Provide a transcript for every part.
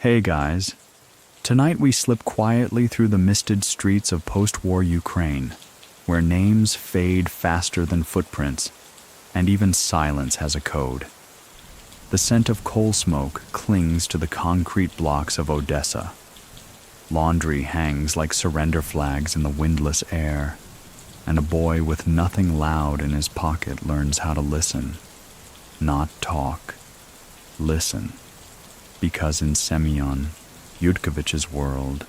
Hey guys, tonight we slip quietly through the misted streets of post-war Ukraine, where names fade faster than footprints, and even silence has a code. The scent of coal smoke clings to the concrete blocks of Odessa. Laundry hangs like surrender flags in the windless air, and a boy with nothing loud in his pocket learns how to listen, not talk. Listen. Because in Semion Yudkovich's world,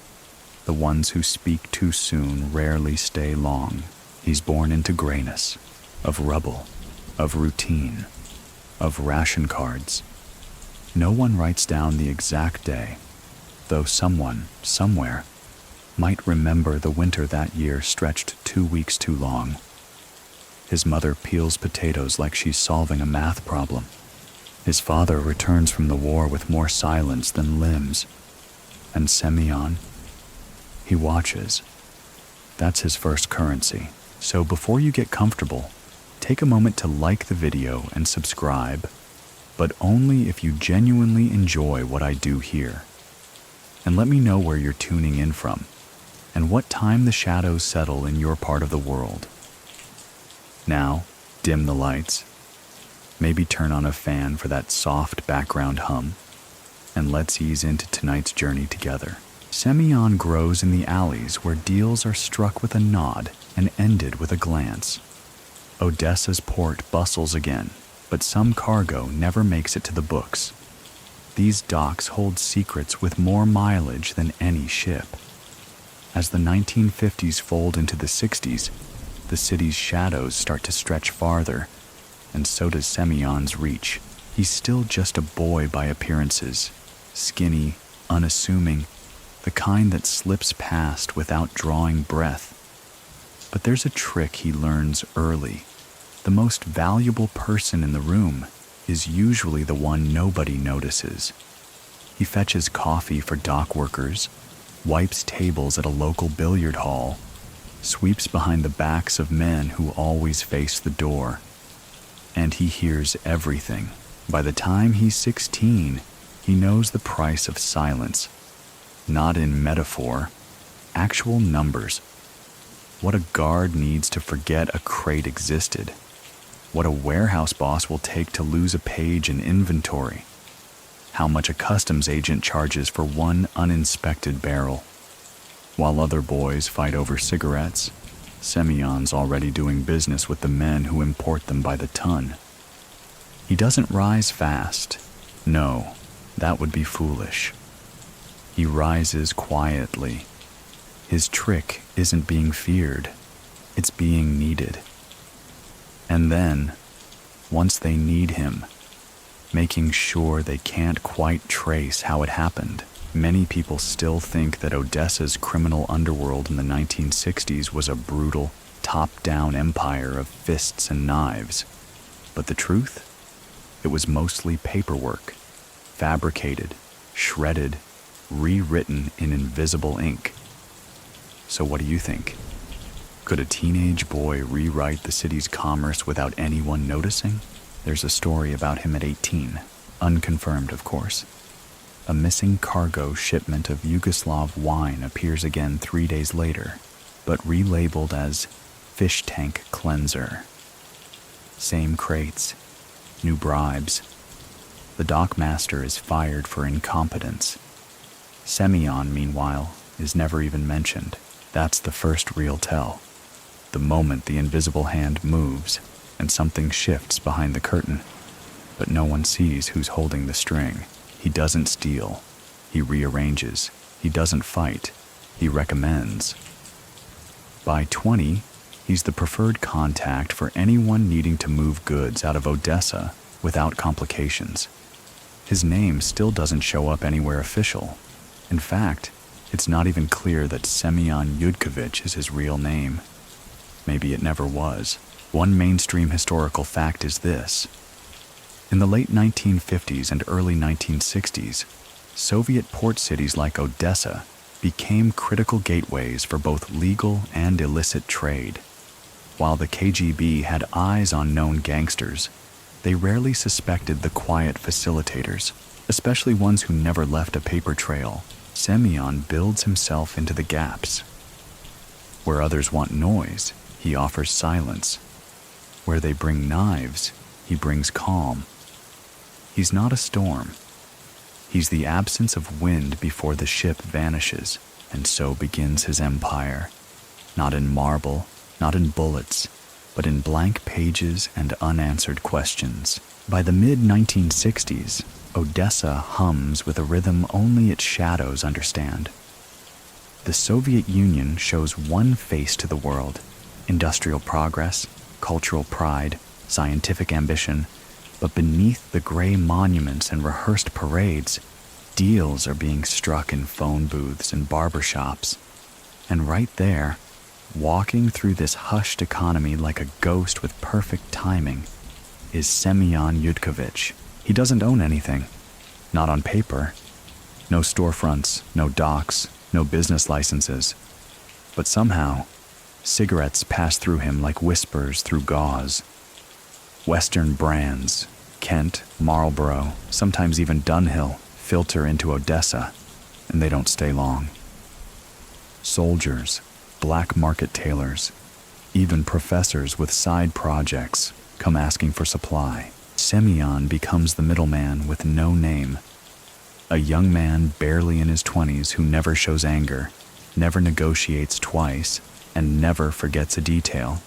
the ones who speak too soon rarely stay long. He's born into grayness, of rubble, of routine, of ration cards. No one writes down the exact day, though someone, somewhere, might remember the winter that year stretched 2 weeks too long. His mother peels potatoes like she's solving a math problem. His father returns from the war with more silence than limbs. And Semion, he watches. That's his first currency. So before you get comfortable, take a moment to like the video and subscribe, but only if you genuinely enjoy what I do here. And let me know where you're tuning in from, and what time the shadows settle in your part of the world. Now, dim the lights. Maybe turn on a fan for that soft background hum, and let's ease into tonight's journey together. Semion grows in the alleys where deals are struck with a nod and ended with a glance. Odessa's port bustles again, but some cargo never makes it to the books. These docks hold secrets with more mileage than any ship. As the 1950s fold into the 60s, the city's shadows start to stretch farther, and so does Semion's reach. He's still just a boy by appearances, skinny, unassuming, the kind that slips past without drawing breath. But there's a trick he learns early. The most valuable person in the room is usually the one nobody notices. He fetches coffee for dock workers, wipes tables at a local billiard hall, sweeps behind the backs of men who always face the door. And he hears everything. By the time he's 16, he knows the price of silence. Not in metaphor, actual numbers. What a guard needs to forget a crate existed. What a warehouse boss will take to lose a page in inventory. How much a customs agent charges for one uninspected barrel. While other boys fight over cigarettes, Semion's already doing business with the men who import them by the ton. He doesn't rise fast. No, that would be foolish. He rises quietly. His trick isn't being feared, it's being needed. And then, once they need him, making sure they can't quite trace how it happened. Many people still think that Odessa's criminal underworld in the 1960s was a brutal, top-down empire of fists and knives. But the truth? It was mostly paperwork, fabricated, shredded, rewritten in invisible ink. So what do you think? Could a teenage boy rewrite the city's commerce without anyone noticing? There's a story about him at 18, unconfirmed of course. A missing cargo shipment of Yugoslav wine appears again 3 days later, but relabeled as fish tank cleanser. Same crates, new bribes. The dockmaster is fired for incompetence. Semion, meanwhile, is never even mentioned. That's the first real tell. The moment the invisible hand moves and something shifts behind the curtain, but no one sees who's holding the string. He doesn't steal. He rearranges. He doesn't fight. He recommends. By 20, he's the preferred contact for anyone needing to move goods out of Odessa without complications. His name still doesn't show up anywhere official. In fact, it's not even clear that Semion Yudkovich is his real name. Maybe it never was. One mainstream historical fact is this. In the late 1950s and early 1960s, Soviet port cities like Odessa became critical gateways for both legal and illicit trade. While the KGB had eyes on known gangsters, they rarely suspected the quiet facilitators. especially ones who never left a paper trail. Semion builds himself into the gaps. Where others want noise, he offers silence. Where they bring knives, he brings calm. He's not a storm. He's the absence of wind before the ship vanishes, and so begins his empire. Not in marble, not in bullets, but in blank pages and unanswered questions. By the mid-1960s, Odessa hums with a rhythm only its shadows understand. The Soviet Union shows one face to the world: industrial progress, cultural pride, scientific ambition. But beneath the gray monuments and rehearsed parades, deals are being struck in phone booths and barbershops. And right there, walking through this hushed economy like a ghost with perfect timing, is Semion Yudkovich. He doesn't own anything. Not on paper. No storefronts, no docks, no business licenses. But somehow, cigarettes pass through him like whispers through gauze. Western brands, Kent, Marlboro, sometimes even Dunhill, filter into Odessa, and they don't stay long. Soldiers, black market tailors, even professors with side projects come asking for supply. Semion becomes the middleman with no name. A young man barely in his 20s who never shows anger, never negotiates twice, and never forgets a detail.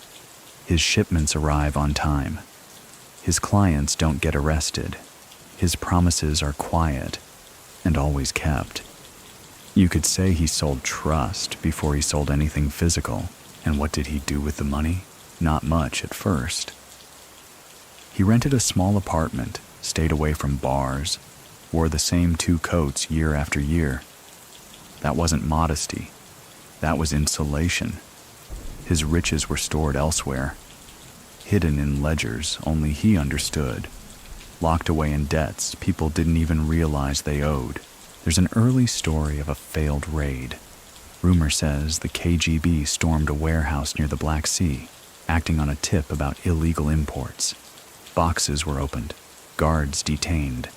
His shipments arrive on time. His clients don't get arrested. His promises are quiet and always kept. You could say he sold trust before he sold anything physical. And what did he do with the money? Not much at first. He rented a small apartment, stayed away from bars, wore the same 2 coats year after year. That wasn't modesty. That was insulation. His riches were stored elsewhere, hidden in ledgers only he understood, locked away in debts people didn't even realize they owed. There's an early story of a failed raid. Rumor says the KGB stormed a warehouse near the Black Sea, acting on a tip about illegal imports. Boxes were opened, guards detained.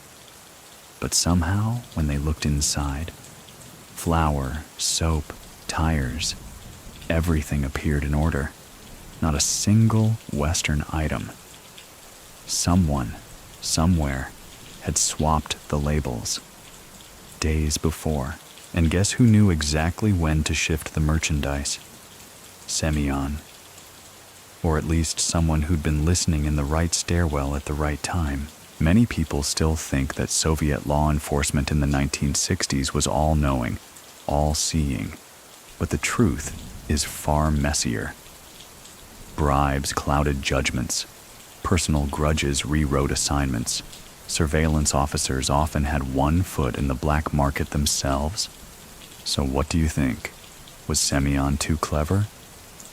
But somehow, when they looked inside, flour, soap, tires, everything appeared in order. Not a single Western item. Someone, somewhere, had swapped the labels. Days before. And guess who knew exactly when to shift the merchandise? Semion. Or at least someone who'd been listening in the right stairwell at the right time. Many people still think that Soviet law enforcement in the 1960s was all-knowing, all-seeing. But the truth is far messier. Bribes clouded judgments. Personal grudges rewrote assignments. Surveillance officers often had one foot in the black market themselves. So what do you think? Was Semion too clever?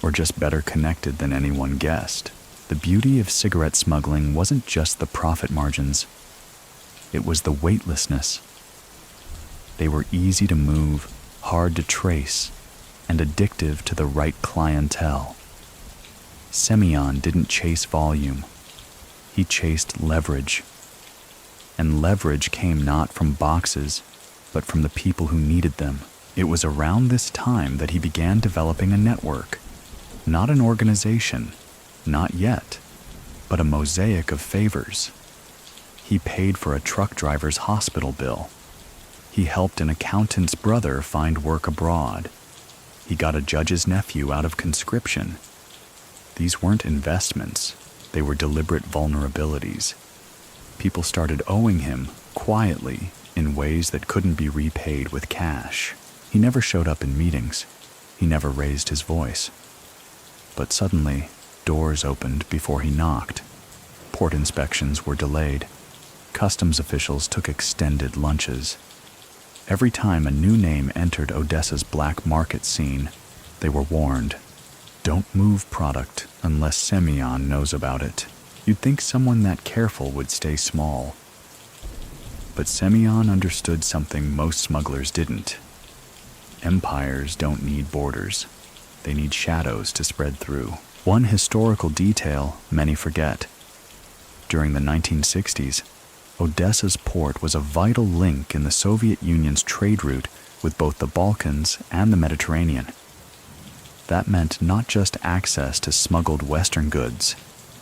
Or just better connected than anyone guessed? The beauty of cigarette smuggling wasn't just the profit margins. It was the weightlessness. They were easy to move, hard to trace, and addictive to the right clientele. Semion didn't chase volume. He chased leverage. And leverage came not from boxes, but from the people who needed them. It was around this time that he began developing a network. Not an organization, not yet, but a mosaic of favors. He paid for a truck driver's hospital bill. He helped an accountant's brother find work abroad. He got a judge's nephew out of conscription. These weren't investments, they were deliberate vulnerabilities. People started owing him, quietly, in ways that couldn't be repaid with cash. He never showed up in meetings. He never raised his voice. But suddenly, doors opened before he knocked. Port inspections were delayed. Customs officials took extended lunches. Every time a new name entered Odessa's black market scene, they were warned. Don't move product unless Semion knows about it. You'd think someone that careful would stay small. But Semion understood something most smugglers didn't. Empires don't need borders. They need shadows to spread through. One historical detail many forget. During the 1960s, Odessa's port was a vital link in the Soviet Union's trade route with both the Balkans and the Mediterranean. That meant not just access to smuggled Western goods,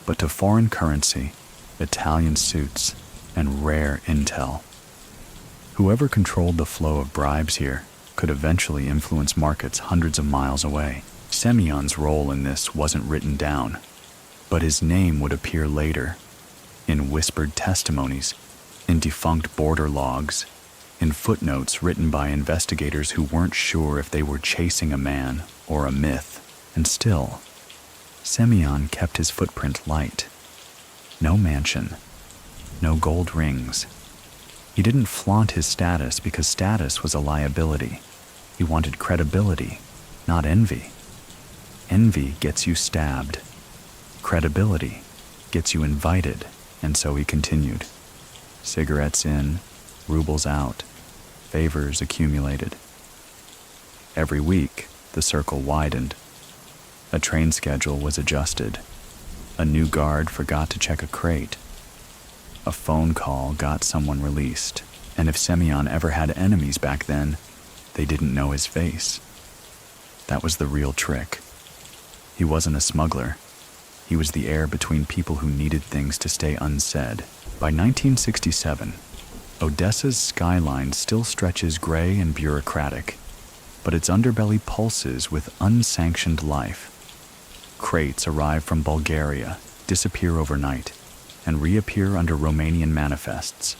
but to foreign currency, Italian suits, and rare intel. Whoever controlled the flow of bribes here could eventually influence markets hundreds of miles away. Semyon's role in this wasn't written down, but his name would appear later, in whispered testimonies, in defunct border logs, in footnotes written by investigators who weren't sure if they were chasing a man or a myth. And still, Semyon kept his footprint light. No mansion, no gold rings. He didn't flaunt his status because status was a liability. He wanted credibility, not envy. Envy gets you stabbed. Credibility gets you invited, and so he continued. Cigarettes in, rubles out, favors accumulated. Every week, the circle widened. A train schedule was adjusted. A new guard forgot to check a crate. A phone call got someone released, and if Semyon ever had enemies back then, they didn't know his face. That was the real trick. He wasn't a smuggler. He was the air between people who needed things to stay unsaid. By 1967, Odessa's skyline still stretches gray and bureaucratic, but its underbelly pulses with unsanctioned life. Crates arrive from Bulgaria, disappear overnight, and reappear under Romanian manifests.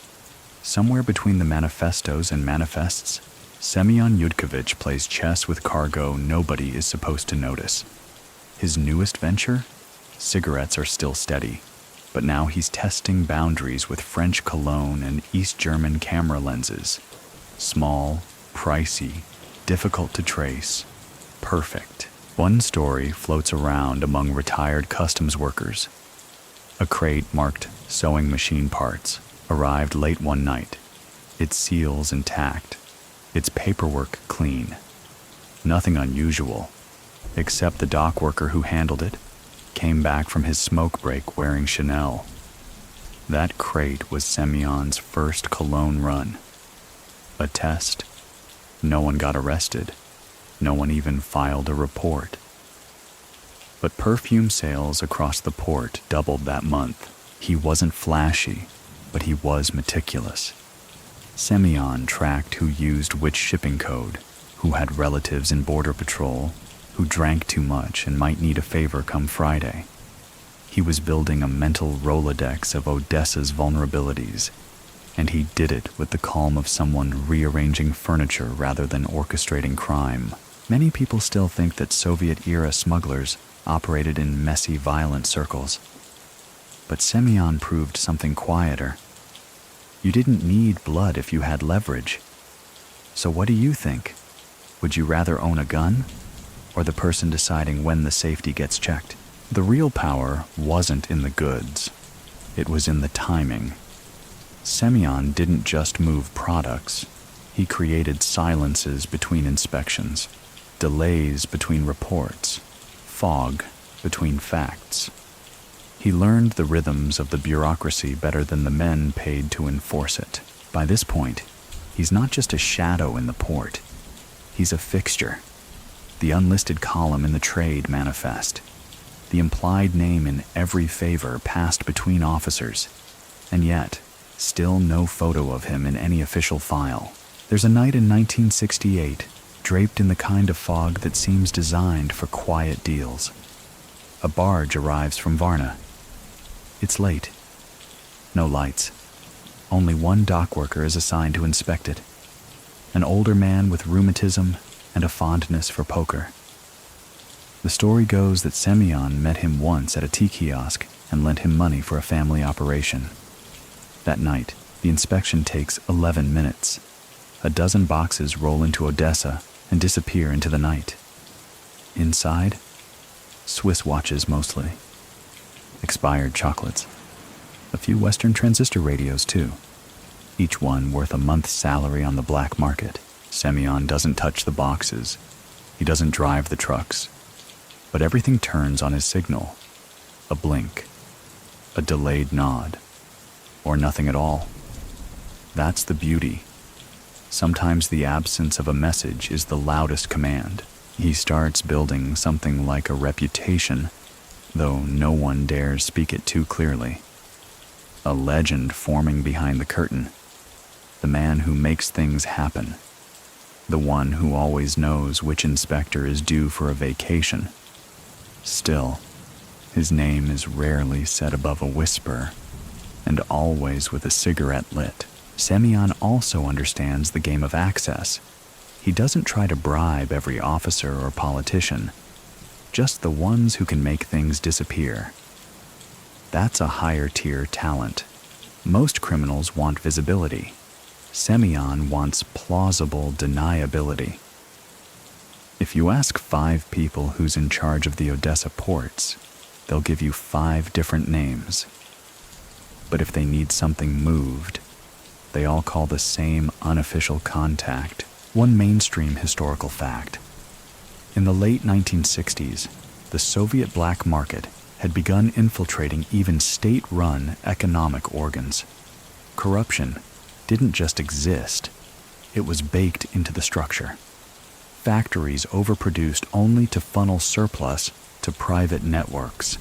Somewhere between the manifestos and manifests, Semion Yudkovich plays chess with cargo nobody is supposed to notice. His newest venture? Cigarettes are still steady, but now he's testing boundaries with French cologne and East German camera lenses. Small, pricey, difficult to trace, perfect. One story floats around among retired customs workers. A crate marked sewing machine parts arrived late one night, its seals intact, its paperwork clean. Nothing unusual, except the dock worker who handled it came back from his smoke break wearing Chanel. That crate was Semyon's first cologne run. A test. No one got arrested. No one even filed a report. But perfume sales across the port doubled that month. He wasn't flashy, but he was meticulous. Semyon tracked who used which shipping code, who had relatives in border patrol, who drank too much and might need a favor come Friday. He was building a mental Rolodex of Odessa's vulnerabilities, and he did it with the calm of someone rearranging furniture rather than orchestrating crime. Many people still think that Soviet-era smugglers operated in messy, violent circles. But Semyon proved something quieter. You didn't need blood if you had leverage. So what do you think? Would you rather own a gun, or the person deciding when the safety gets checked? The real power wasn't in the goods. It was in the timing. Semyon didn't just move products. He created silences between inspections, delays between reports, fog between facts. He learned the rhythms of the bureaucracy better than the men paid to enforce it. By this point, he's not just a shadow in the port. He's a fixture. The unlisted column in the trade manifest. The implied name in every favor passed between officers. And yet, still no photo of him in any official file. There's a night in 1968, draped in the kind of fog that seems designed for quiet deals. A barge arrives from Varna. It's late. No lights. Only one dock worker is assigned to inspect it. An older man with rheumatism and a fondness for poker. The story goes that Semyon met him once at a tea kiosk and lent him money for a family operation. That night, the inspection takes 11 minutes. A dozen boxes roll into Odessa and disappear into the night. Inside, Swiss watches mostly. Expired chocolates. A few Western transistor radios, too. Each one worth a month's salary on the black market. Semyon doesn't touch the boxes. He doesn't drive the trucks. But everything turns on his signal. A blink. A delayed nod. Or nothing at all. That's the beauty. Sometimes the absence of a message is the loudest command. He starts building something like a reputation, though no one dares speak it too clearly. A legend forming behind the curtain. The man who makes things happen. The one who always knows which inspector is due for a vacation. Still, his name is rarely said above a whisper, and always with a cigarette lit. Semion also understands the game of access. He doesn't try to bribe every officer or politician, just the ones who can make things disappear. That's a higher tier talent. Most criminals want visibility. Semion wants plausible deniability. If you ask 5 people who's in charge of the Odessa ports, they'll give you 5 different names. But if they need something moved, they all call the same unofficial contact. One mainstream historical fact. In the late 1960s, the Soviet black market had begun infiltrating even state-run economic organs. Corruption didn't just exist, it was baked into the structure. Factories overproduced only to funnel surplus to private networks.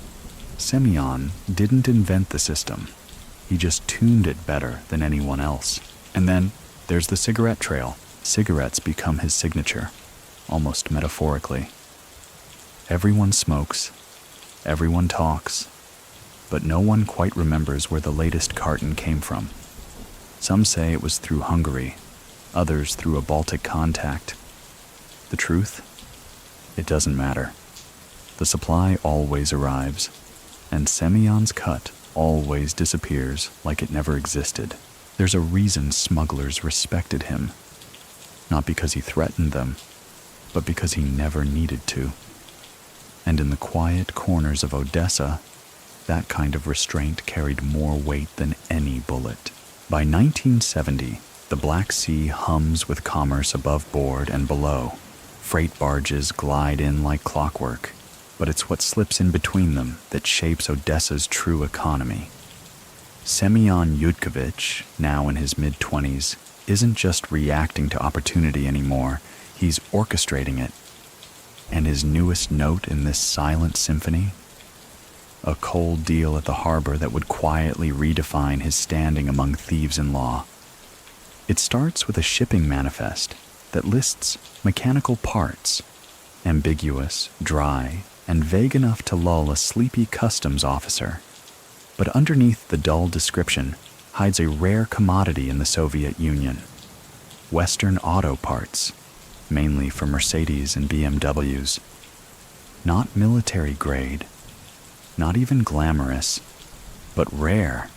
Semion didn't invent the system. He just tuned it better than anyone else. And then there's the cigarette trail. Cigarettes become his signature, almost metaphorically. Everyone smokes, everyone talks, but no one quite remembers where the latest carton came from. Some say it was through Hungary, others through a Baltic contact. The truth? It doesn't matter. The supply always arrives, and Semion's cut always disappears like it never existed. There's a reason smugglers respected him. Not because he threatened them, but because he never needed to. And in the quiet corners of Odessa, that kind of restraint carried more weight than any bullet. By 1970, the Black Sea hums with commerce above board and below. Freight barges glide in like clockwork, but it's what slips in between them that shapes Odessa's true economy. Semion Yudkovich, now in his mid-20s, isn't just reacting to opportunity anymore, he's orchestrating it. And his newest note in this silent symphony? A cold deal at the harbor that would quietly redefine his standing among thieves-in-law. It starts with a shipping manifest that lists mechanical parts, ambiguous, dry, and vague enough to lull a sleepy customs officer. But underneath the dull description hides a rare commodity in the Soviet Union. Western auto parts, mainly for Mercedes and BMWs. Not military grade, not even glamorous, but rare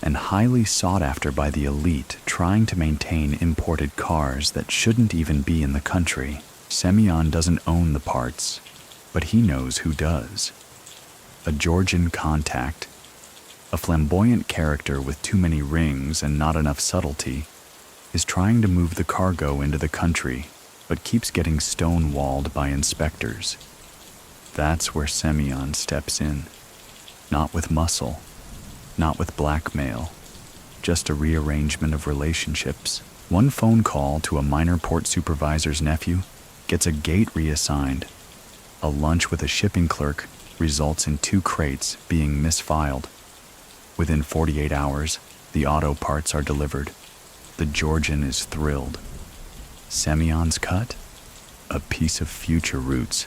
and highly sought after by the elite trying to maintain imported cars that shouldn't even be in the country. Semion doesn't own the parts, but he knows who does. A Georgian contact, a flamboyant character with too many rings and not enough subtlety, is trying to move the cargo into the country, but keeps getting stonewalled by inspectors. That's where Semion steps in. Not with muscle, not with blackmail, just a rearrangement of relationships. One phone call to a minor port supervisor's nephew gets a gate reassigned. A lunch with a shipping clerk results in 2 crates being misfiled. Within 48 hours, the auto parts are delivered. The Georgian is thrilled. Semion's cut? A piece of future roots.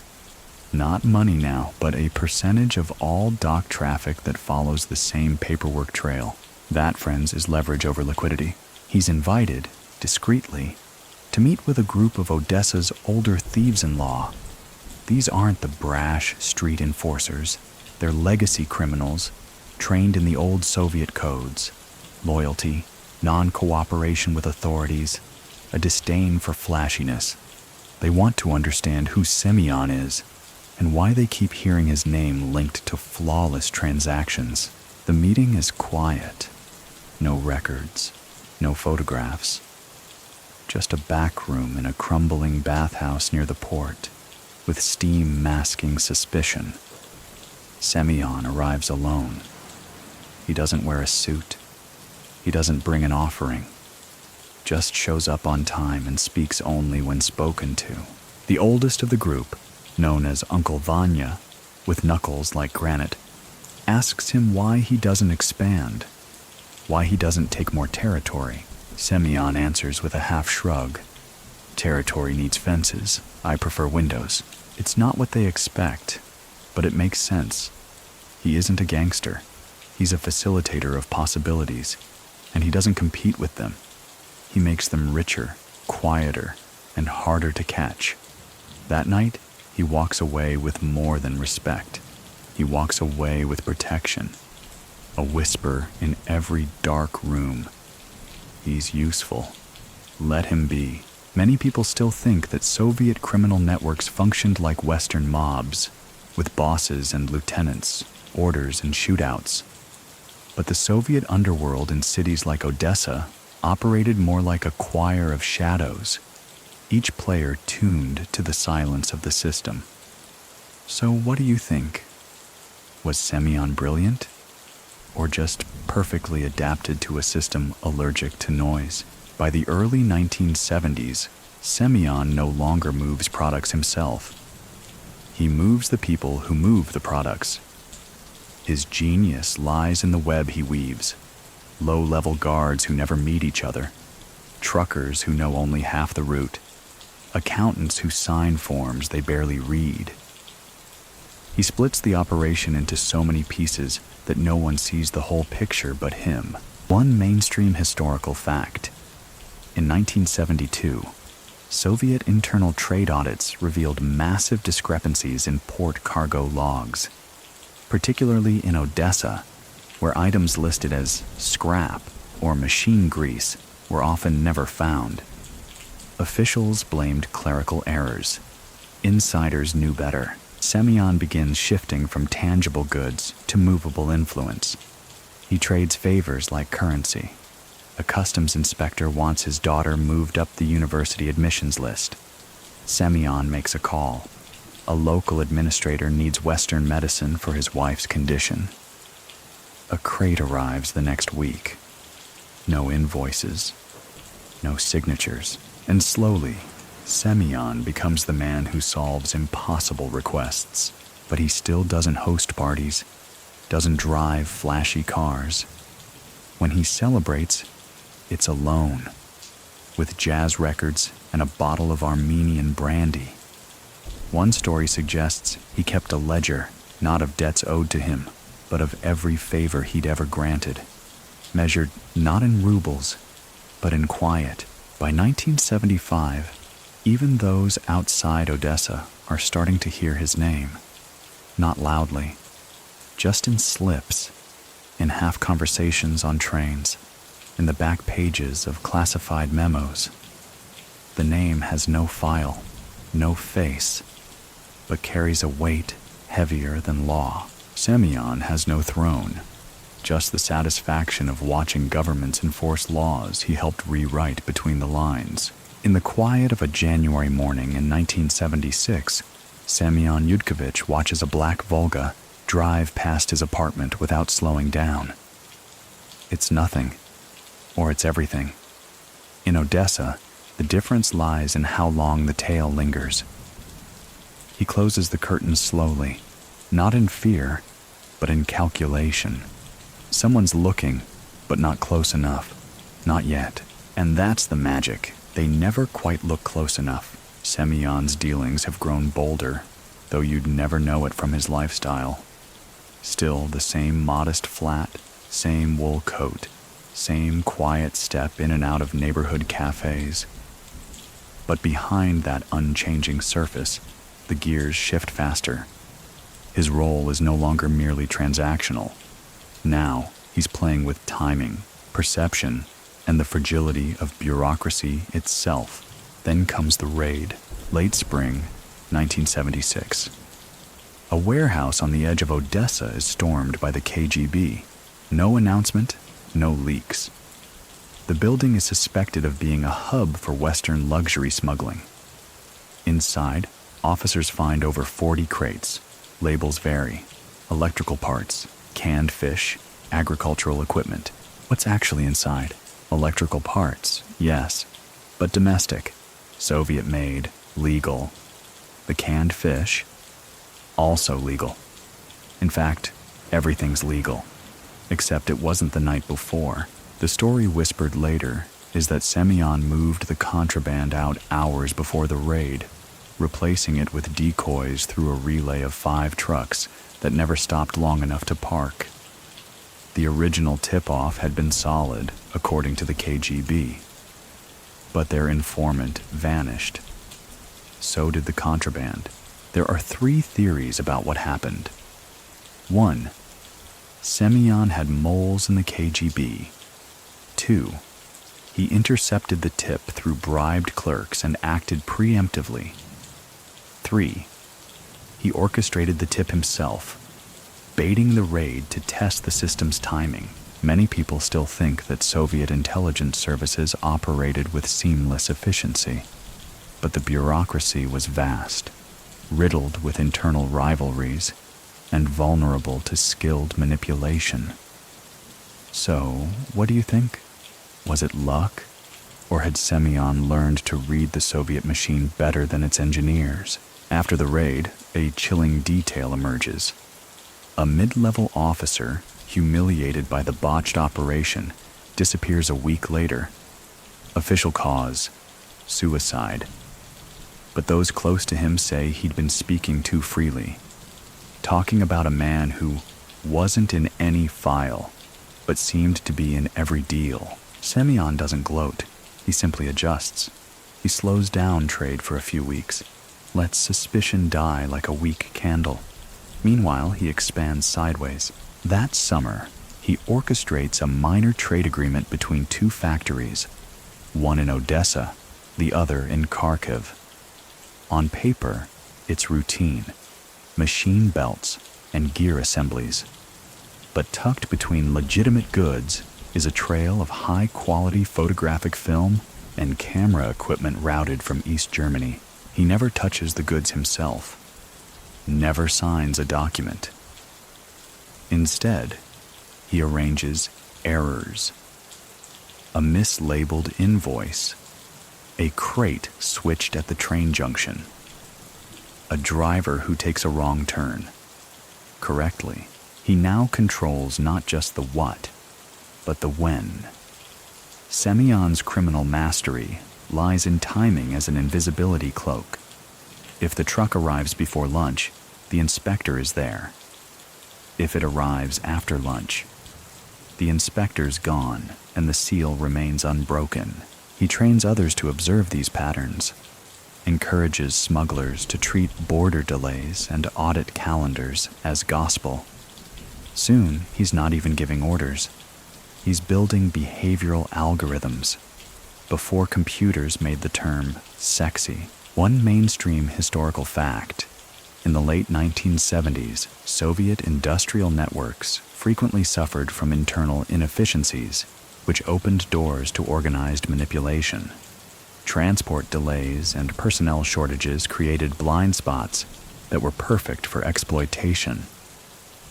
Not money now, but a percentage of all dock traffic that follows the same paperwork trail. That, friends, is leverage over liquidity. He's invited, discreetly, to meet with a group of Odessa's older thieves-in-law. These aren't the brash street enforcers. They're legacy criminals, trained in the old Soviet codes. Loyalty, non-cooperation with authorities, a disdain for flashiness. They want to understand who Semion is, and why they keep hearing his name linked to flawless transactions. The meeting is quiet. No records, no photographs. Just a back room in a crumbling bathhouse near the port, with steam masking suspicion. Semion arrives alone. He doesn't wear a suit. He doesn't bring an offering. just shows up on time and speaks only when spoken to. The oldest of the group, known as Uncle Vanya, with knuckles like granite, asks him why he doesn't expand, why he doesn't take more territory. Semion answers with a half shrug. Territory needs fences. I prefer windows. It's not what they expect, but it makes sense. He isn't a gangster. He's a facilitator of possibilities, and he doesn't compete with them. He makes them richer, quieter, and harder to catch. That night, he walks away with more than respect. He walks away with protection. A whisper in every dark room. He's useful. Let him be. Many people still think that Soviet criminal networks functioned like Western mobs, with bosses and lieutenants, orders and shootouts. But the Soviet underworld in cities like Odessa operated more like a choir of shadows, each player tuned to the silence of the system. So what do you think? Was Semion brilliant? Or just perfectly adapted to a system allergic to noise? By the early 1970s, Semion no longer moves products himself. He moves the people who move the products. His genius lies in the web he weaves. Low-level guards who never meet each other. Truckers who know only half the route. Accountants who sign forms they barely read. He splits the operation into so many pieces that no one sees the whole picture but him. One mainstream historical fact. In 1972, Soviet internal trade audits revealed massive discrepancies in port cargo logs, particularly in Odessa, where items listed as scrap or machine grease were often never found. Officials blamed clerical errors. Insiders knew better. Semion begins shifting from tangible goods to movable influence. He trades favors like currency. A customs inspector wants his daughter moved up the university admissions list. Semion makes a call. A local administrator needs Western medicine for his wife's condition. A crate arrives the next week. No invoices, no signatures, and slowly, Semion becomes the man who solves impossible requests, but he still doesn't host parties, doesn't drive flashy cars. When he celebrates, it's alone, with jazz records and a bottle of Armenian brandy. One story suggests he kept a ledger, not of debts owed to him, but of every favor he'd ever granted, measured not in rubles, but in quiet. By 1975, even those outside Odessa are starting to hear his name. Not loudly, just in slips, in half conversations on trains, in the back pages of classified memos. The name has no file, no face, but carries a weight heavier than law. Semion has no throne, just the satisfaction of watching governments enforce laws he helped rewrite between the lines. In the quiet of a January morning in 1976, Semion Yudkovich watches a black Volga drive past his apartment without slowing down. It's nothing, or it's everything. In Odessa, the difference lies in how long the tale lingers. He closes the curtains slowly, not in fear, but in calculation. Someone's looking, but not close enough. Not yet. And that's the magic. They never quite look close enough. Semion's dealings have grown bolder, though you'd never know it from his lifestyle. Still the same modest flat, same wool coat, same quiet step in and out of neighborhood cafes. But behind that unchanging surface, the gears shift faster. His role is no longer merely transactional. Now, he's playing with timing, perception, and the fragility of bureaucracy itself. Then comes the raid, late spring, 1976. A warehouse on the edge of Odessa is stormed by the KGB. No announcement, no leaks. The building is suspected of being a hub for Western luxury smuggling. Inside, officers find over 40 crates. Labels vary. Electrical parts, canned fish, agricultural equipment. What's actually inside? Electrical parts, yes, but domestic, Soviet-made, legal. The canned fish, also legal. In fact, everything's legal, except it wasn't the night before. The story whispered later is that Semion moved the contraband out hours before the raid, replacing it with decoys through a relay of 5 trucks that never stopped long enough to park. The original tip-off had been solid, according to the KGB, but their informant vanished. So did the contraband. There are 3 theories about what happened. 1. Semion had moles in the KGB. 2. He intercepted the tip through bribed clerks and acted preemptively. 3. He orchestrated the tip himself, baiting the raid to test the system's timing. Many people still think that Soviet intelligence services operated with seamless efficiency, but the bureaucracy was vast, riddled with internal rivalries, and vulnerable to skilled manipulation. So, what do you think? Was it luck? Or had Semion learned to read the Soviet machine better than its engineers? After the raid, a chilling detail emerges. A mid-level officer, humiliated by the botched operation, disappears a week later. Official cause: suicide. But those close to him say he'd been speaking too freely, talking about a man who wasn't in any file, but seemed to be in every deal. Semion doesn't gloat. He simply adjusts. He slows down trade for a few weeks, lets suspicion die like a weak candle. Meanwhile, he expands sideways. That summer, he orchestrates a minor trade agreement between 2 factories, one in Odessa, the other in Kharkiv. On paper, it's routine: machine belts and gear assemblies. But tucked between legitimate goods is a trail of high-quality photographic film and camera equipment routed from East Germany. He never touches the goods himself, never signs a document. Instead, he arranges errors. A mislabeled invoice, a crate switched at the train junction, a driver who takes a wrong turn. Correctly, he now controls not just the what, but the when. Semion's criminal mastery lies in timing as an invisibility cloak. If the truck arrives before lunch, the inspector is there. If it arrives after lunch, the inspector's gone and the seal remains unbroken. He trains others to observe these patterns, encourages smugglers to treat border delays and audit calendars as gospel. Soon, he's not even giving orders. He's building behavioral algorithms before computers made the term sexy. One mainstream historical fact: in the late 1970s, Soviet industrial networks frequently suffered from internal inefficiencies, which opened doors to organized manipulation. Transport delays and personnel shortages created blind spots that were perfect for exploitation.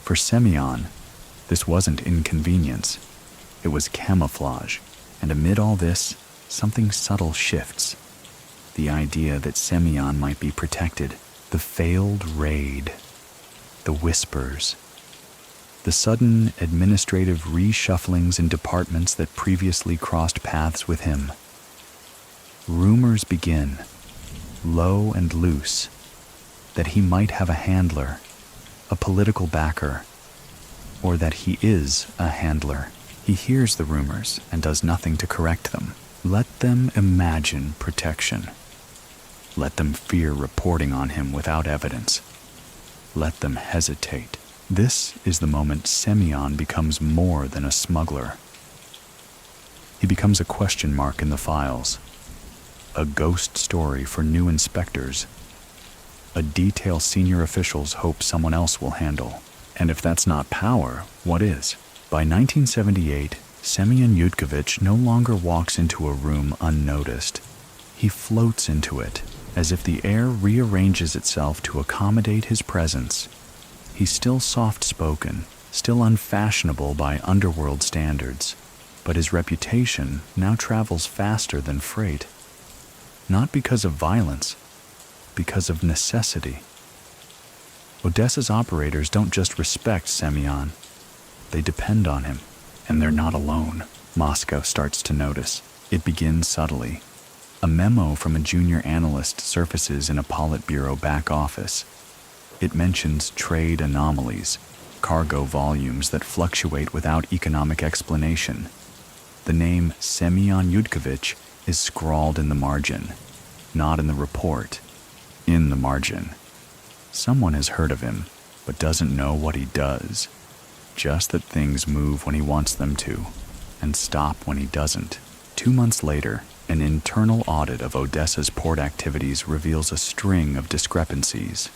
For Semion, this wasn't inconvenience. It was camouflage, and amid all this, something subtle shifts. The idea that Semion might be protected, the failed raid, the whispers, the sudden administrative reshufflings in departments that previously crossed paths with him. Rumors begin, low and loose, that he might have a handler, a political backer, or that he is a handler. He hears the rumors and does nothing to correct them. Let them imagine protection. Let them fear reporting on him without evidence. Let them hesitate. This is the moment Semion becomes more than a smuggler. He becomes a question mark in the files, a ghost story for new inspectors, a detail senior officials hope someone else will handle. And if that's not power, what is? By 1978, Semion Yudkovich no longer walks into a room unnoticed. He floats into it, as if the air rearranges itself to accommodate his presence. He's still soft-spoken, still unfashionable by underworld standards, But his reputation now travels faster than freight. Not because of violence, because of necessity. Odessa's operators don't just respect Semion, they depend on him. And they're not alone. Moscow starts to notice. It begins subtly. A memo from a junior analyst surfaces in a Politburo back office. It mentions trade anomalies, cargo volumes that fluctuate without economic explanation. The name Semion Yudkovich is scrawled in the margin, not in the report, in the margin. Someone has heard of him, but doesn't know what he does. Just that things move when he wants them to, and stop when he doesn't. 2 months later, an internal audit of Odessa's port activities reveals a string of discrepancies.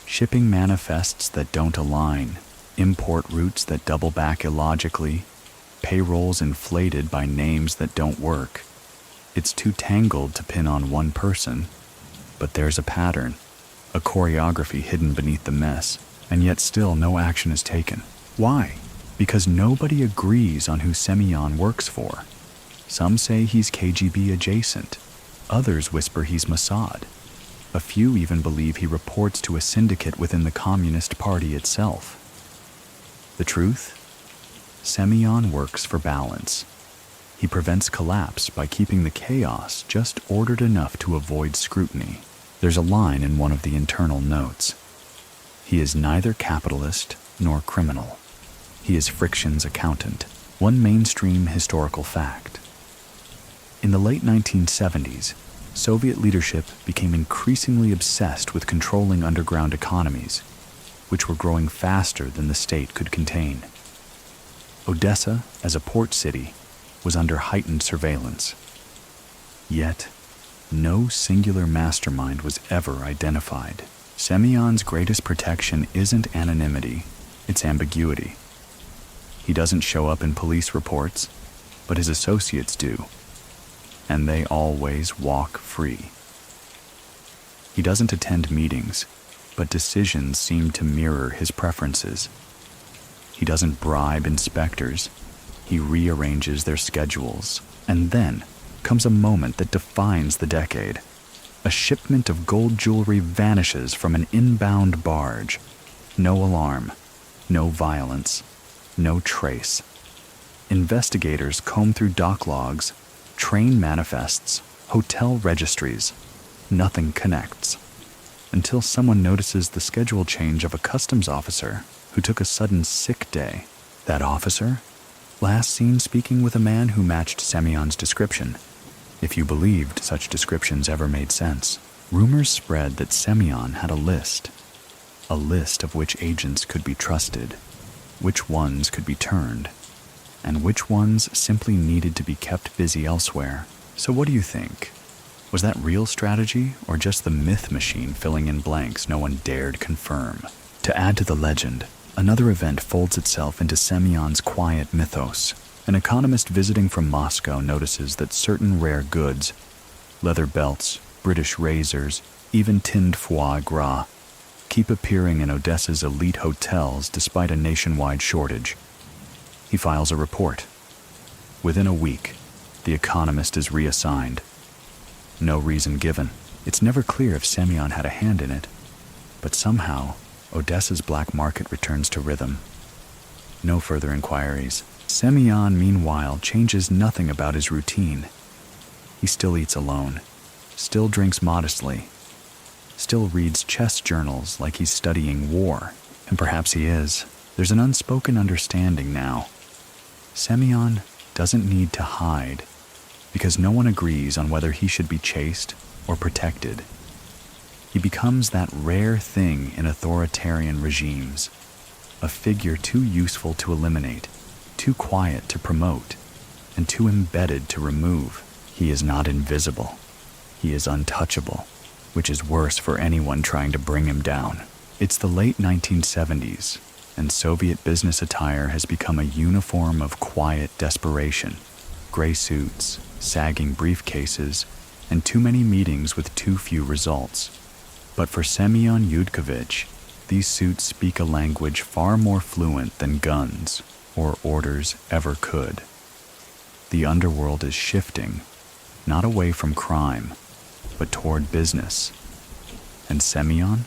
Shipping manifests that don't align, import routes that double back illogically, payrolls inflated by names that don't work. It's too tangled to pin on one person, but there's a pattern, a choreography hidden beneath the mess, and yet still no action is taken. Why? Because nobody agrees on who Semion works for. Some say he's KGB adjacent. Others whisper he's Mossad. A few even believe he reports to a syndicate within the Communist Party itself. The truth? Semion works for balance. He prevents collapse by keeping the chaos just ordered enough to avoid scrutiny. There's a line in one of the internal notes. He is neither capitalist nor criminal. He is friction's accountant, one mainstream historical fact. In the late 1970s, Soviet leadership became increasingly obsessed with controlling underground economies, which were growing faster than the state could contain. Odessa, as a port city, was under heightened surveillance. Yet, no singular mastermind was ever identified. Semion's greatest protection isn't anonymity, it's ambiguity. He doesn't show up in police reports, but his associates do, and they always walk free. He doesn't attend meetings, but decisions seem to mirror his preferences. He doesn't bribe inspectors, he rearranges their schedules, and then comes a moment that defines the decade. A shipment of gold jewelry vanishes from an inbound barge. No alarm, no violence, no trace. Investigators comb through dock logs, train manifests, hotel registries. Nothing connects. Until someone notices the schedule change of a customs officer who took a sudden sick day. That officer? Last seen speaking with a man who matched Semion's description, if you believed such descriptions ever made sense. Rumors spread that Semion had a list of which agents could be trusted, which ones could be turned, and which ones simply needed to be kept busy elsewhere. So what do you think? Was that real strategy, or just the myth machine filling in blanks no one dared confirm? To add to the legend, another event folds itself into Semion's quiet mythos. An economist visiting from Moscow notices that certain rare goods, leather belts, British razors, even tinned foie gras, keep appearing in Odessa's elite hotels despite a nationwide shortage. He files a report. Within a week, the economist is reassigned. No reason given. It's never clear if Semion had a hand in it, but somehow, Odessa's black market returns to rhythm. No further inquiries. Semion, meanwhile, changes nothing about his routine. He still eats alone, still drinks modestly, still reads chess journals like he's studying war, and perhaps he is. There's an unspoken understanding now. Semion doesn't need to hide, because no one agrees on whether he should be chased or protected. He becomes that rare thing in authoritarian regimes, a figure too useful to eliminate, too quiet to promote, and too embedded to remove. He is not invisible. He is untouchable, which is worse for anyone trying to bring him down. It's the late 1970s, and Soviet business attire has become a uniform of quiet desperation. Gray suits, sagging briefcases, and too many meetings with too few results. But for Semion Yudkovich, these suits speak a language far more fluent than guns or orders ever could. The underworld is shifting, not away from crime, but toward business. And Semion?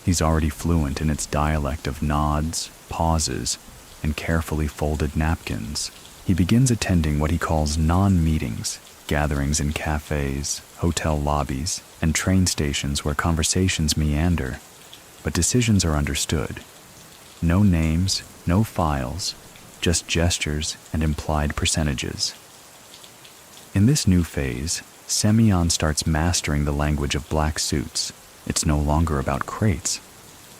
He's already fluent in its dialect of nods, pauses, and carefully folded napkins. He begins attending what he calls non-meetings, gatherings in cafes, hotel lobbies, and train stations where conversations meander, but decisions are understood. No names, no files, just gestures and implied percentages. In this new phase, Semion starts mastering the language of black suits. It's no longer about crates.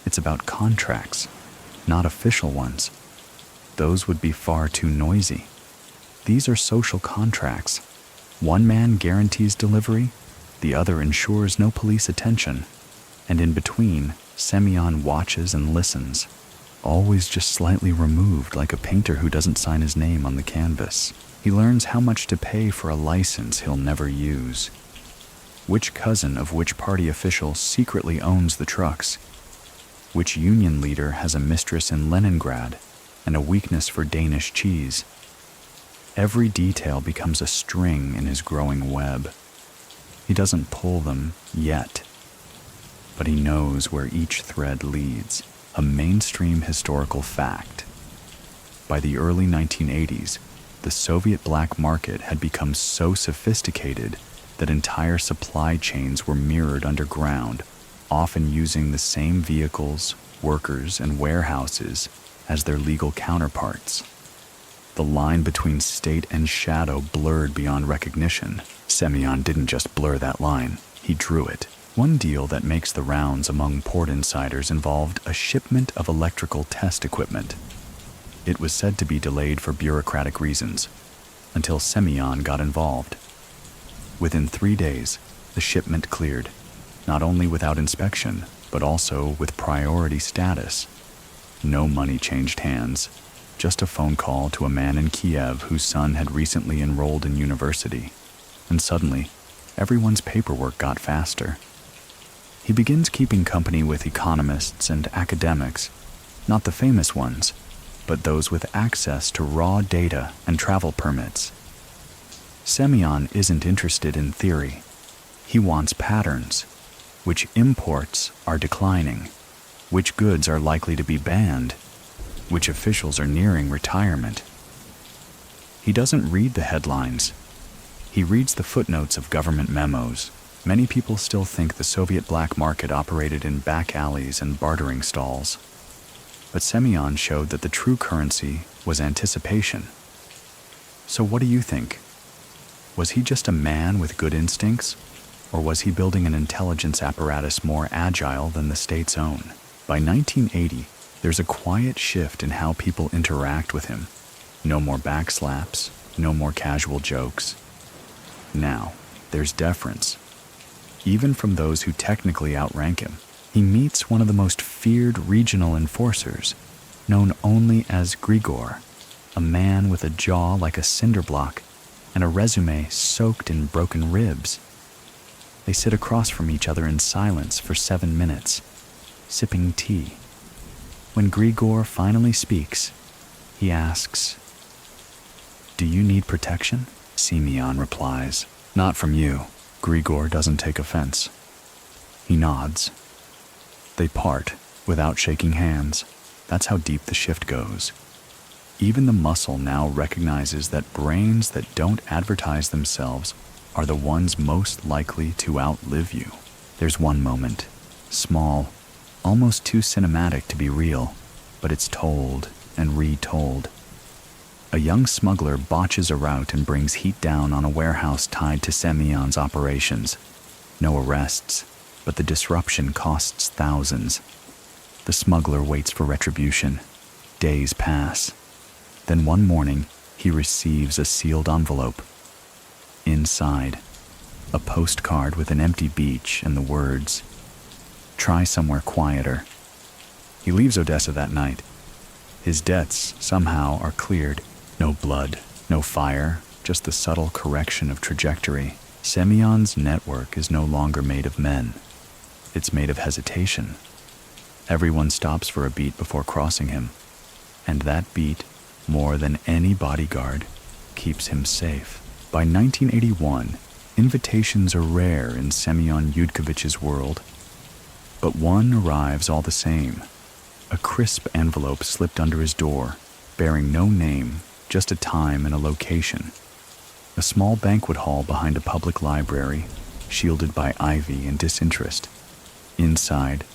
It's about contracts, not official ones. Those would be far too noisy. These are social contracts. One man guarantees delivery, the other ensures no police attention, and in between, Semion watches and listens, always just slightly removed like a painter who doesn't sign his name on the canvas. He learns how much to pay for a license he'll never use, which cousin of which party official secretly owns the trucks, which union leader has a mistress in Leningrad and a weakness for Danish cheese. Every detail becomes a string in his growing web. He doesn't pull them yet, but he knows where each thread leads, a mainstream historical fact. By the early 1980s, the Soviet black market had become so sophisticated that entire supply chains were mirrored underground, often using the same vehicles, workers, and warehouses as their legal counterparts. The line between state and shadow blurred beyond recognition. Semion didn't just blur that line, he drew it. One deal that makes the rounds among port insiders involved a shipment of electrical test equipment. It was said to be delayed for bureaucratic reasons, until Semion got involved. Within 3 days, the shipment cleared, not only without inspection, but also with priority status. No money changed hands, just a phone call to a man in Kyiv whose son had recently enrolled in university. And suddenly, everyone's paperwork got faster. He begins keeping company with economists and academics, not the famous ones, but those with access to raw data and travel permits. Semion isn't interested in theory. He wants patterns. Which imports are declining? Which goods are likely to be banned? Which officials are nearing retirement? He doesn't read the headlines. He reads the footnotes of government memos. Many people still think the Soviet black market operated in back alleys and bartering stalls. But Semion showed that the true currency was anticipation. So what do you think? Was he just a man with good instincts? Or was he building an intelligence apparatus more agile than the state's own? By 1980, there's a quiet shift in how people interact with him. No more backslaps, no more casual jokes. Now, there's deference, even from those who technically outrank him. He meets one of the most feared regional enforcers, known only as Grigor, a man with a jaw like a cinder block and a resume soaked in broken ribs. They sit across from each other in silence for 7 minutes, sipping tea. When Grigor finally speaks, he asks, "Do you need protection?" Semion replies, "Not from you." Grigor doesn't take offense. He nods. They part without shaking hands. That's how deep the shift goes. Even the muscle now recognizes that brains that don't advertise themselves are the ones most likely to outlive you. There's one moment, small, almost too cinematic to be real, but it's told and retold. A young smuggler botches a route and brings heat down on a warehouse tied to Semion's operations. No arrests, but the disruption costs thousands. The smuggler waits for retribution. Days pass. Then one morning, he receives a sealed envelope. Inside, a postcard with an empty beach and the words, "Try somewhere quieter." He leaves Odessa that night. His debts, somehow, are cleared. No blood, no fire, just the subtle correction of trajectory. Semion's network is no longer made of men. It's made of hesitation. Everyone stops for a beat before crossing him. And that beat, more than any bodyguard, keeps him safe. By 1981, invitations are rare in Semion Yudkovich's world, but one arrives all the same. A crisp envelope slipped under his door, bearing no name, just a time and a location. A small banquet hall behind a public library, shielded by ivy and disinterest. Inside,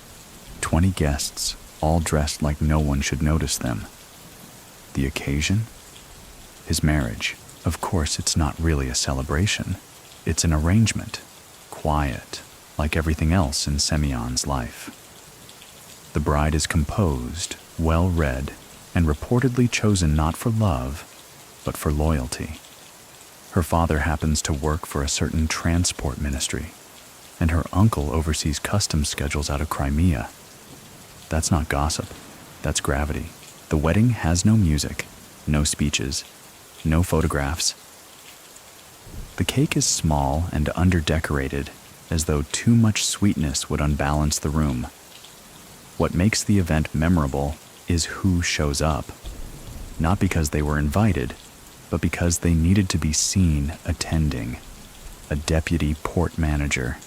20 guests, all dressed like no one should notice them. The occasion? His marriage. Of course, it's not really a celebration. It's an arrangement. Quiet, like everything else in Semion's life. The bride is composed, well-read, and reportedly chosen not for love, but for loyalty. Her father happens to work for a certain transport ministry, and her uncle oversees customs schedules out of Crimea. That's not gossip. That's gravity. The wedding has no music, no speeches, no photographs. The cake is small and under-decorated, as though too much sweetness would unbalance the room. What makes the event memorable is who shows up. Not because they were invited, but because they needed to be seen attending. A deputy port manager,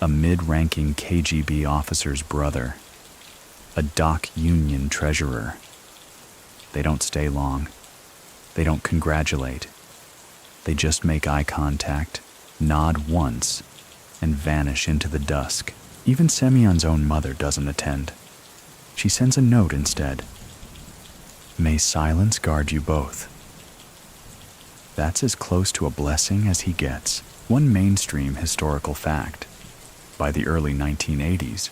a mid-ranking KGB officer's brother, a dock union treasurer. They don't stay long. They don't congratulate. They just make eye contact, nod once, and vanish into the dusk. Even Semyon's own mother doesn't attend. She sends a note instead. May silence guard you both. That's as close to a blessing as he gets. One mainstream historical fact. By the early 1980s,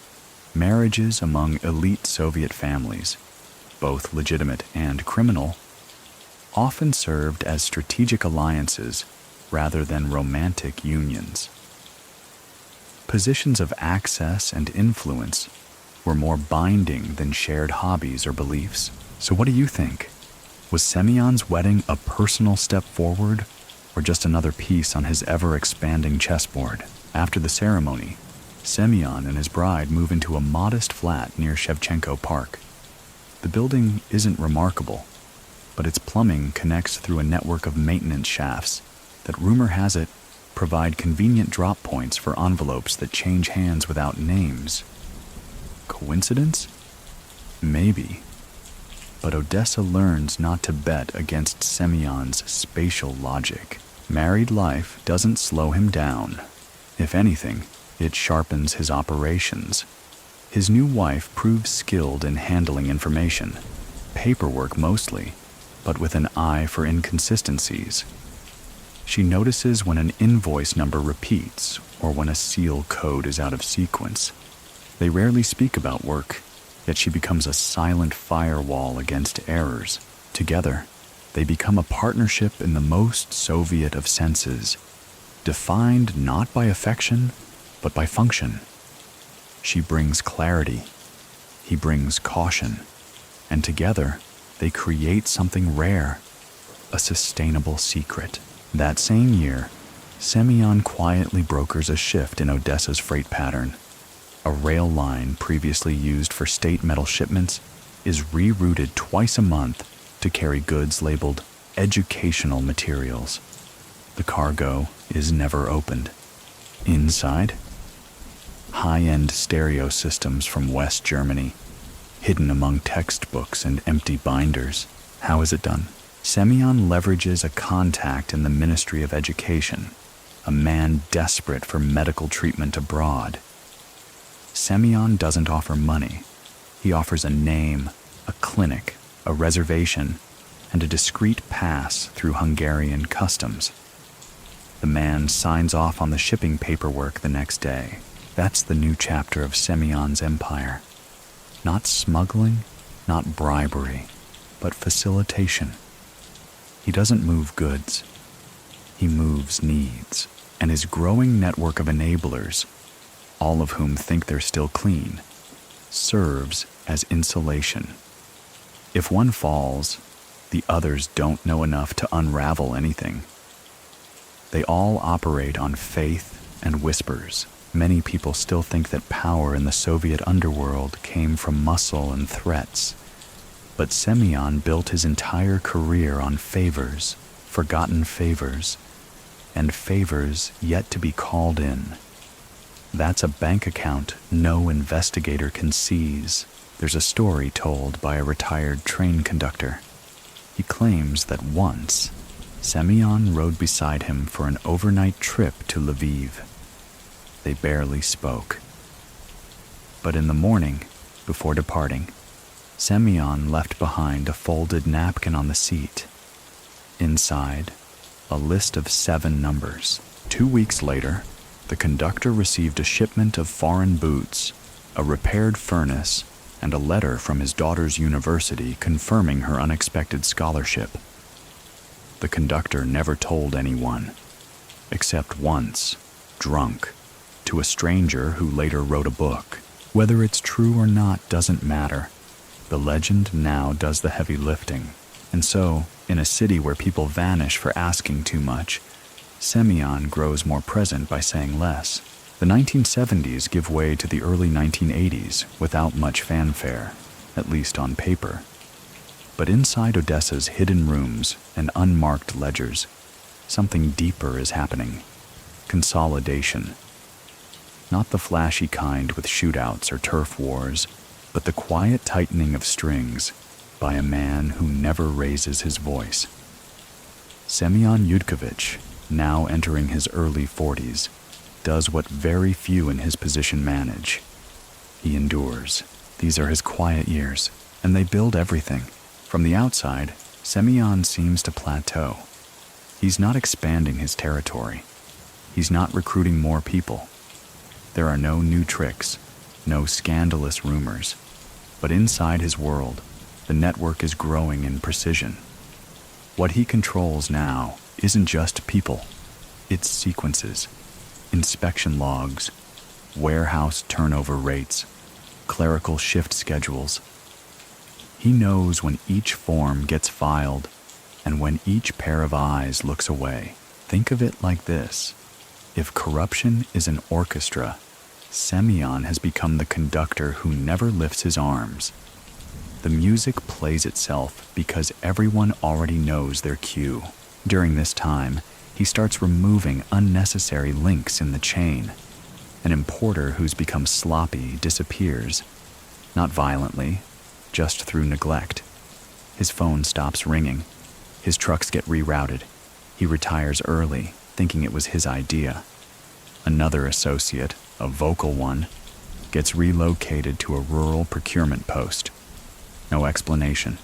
marriages among elite Soviet families, both legitimate and criminal, often served as strategic alliances rather than romantic unions. Positions of access and influence were more binding than shared hobbies or beliefs. So what do you think? Was Semyon's wedding a personal step forward, or just another piece on his ever-expanding chessboard? After the ceremony, Semyon and his bride move into a modest flat near Shevchenko Park. The building isn't remarkable, but its plumbing connects through a network of maintenance shafts that, rumor has it, provide convenient drop points for envelopes that change hands without names. Coincidence? Maybe. But Odessa learns not to bet against Semyon's spatial logic. Married life doesn't slow him down. If anything, it sharpens his operations. His new wife proves skilled in handling information, paperwork mostly, but with an eye for inconsistencies. She notices when an invoice number repeats or when a seal code is out of sequence. They rarely speak about work, yet she becomes a silent firewall against errors. Together, they become a partnership in the most Soviet of senses, defined not by affection, but by function. She brings clarity, he brings caution, and together they create something rare, a sustainable secret. That same year, Semyon quietly brokers a shift in Odessa's freight pattern. A rail line previously used for state metal shipments is rerouted twice a month to carry goods labeled educational materials. The cargo is never opened. Inside, high-end stereo systems from West Germany, hidden among textbooks and empty binders. How is it done? Semyon leverages a contact in the Ministry of Education, a man desperate for medical treatment abroad. Semyon doesn't offer money. He offers a name, a clinic, a reservation, and a discreet pass through Hungarian customs. The man signs off on the shipping paperwork the next day. That's the new chapter of Semyon's empire. Not smuggling, not bribery, but facilitation. He doesn't move goods. He moves needs, and his growing network of enablers, all of whom think they're still clean, serves as insulation. If one falls, the others don't know enough to unravel anything. They all operate on faith and whispers. Many people still think that power in the Soviet underworld came from muscle and threats. But Semyon built his entire career on favors, forgotten favors, and favors yet to be called in. That's a bank account no investigator can seize. There's a story told by a retired train conductor. He claims that once, Semion rode beside him for an overnight trip to Lviv. They barely spoke. But in the morning, before departing, Semion left behind a folded napkin on the seat. Inside, a list of 7 numbers. 2 weeks later, the conductor received a shipment of foreign boots, a repaired furnace, and a letter from his daughter's university confirming her unexpected scholarship. The conductor never told anyone, except once, drunk, to a stranger who later wrote a book. Whether it's true or not doesn't matter. The legend now does the heavy lifting. And so, in a city where people vanish for asking too much, Semion grows more present by saying less. The 1970s give way to the early 1980s without much fanfare, at least on paper. But inside Odessa's hidden rooms and unmarked ledgers, something deeper is happening. Consolidation. Not the flashy kind with shootouts or turf wars, but the quiet tightening of strings by a man who never raises his voice. Semion Yudkovich, now entering his early 40s, does what very few in his position manage. He endures. These are his quiet years, and they build everything. From the outside, Semion seems to plateau. He's not expanding his territory. He's not recruiting more people. There are no new tricks, no scandalous rumors. But inside his world, the network is growing in precision. What he controls now isn't just people. It's sequences, inspection logs, warehouse turnover rates, clerical shift schedules. He knows when each form gets filed and when each pair of eyes looks away. Think of it like this. If corruption is an orchestra, Semion has become the conductor who never lifts his arms. The music plays itself because everyone already knows their cue. During this time, he starts removing unnecessary links in the chain. An importer who's become sloppy disappears, not violently, just through neglect. His phone stops ringing. His trucks get rerouted. He retires early, thinking it was his idea. Another associate, a vocal one, gets relocated to a rural procurement post. No explanation.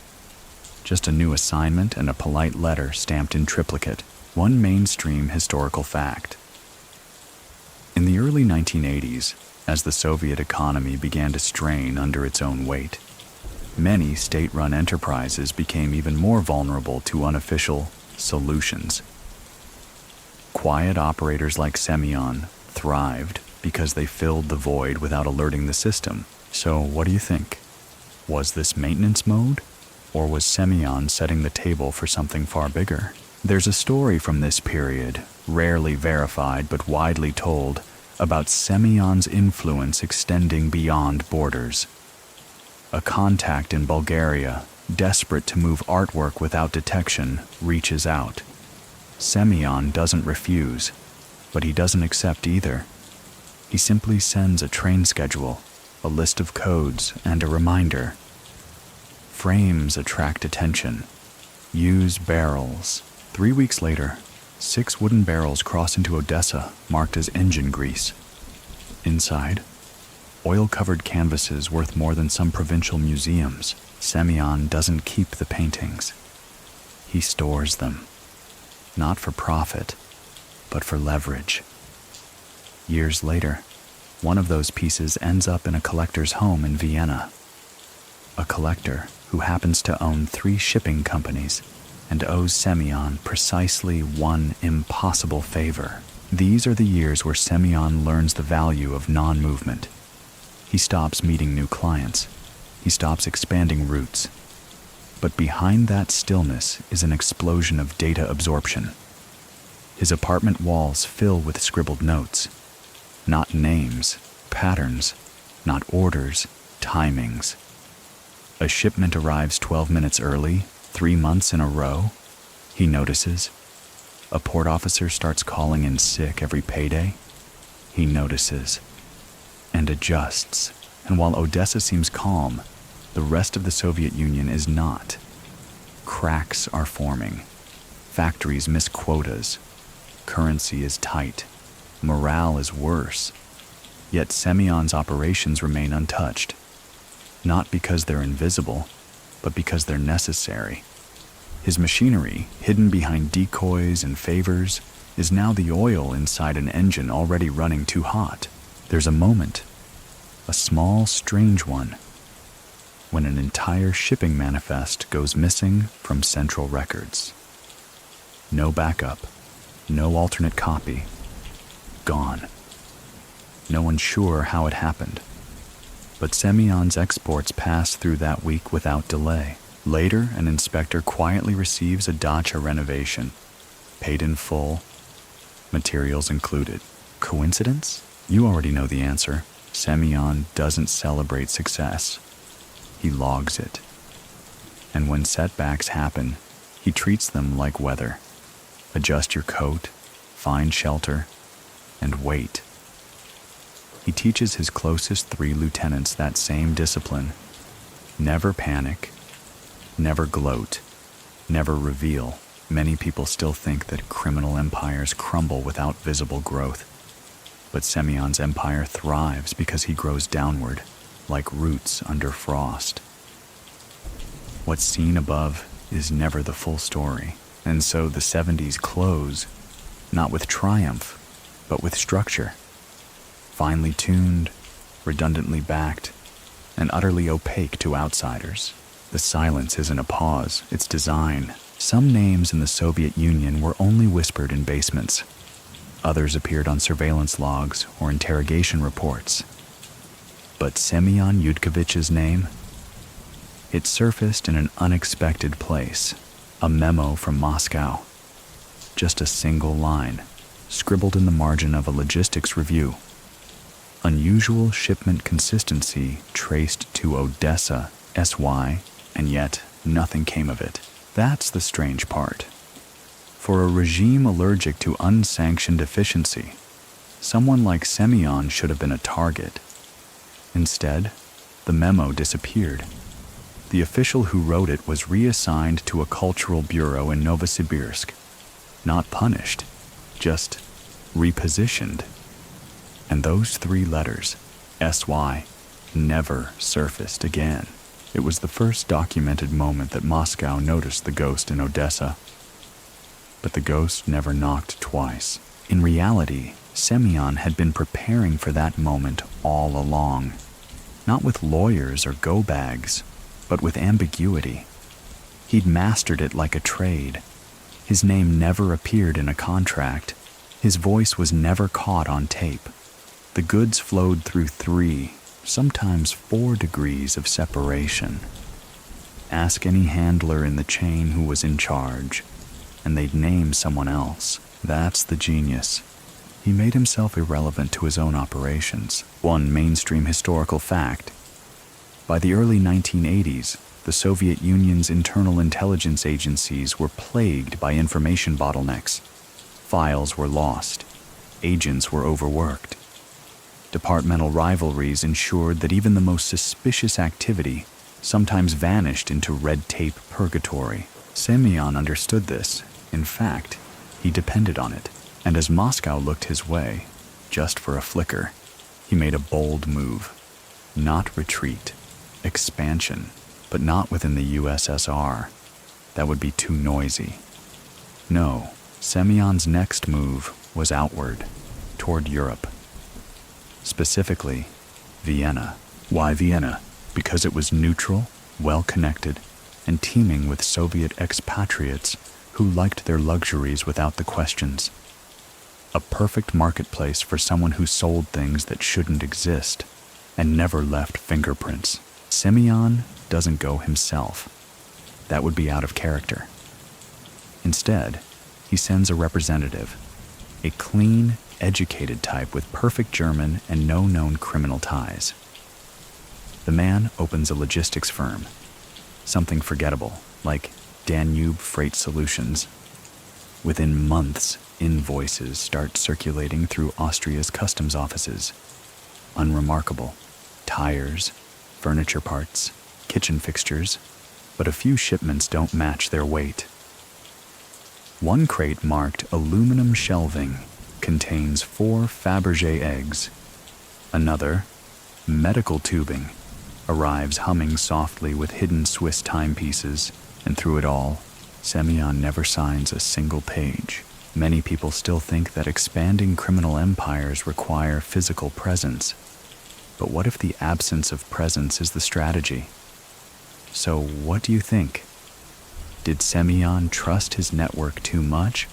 Just a new assignment and a polite letter stamped in triplicate. One mainstream historical fact. In the early 1980s, as the Soviet economy began to strain under its own weight, many state-run enterprises became even more vulnerable to unofficial solutions. Quiet operators like Semion thrived because they filled the void without alerting the system. So what do you think? Was this maintenance mode? Or was Semion setting the table for something far bigger? There's a story from this period, rarely verified but widely told, about Semion's influence extending beyond borders. A contact in Bulgaria, desperate to move artwork without detection, reaches out. Semion doesn't refuse, but he doesn't accept either. He simply sends a train schedule, a list of codes, and a reminder. Frames attract attention. Use barrels. 3 weeks later, 6 wooden barrels cross into Odessa, marked as engine grease. Inside, oil-covered canvases worth more than some provincial museums. Semion doesn't keep the paintings. He stores them. Not for profit, but for leverage. Years later, one of those pieces ends up in a collector's home in Vienna. A collector who happens to own 3 shipping companies and owes Semion precisely one impossible favor. These are the years where Semion learns the value of non-movement. He stops meeting new clients. He stops expanding routes. But behind that stillness is an explosion of data absorption. His apartment walls fill with scribbled notes. Not names, patterns, not orders, timings. A shipment arrives 12 minutes early, 3 months in a row. He notices, A port officer starts calling in sick every payday. He notices and adjusts. And while Odessa seems calm, the rest of the Soviet Union is not. Cracks are forming. Factories miss quotas. Currency is tight. Morale is worse. Yet Semyon's operations remain untouched. Not because they're invisible, but because they're necessary. His machinery, hidden behind decoys and favors, is now the oil inside an engine already running too hot. There's a moment, a small, strange one, when an entire shipping manifest goes missing from Central Records. No backup, no alternate copy. Gone. No one's sure how it happened. But Semyon's exports pass through that week without delay. Later, an inspector quietly receives a dacha renovation, paid in full, materials included. Coincidence? You already know the answer. Semyon doesn't celebrate success. He logs it. And when setbacks happen, he treats them like weather. Adjust your coat, find shelter, and wait. He teaches his closest 3 lieutenants that same discipline. Never panic, never gloat, never reveal. Many people still think that criminal empires crumble without visible growth. But Semyon's empire thrives because he grows downward, like roots under frost. What's seen above is never the full story. And so the 70s close, not with triumph, but with structure. Finely tuned, redundantly backed, and utterly opaque to outsiders. The silence isn't a pause, it's design. Some names in the Soviet Union were only whispered in basements. Others appeared on surveillance logs or interrogation reports. But Semion Yudkovich's name? It surfaced in an unexpected place. A memo from Moscow. Just a single line, scribbled in the margin of a logistics review. Unusual shipment consistency traced to Odessa, SY, and yet nothing came of it. That's the strange part. For a regime allergic to unsanctioned efficiency, someone like Semyon should have been a target. Instead, the memo disappeared. The official who wrote it was reassigned to a cultural bureau in Novosibirsk. Not punished, just repositioned. And those 3 letters, SY, never surfaced again. It was the first documented moment that Moscow noticed the ghost in Odessa. But the ghost never knocked twice. In reality, Semyon had been preparing for that moment all along. Not with lawyers or go-bags, but with ambiguity. He'd mastered it like a trade. His name never appeared in a contract. His voice was never caught on tape. The goods flowed through 3, sometimes 4 degrees of separation. Ask any handler in the chain who was in charge, and they'd name someone else. That's the genius. He made himself irrelevant to his own operations. One mainstream historical fact. By the early 1980s, the Soviet Union's internal intelligence agencies were plagued by information bottlenecks. Files were lost. Agents were overworked. Departmental rivalries ensured that even the most suspicious activity sometimes vanished into red tape purgatory. Semyon understood this. In fact, he depended on it. And as Moscow looked his way, just for a flicker, he made a bold move. Not retreat. Expansion, but not within the USSR. That would be too noisy. No, Semyon's next move was outward, toward Europe. Specifically, Vienna. Why Vienna? Because it was neutral, well-connected, and teeming with Soviet expatriates who liked their luxuries without the questions. A perfect marketplace for someone who sold things that shouldn't exist and never left fingerprints. Semyon doesn't go himself. That would be out of character. Instead, he sends a representative, a clean, educated type with perfect German and no known criminal ties. The man opens a logistics firm, something forgettable, like Danube Freight Solutions. Within months, invoices start circulating through Austria's customs offices. Unremarkable. Tires, furniture parts, kitchen fixtures, but a few shipments don't match their weight. One crate marked aluminum shelving contains 4 Fabergé eggs. Another, medical tubing, arrives humming softly with hidden Swiss timepieces, and through it all, Semion never signs a single page. Many people still think that expanding criminal empires require physical presence. But what if the absence of presence is the strategy? So what do you think? Did Semion trust his network too much,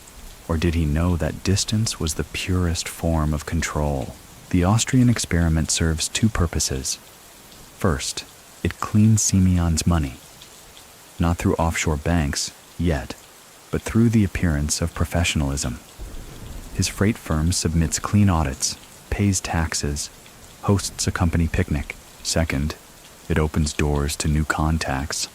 or did he know that distance was the purest form of control? The Austrian experiment serves 2 purposes. First, it cleans Semion's money. Not through offshore banks, yet, but through the appearance of professionalism. His freight firm submits clean audits, pays taxes, hosts a company picnic. Second, it opens doors to new contacts,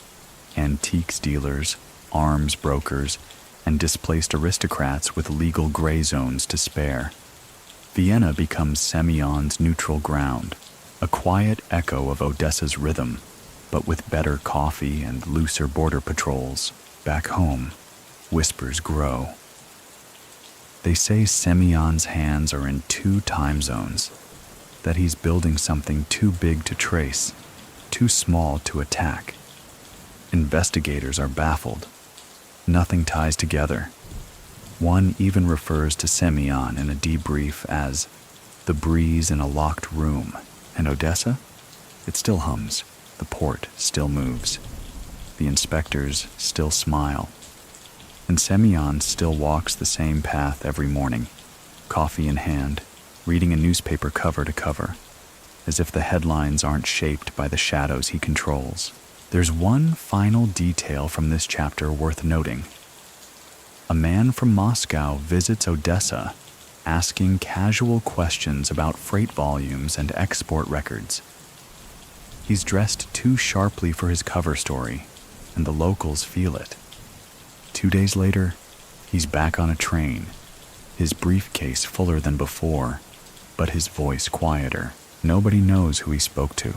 antiques dealers, arms brokers, and displaced aristocrats with legal gray zones to spare. Vienna becomes Semion's neutral ground, a quiet echo of Odessa's rhythm, but with better coffee and looser border patrols. Back home, whispers grow. They say Semion's hands are in 2 time zones, that he's building something too big to trace, too small to attack. Investigators are baffled. Nothing ties together. One even refers to Semion in a debrief as the breeze in a locked room. And Odessa? It still hums. The port still moves. The inspectors still smile. And Semion still walks the same path every morning, coffee in hand, reading a newspaper cover to cover, as if the headlines aren't shaped by the shadows he controls. There's one final detail from this chapter worth noting. A man from Moscow visits Odessa, asking casual questions about freight volumes and export records. He's dressed too sharply for his cover story, and the locals feel it. 2 days later, he's back on a train, his briefcase fuller than before, but his voice quieter. Nobody knows who he spoke to.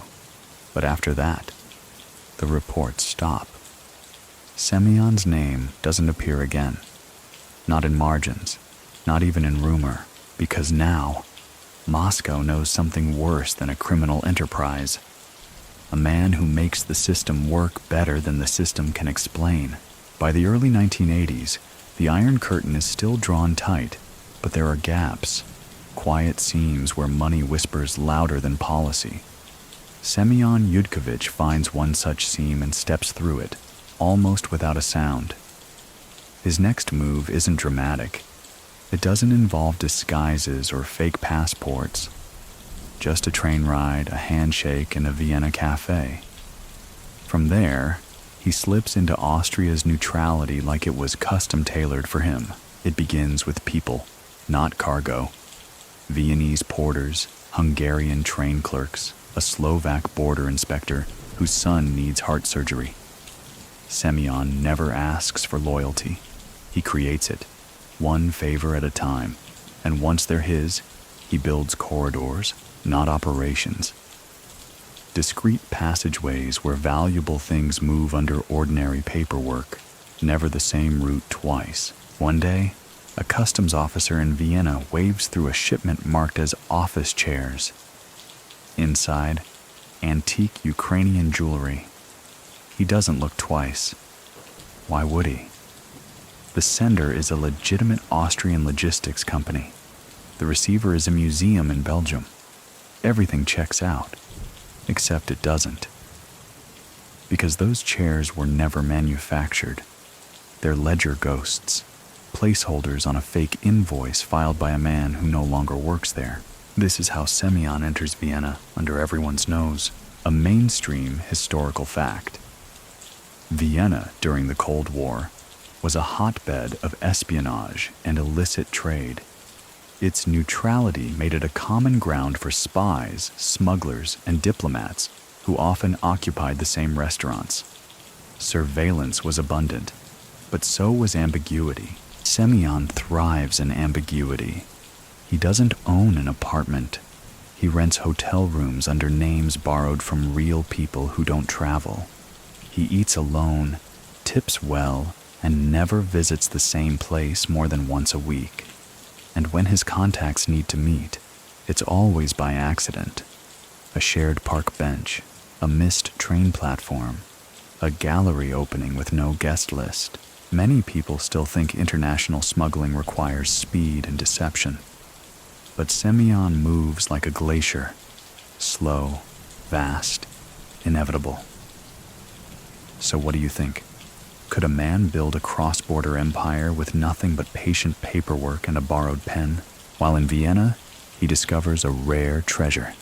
But after that, the reports stop. Semion's name doesn't appear again. Not in margins, not even in rumor, because now, Moscow knows something worse than a criminal enterprise. A man who makes the system work better than the system can explain. By the early 1980s, the Iron Curtain is still drawn tight, but there are gaps, quiet seams where money whispers louder than policy. Semion Yudkovich finds one such seam and steps through it, almost without a sound. His next move isn't dramatic. It doesn't involve disguises or fake passports. Just a train ride, a handshake, and a Vienna cafe. From there, he slips into Austria's neutrality like it was custom-tailored for him. It begins with people, not cargo. Viennese porters, Hungarian train clerks, a Slovak border inspector whose son needs heart surgery. Semion never asks for loyalty. He creates it, one favor at a time, and once they're his, he builds corridors, not operations. Discreet passageways where valuable things move under ordinary paperwork, never the same route twice. One day, a customs officer in Vienna waves through a shipment marked as office chairs. Inside, antique Ukrainian jewelry. He doesn't look twice. Why would he? The sender is a legitimate Austrian logistics company. The receiver is a museum in Belgium. Everything checks out, except it doesn't. Because those chairs were never manufactured. They're ledger ghosts, placeholders on a fake invoice filed by a man who no longer works there. This is how Semion enters Vienna under everyone's nose, a mainstream historical fact. Vienna, during the Cold War, was a hotbed of espionage and illicit trade. Its neutrality made it a common ground for spies, smugglers, and diplomats who often occupied the same restaurants. Surveillance was abundant, but so was ambiguity. Semion thrives in ambiguity. He doesn't own an apartment. He rents hotel rooms under names borrowed from real people who don't travel. He eats alone, tips well, and never visits the same place more than once a week. And when his contacts need to meet, it's always by accident. A shared park bench, a missed train platform, a gallery opening with no guest list. Many people still think international smuggling requires speed and deception. But Semion moves like a glacier, slow, vast, inevitable. So what do you think? Could a man build a cross-border empire with nothing but patient paperwork and a borrowed pen, while in Vienna, he discovers a rare treasure,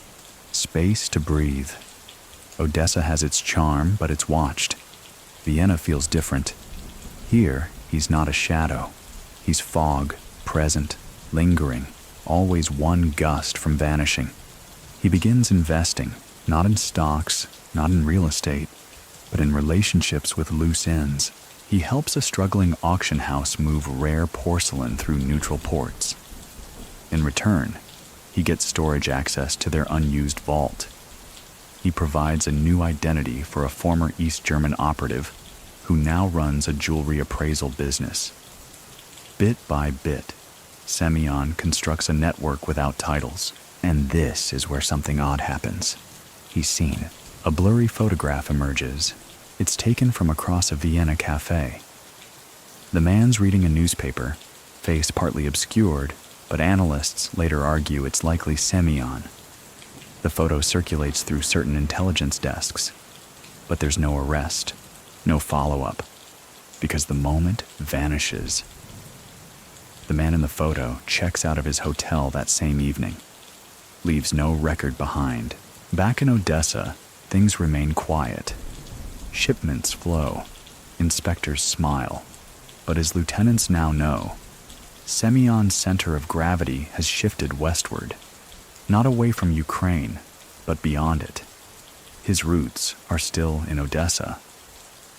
space to breathe? Odessa has its charm, but it's watched. Vienna feels different. Here, he's not a shadow. He's fog, present, lingering, always one gust from vanishing. He begins investing, not in stocks, not in real estate, but in relationships with loose ends. He helps a struggling auction house move rare porcelain through neutral ports. In return, he gets storage access to their unused vault. He provides a new identity for a former East German operative who now runs a jewelry appraisal business. Bit by bit, Semion constructs a network without titles, and this is where something odd happens. He's seen. A blurry photograph emerges. It's taken from across a Vienna cafe. The man's reading a newspaper, face partly obscured, but analysts later argue it's likely Semion. The photo circulates through certain intelligence desks, but there's no arrest, no follow-up, because the moment vanishes. The man in the photo checks out of his hotel that same evening, leaves no record behind. Back in Odessa, things remain quiet. Shipments flow. Inspectors smile. But as lieutenants now know, Semion's center of gravity has shifted westward, not away from Ukraine, but beyond it. His roots are still in Odessa,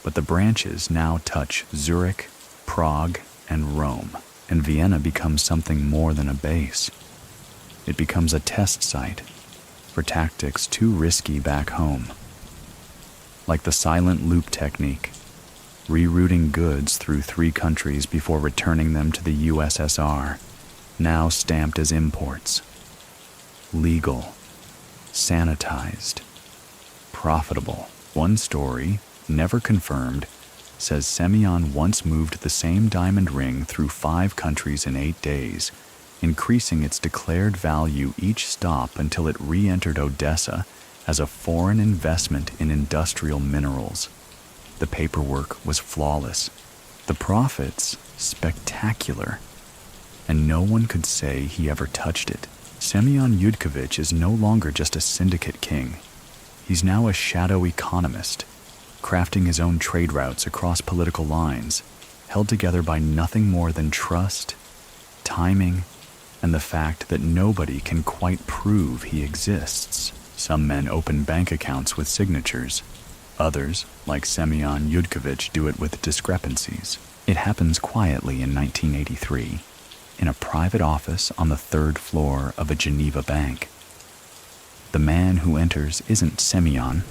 but the branches now touch Zurich, Prague, and Rome, and Vienna becomes something more than a base. It becomes a test site for tactics too risky back home. Like the silent loop technique, rerouting goods through 3 countries before returning them to the USSR, now stamped as imports. Legal, sanitized, profitable. One story, never confirmed, says Semion once moved the same diamond ring through 5 countries in 8 days, increasing its declared value each stop until it re-entered Odessa as a foreign investment in industrial minerals. The paperwork was flawless, the profits spectacular, and no one could say he ever touched it. Semion Yudkovich is no longer just a syndicate king. He's now a shadow economist, crafting his own trade routes across political lines, held together by nothing more than trust, timing, and the fact that nobody can quite prove he exists. Some men open bank accounts with signatures. Others, like Semion Yudkovich, do it with discrepancies. It happens quietly in 1983, in a private office on the 3rd floor of a Geneva bank. The man who enters isn't Semion,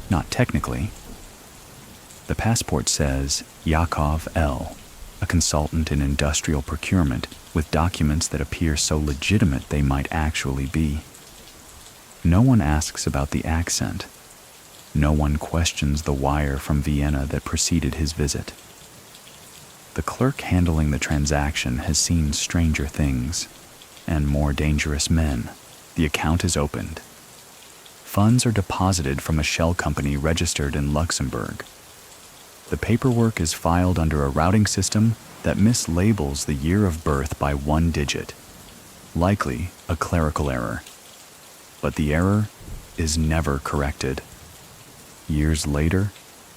not technically. The passport says Yakov L., a consultant in industrial procurement, with documents that appear so legitimate they might actually be. No one asks about the accent. No one questions the wire from Vienna that preceded his visit. The clerk handling the transaction has seen stranger things and more dangerous men. The account is opened. Funds are deposited from a shell company registered in Luxembourg. The paperwork is filed under a routing system that mislabels the year of birth by 1 digit, likely a clerical error. But the error is never corrected. Years later,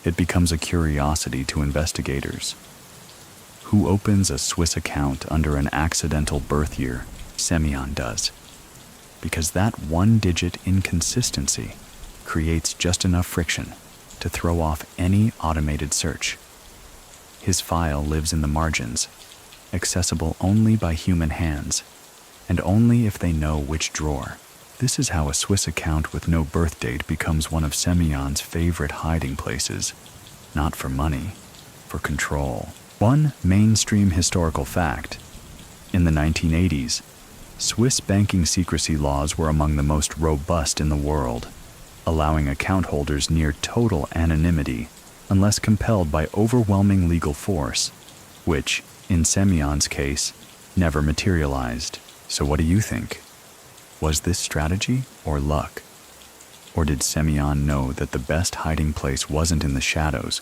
it becomes a curiosity to investigators. Who opens a Swiss account under an accidental birth year? Semion does. Because that 1-digit inconsistency creates just enough friction to throw off any automated search. His file lives in the margins, accessible only by human hands, and only if they know which drawer. This is how a Swiss account with no birth date becomes one of Semion's favorite hiding places, not for money, for control. One mainstream historical fact: in the 1980s, Swiss banking secrecy laws were among the most robust in the world, allowing account holders near total anonymity unless compelled by overwhelming legal force, which, in Semion's case, never materialized. So what do you think? Was this strategy or luck? Or did Semion know that the best hiding place wasn't in the shadows,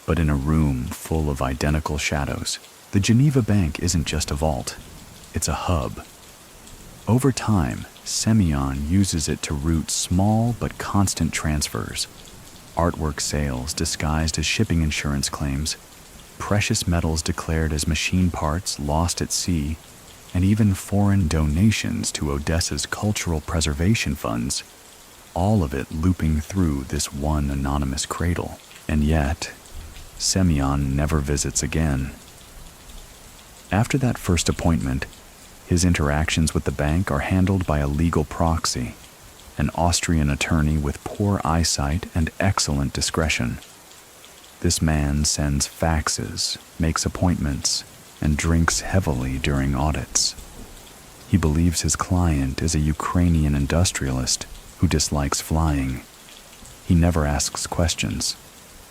but in a room full of identical shadows? The Geneva Bank isn't just a vault, it's a hub. Over time, Semion uses it to route small but constant transfers, artwork sales disguised as shipping insurance claims, precious metals declared as machine parts lost at sea, and even foreign donations to Odessa's cultural preservation funds, all of it looping through this one anonymous cradle. And yet, Semion never visits again. After that first appointment, his interactions with the bank are handled by a legal proxy, an Austrian attorney with poor eyesight and excellent discretion. This man sends faxes, makes appointments, and drinks heavily during audits. He believes his client is a Ukrainian industrialist who dislikes flying. He never asks questions,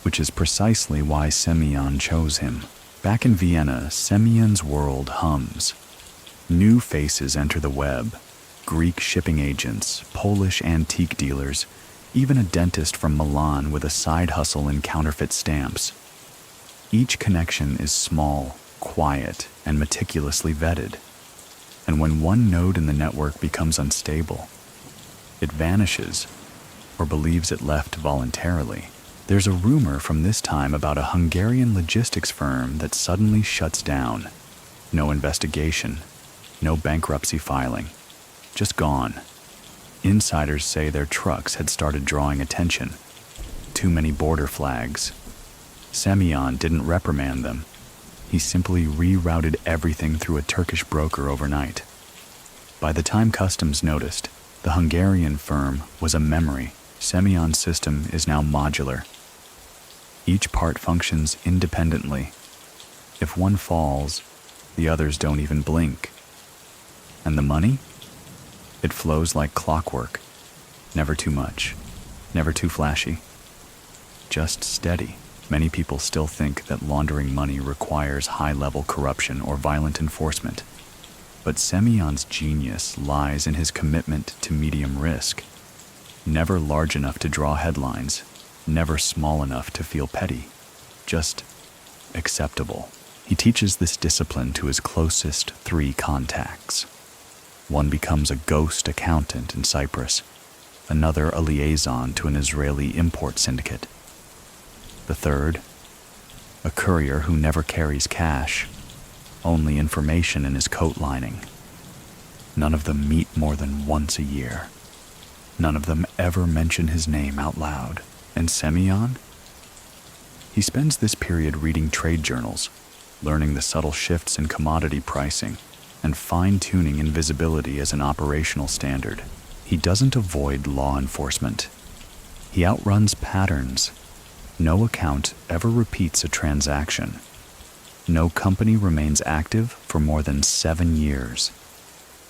which is precisely why Semion chose him. Back in Vienna, Semion's world hums. New faces enter the web: Greek shipping agents, Polish antique dealers, even a dentist from Milan with a side hustle in counterfeit stamps. Each connection is small, quiet, and meticulously vetted. And when one node in the network becomes unstable, it vanishes, or believes it left voluntarily. There's a rumor from this time about a Hungarian logistics firm that suddenly shuts down. No investigation, no bankruptcy filing, just gone. Insiders say their trucks had started drawing attention. Too many border flags. Semion didn't reprimand them. He simply rerouted everything through a Turkish broker overnight. By the time customs noticed, the Hungarian firm was a memory. Semion's system is now modular. Each part functions independently. If one falls, the others don't even blink. And the money? It flows like clockwork. Never too much, never too flashy. Just steady. Many people still think that laundering money requires high-level corruption or violent enforcement. But Semion's genius lies in his commitment to medium risk. Never large enough to draw headlines, never small enough to feel petty. Just acceptable. He teaches this discipline to his closest 3 contacts. One becomes a ghost accountant in Cyprus, another a liaison to an Israeli import syndicate. The third, a courier who never carries cash, only information in his coat lining. None of them meet more than once a year. None of them ever mention his name out loud. And Semion? He spends this period reading trade journals, learning the subtle shifts in commodity pricing, and fine-tuning invisibility as an operational standard. He doesn't avoid law enforcement. He outruns patterns. No account ever repeats a transaction. No company remains active for more than 7 years.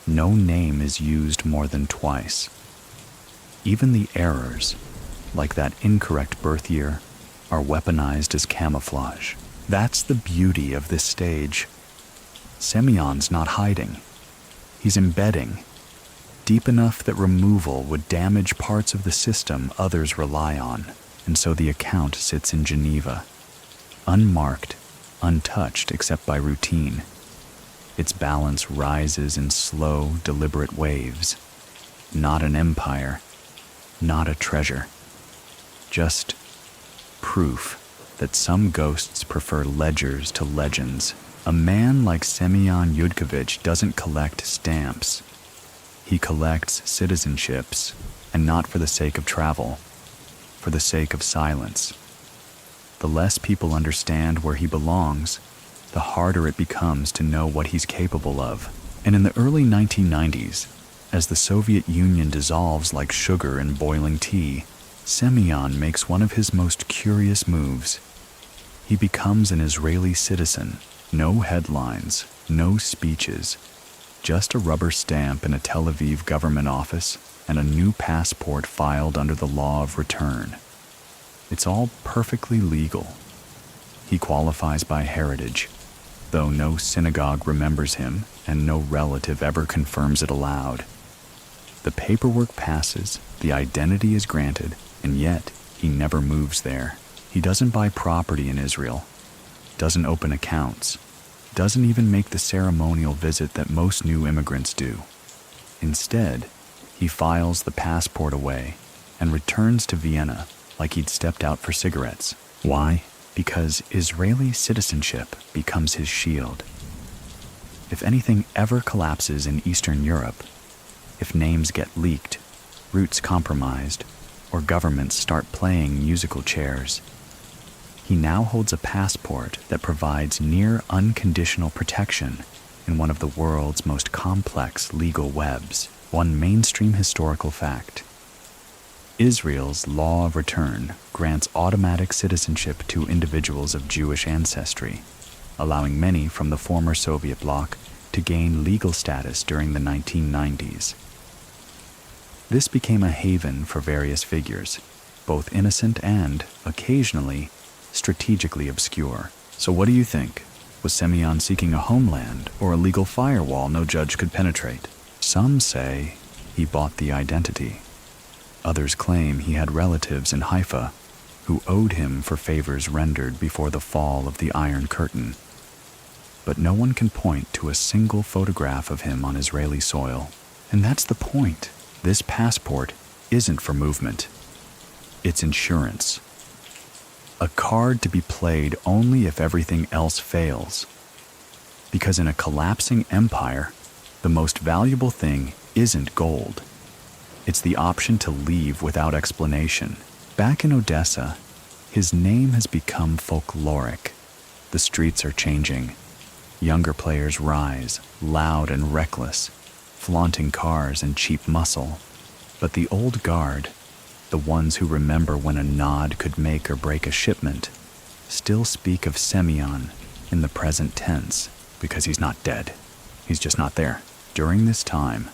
No name is used more than twice. Even the errors, like that incorrect birth year, are weaponized as camouflage. That's the beauty of this stage. Semion's not hiding. He's embedding, deep enough that removal would damage parts of the system others rely on. And so the account sits in Geneva, unmarked, untouched except by routine. Its balance rises in slow, deliberate waves. Not an empire, not a treasure. Just proof that some ghosts prefer ledgers to legends. A man like Semion Yudkovich doesn't collect stamps. He collects citizenships, and not for the sake of travel, for the sake of silence. The less people understand where he belongs, the harder it becomes to know what he's capable of. And in the early 1990s, as the Soviet Union dissolves like sugar in boiling tea, Semion makes one of his most curious moves. He becomes an Israeli citizen. No headlines, no speeches, just a rubber stamp in a Tel Aviv government office and a new passport filed under the law of return. It's all perfectly legal. He qualifies by heritage, though no synagogue remembers him and no relative ever confirms it aloud. The paperwork passes, the identity is granted, and yet he never moves there. He doesn't buy property in Israel, doesn't open accounts, doesn't even make the ceremonial visit that most new immigrants do. Instead, he files the passport away and returns to Vienna like he'd stepped out for cigarettes. Why? Because Israeli citizenship becomes his shield. If anything ever collapses in Eastern Europe, if names get leaked, roots compromised, or governments start playing musical chairs, he now holds a passport that provides near unconditional protection in one of the world's most complex legal webs. One mainstream historical fact: Israel's law of return grants automatic citizenship to individuals of Jewish ancestry, allowing many from the former Soviet bloc to gain legal status during the 1990s. This became a haven for various figures, both innocent and, occasionally, strategically obscure. So what do you think? Was Semion seeking a homeland or a legal firewall no judge could penetrate? Some say he bought the identity. Others claim he had relatives in Haifa who owed him for favors rendered before the fall of the Iron Curtain. But no one can point to a single photograph of him on Israeli soil. And that's the point. This passport isn't for movement. It's insurance. A card to be played only if everything else fails. Because in a collapsing empire, the most valuable thing isn't gold. It's the option to leave without explanation. Back in Odessa, his name has become folkloric. The streets are changing. Younger players rise, loud and reckless, flaunting cars and cheap muscle. But the old guard, the ones who remember when a nod could make or break a shipment, still speak of Semion in the present tense because he's not dead. He's just not there. During this time,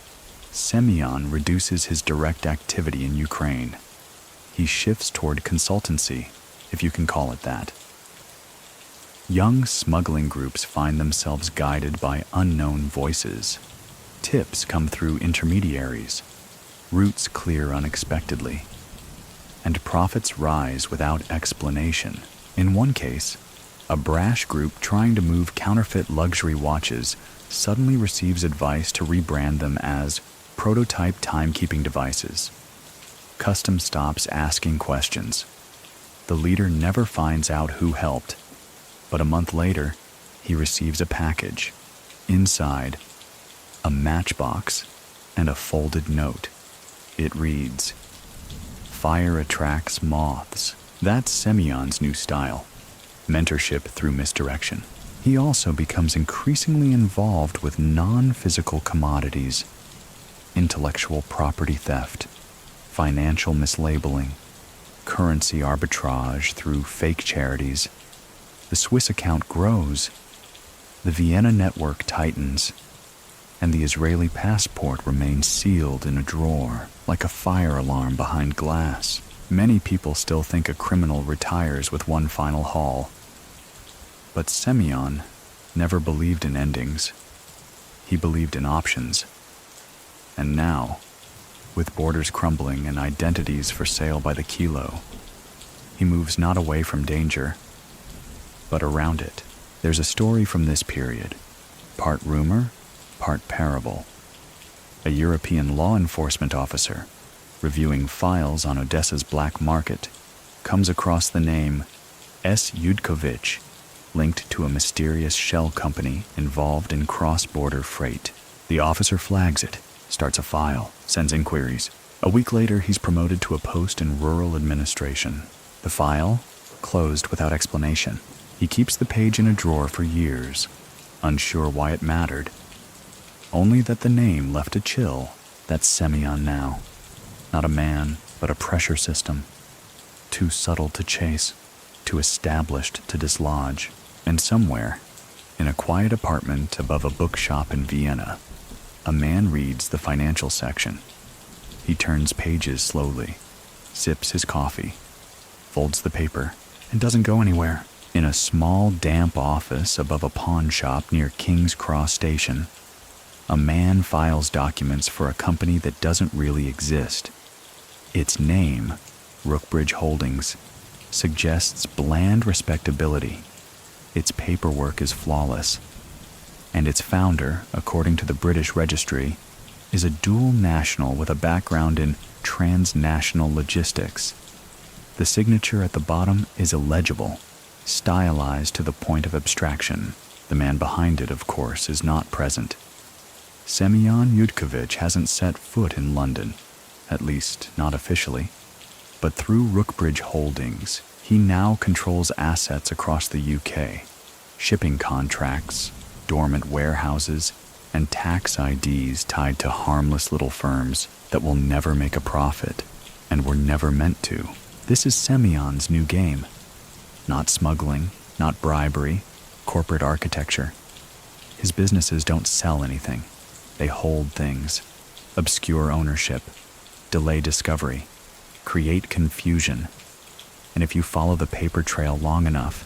Semion reduces his direct activity in Ukraine. He shifts toward consultancy, if you can call it that. Young smuggling groups find themselves guided by unknown voices. Tips come through intermediaries. Routes clear unexpectedly. And profits rise without explanation. In one case, a brash group trying to move counterfeit luxury watches suddenly receives advice to rebrand them as prototype timekeeping devices. Custom stops asking questions. The leader never finds out who helped, but a month later, he receives a package. Inside, a matchbox and a folded note. It reads, "Fire attracts moths." That's Semion's new style. Mentorship through misdirection. He also becomes increasingly involved with non-physical commodities, intellectual property theft, financial mislabeling, currency arbitrage through fake charities. The Swiss account grows, the Vienna network tightens, and the Israeli passport remains sealed in a drawer, like a fire alarm behind glass. Many people still think a criminal retires with one final haul. But Semion never believed in endings. He believed in options. And now, with borders crumbling and identities for sale by the kilo, he moves not away from danger, but around it. There's a story from this period, part rumor, part parable. A European law enforcement officer, reviewing files on Odessa's black market, comes across the name S. Yudkovich, linked to a mysterious shell company involved in cross-border freight. The officer flags it, starts a file, sends inquiries. A week later, he's promoted to a post in rural administration. The file, closed without explanation. He keeps the page in a drawer for years, unsure why it mattered. Only that the name left a chill. That's Semion now. Not a man, but a pressure system. Too subtle to chase, too established to dislodge. And somewhere, in a quiet apartment above a bookshop in Vienna, a man reads the financial section. He turns pages slowly, sips his coffee, folds the paper, and doesn't go anywhere. In a small, damp office above a pawn shop near King's Cross Station, a man files documents for a company that doesn't really exist. Its name, Rookbridge Holdings, suggests bland respectability. Its paperwork is flawless, and its founder, according to the British registry, is a dual national with a background in transnational logistics. The signature at the bottom is illegible, stylized to the point of abstraction. The man behind it, of course, is not present. Semion Yudkovich hasn't set foot in London, at least not officially, but through Rookbridge Holdings, he now controls assets across the UK, shipping contracts, dormant warehouses, and tax IDs tied to harmless little firms that will never make a profit and were never meant to. This is Semion's new game. Not smuggling, not bribery, corporate architecture. His businesses don't sell anything. They hold things, obscure ownership, delay discovery, create confusion. And if you follow the paper trail long enough,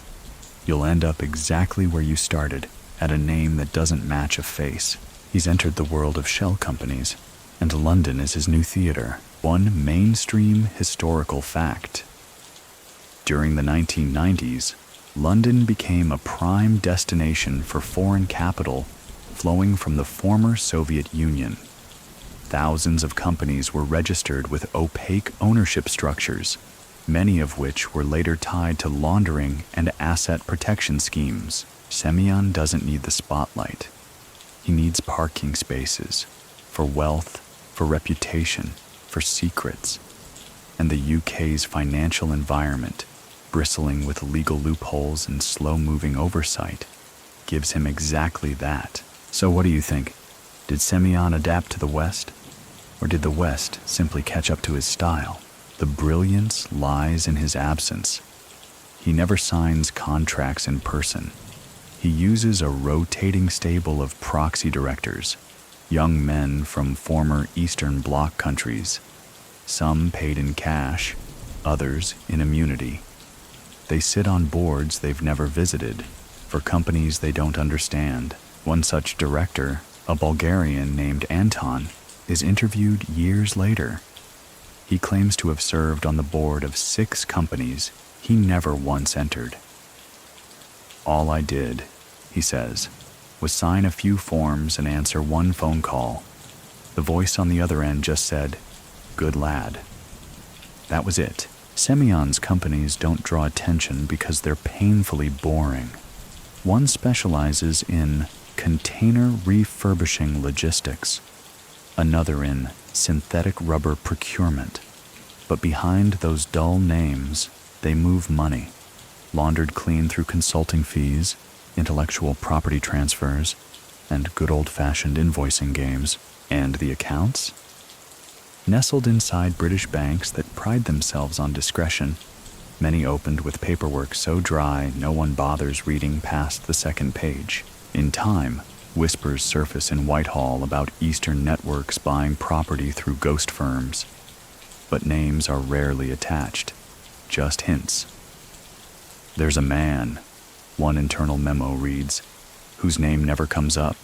you'll end up exactly where you started, at a name that doesn't match a face. He's entered the world of shell companies, and London is his new theater. One mainstream historical fact. During the 1990s, London became a prime destination for foreign capital flowing from the former Soviet Union. Thousands of companies were registered with opaque ownership structures, many of which were later tied to laundering and asset protection schemes. Semion doesn't need the spotlight. He needs parking spaces for wealth, for reputation, for secrets. And the UK's financial environment, bristling with legal loopholes and slow-moving oversight, gives him exactly that. So what do you think? Did Semion adapt to the West? Or did the West simply catch up to his style? The brilliance lies in his absence. He never signs contracts in person. He uses a rotating stable of proxy directors, young men from former Eastern Bloc countries, some paid in cash, others in immunity. They sit on boards they've never visited, for companies they don't understand. One such director, a Bulgarian named Anton, is interviewed years later. He claims to have served on the board of 6 companies he never once entered. "All I did," he says, "was sign a few forms and answer one phone call. The voice on the other end just said, 'Good lad.' That was it." Semion's companies don't draw attention because they're painfully boring. One specializes in container refurbishing logistics, another in synthetic rubber procurement. But behind those dull names, they move money, laundered clean through consulting fees, intellectual property transfers, and good old-fashioned invoicing games. And the accounts? Nestled inside British banks that pride themselves on discretion, many opened with paperwork so dry no one bothers reading past the second page. In time, whispers surface in Whitehall about Eastern networks buying property through ghost firms. But names are rarely attached, just hints. "There's a man," one internal memo reads, "whose name never comes up,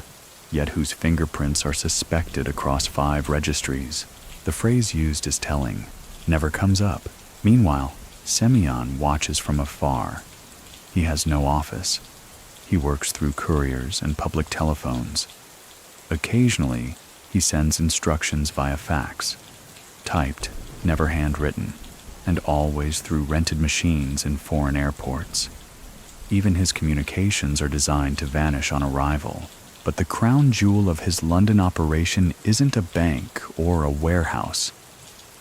yet whose fingerprints are suspected across 5 registries." The phrase used is telling, "never comes up." Meanwhile, Semion watches from afar. He has no office. He works through couriers and public telephones. Occasionally, he sends instructions via fax, typed, never handwritten, and always through rented machines in foreign airports. Even his communications are designed to vanish on arrival. But the crown jewel of his London operation isn't a bank or a warehouse.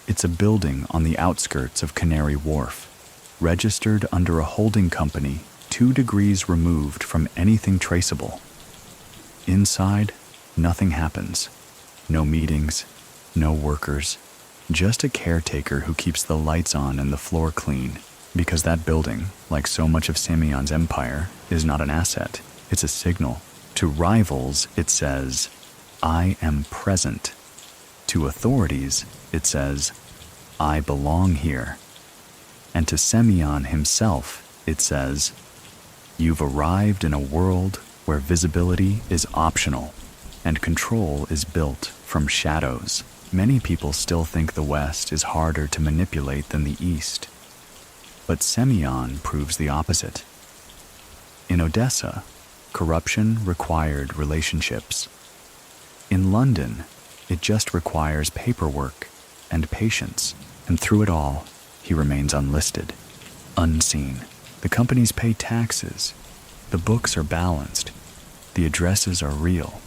It's a building on the outskirts of Canary Wharf, registered under a holding company 2 degrees removed from anything traceable. Inside, nothing happens. No meetings, no workers, just a caretaker who keeps the lights on and the floor clean, because that building, like so much of Semion's empire, is not an asset, it's a signal. To rivals, it says, "I am present." To authorities, it says, "I belong here." And to Semion himself, it says, "You've arrived in a world where visibility is optional and control is built from shadows." Many people still think the West is harder to manipulate than the East, but Semion proves the opposite. In Odessa, corruption required relationships. In London, it just requires paperwork and patience, and through it all, he remains unlisted, unseen. The companies pay taxes, the books are balanced, the addresses are real.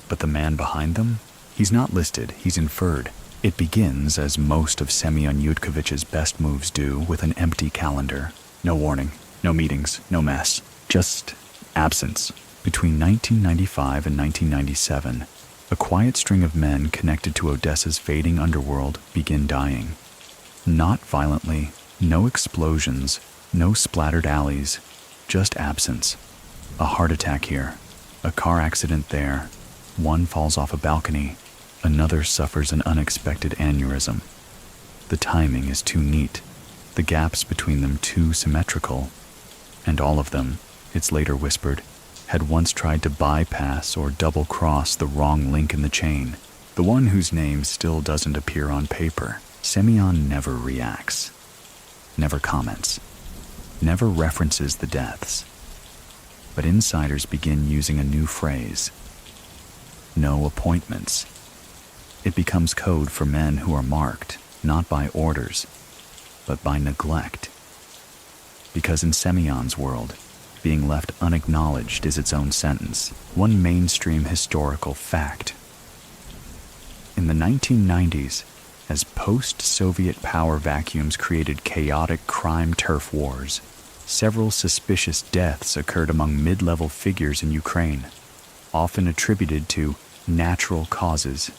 But the man behind them? He's not listed, he's inferred. It begins, as most of Semion Yudkovich's best moves do, with an empty calendar. No warning, no meetings, no mess, just absence. Between 1995 and 1997, a quiet string of men connected to Odessa's fading underworld begin dying. Not violently, no explosions, no splattered alleys, just absence. A heart attack here, a car accident there. One falls off a balcony, another suffers an unexpected aneurysm. The timing is too neat, the gaps between them too symmetrical, and all of them, it's later whispered, had once tried to bypass or double-cross the wrong link in the chain, the one whose name still doesn't appear on paper. Semion never reacts, never comments, never references the deaths. But insiders begin using a new phrase: no appointments. It becomes code for men who are marked, not by orders, but by neglect. Because in Semion's world, being left unacknowledged is its own sentence, one mainstream historical fact. In the 1990s, as post-Soviet power vacuums created chaotic crime turf wars, several suspicious deaths occurred among mid-level figures in Ukraine, often attributed to natural causes,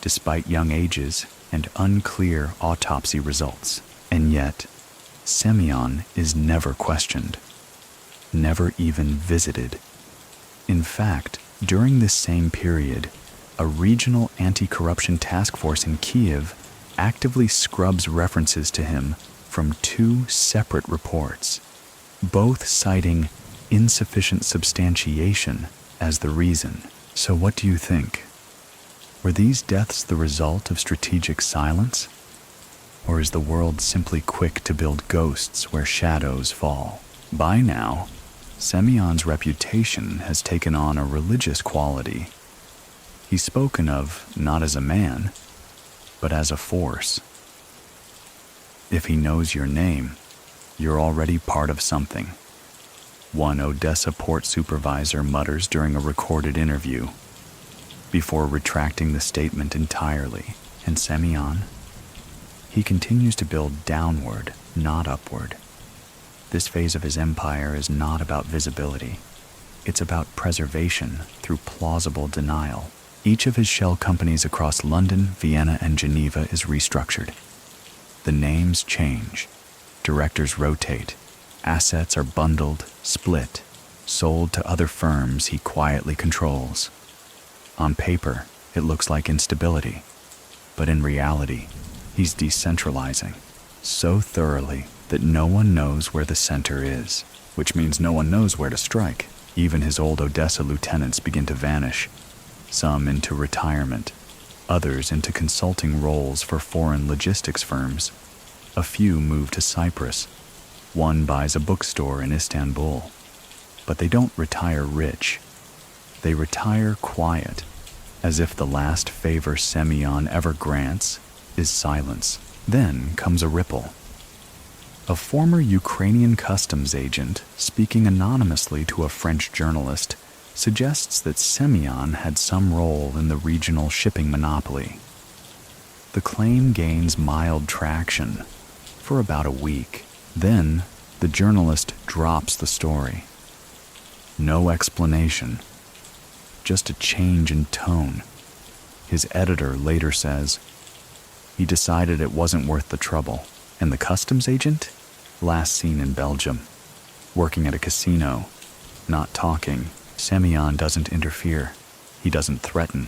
despite young ages and unclear autopsy results. And yet, Semion is never questioned, never even visited. In fact, during this same period, a regional anti-corruption task force in Kyiv actively scrubs references to him from 2 separate reports, both citing insufficient substantiation as the reason. So what do you think? Were these deaths the result of strategic silence? Or is the world simply quick to build ghosts where shadows fall? By now, Semion's reputation has taken on a religious quality. He's spoken of not as a man, but as a force. If he knows your name, you're already part of something. One Odessa port supervisor mutters during a recorded interview, before retracting the statement entirely. And Semion? He continues to build downward, not upward. This phase of his empire is not about visibility. It's about preservation through plausible denial. Each of his shell companies across London, Vienna, and Geneva is restructured. The names change. Directors rotate. Assets are bundled, split, sold to other firms he quietly controls. On paper, it looks like instability, but in reality, he's decentralizing so thoroughly that no one knows where the center is, which means no one knows where to strike. Even his old Odessa lieutenants begin to vanish, some into retirement, others into consulting roles for foreign logistics firms. A few move to Cyprus. One buys a bookstore in Istanbul. But they don't retire rich. They retire quiet, as if the last favor Semion ever grants is silence. Then comes a ripple. A former Ukrainian customs agent, speaking anonymously to a French journalist, suggests that Semion had some role in the regional shipping monopoly. The claim gains mild traction for about a week. Then, The journalist drops the story. No explanation, just a change in tone. His editor later says, he decided it wasn't worth the trouble. And the customs agent? Last seen in Belgium, working at a casino, not talking. Semion doesn't interfere. He doesn't threaten.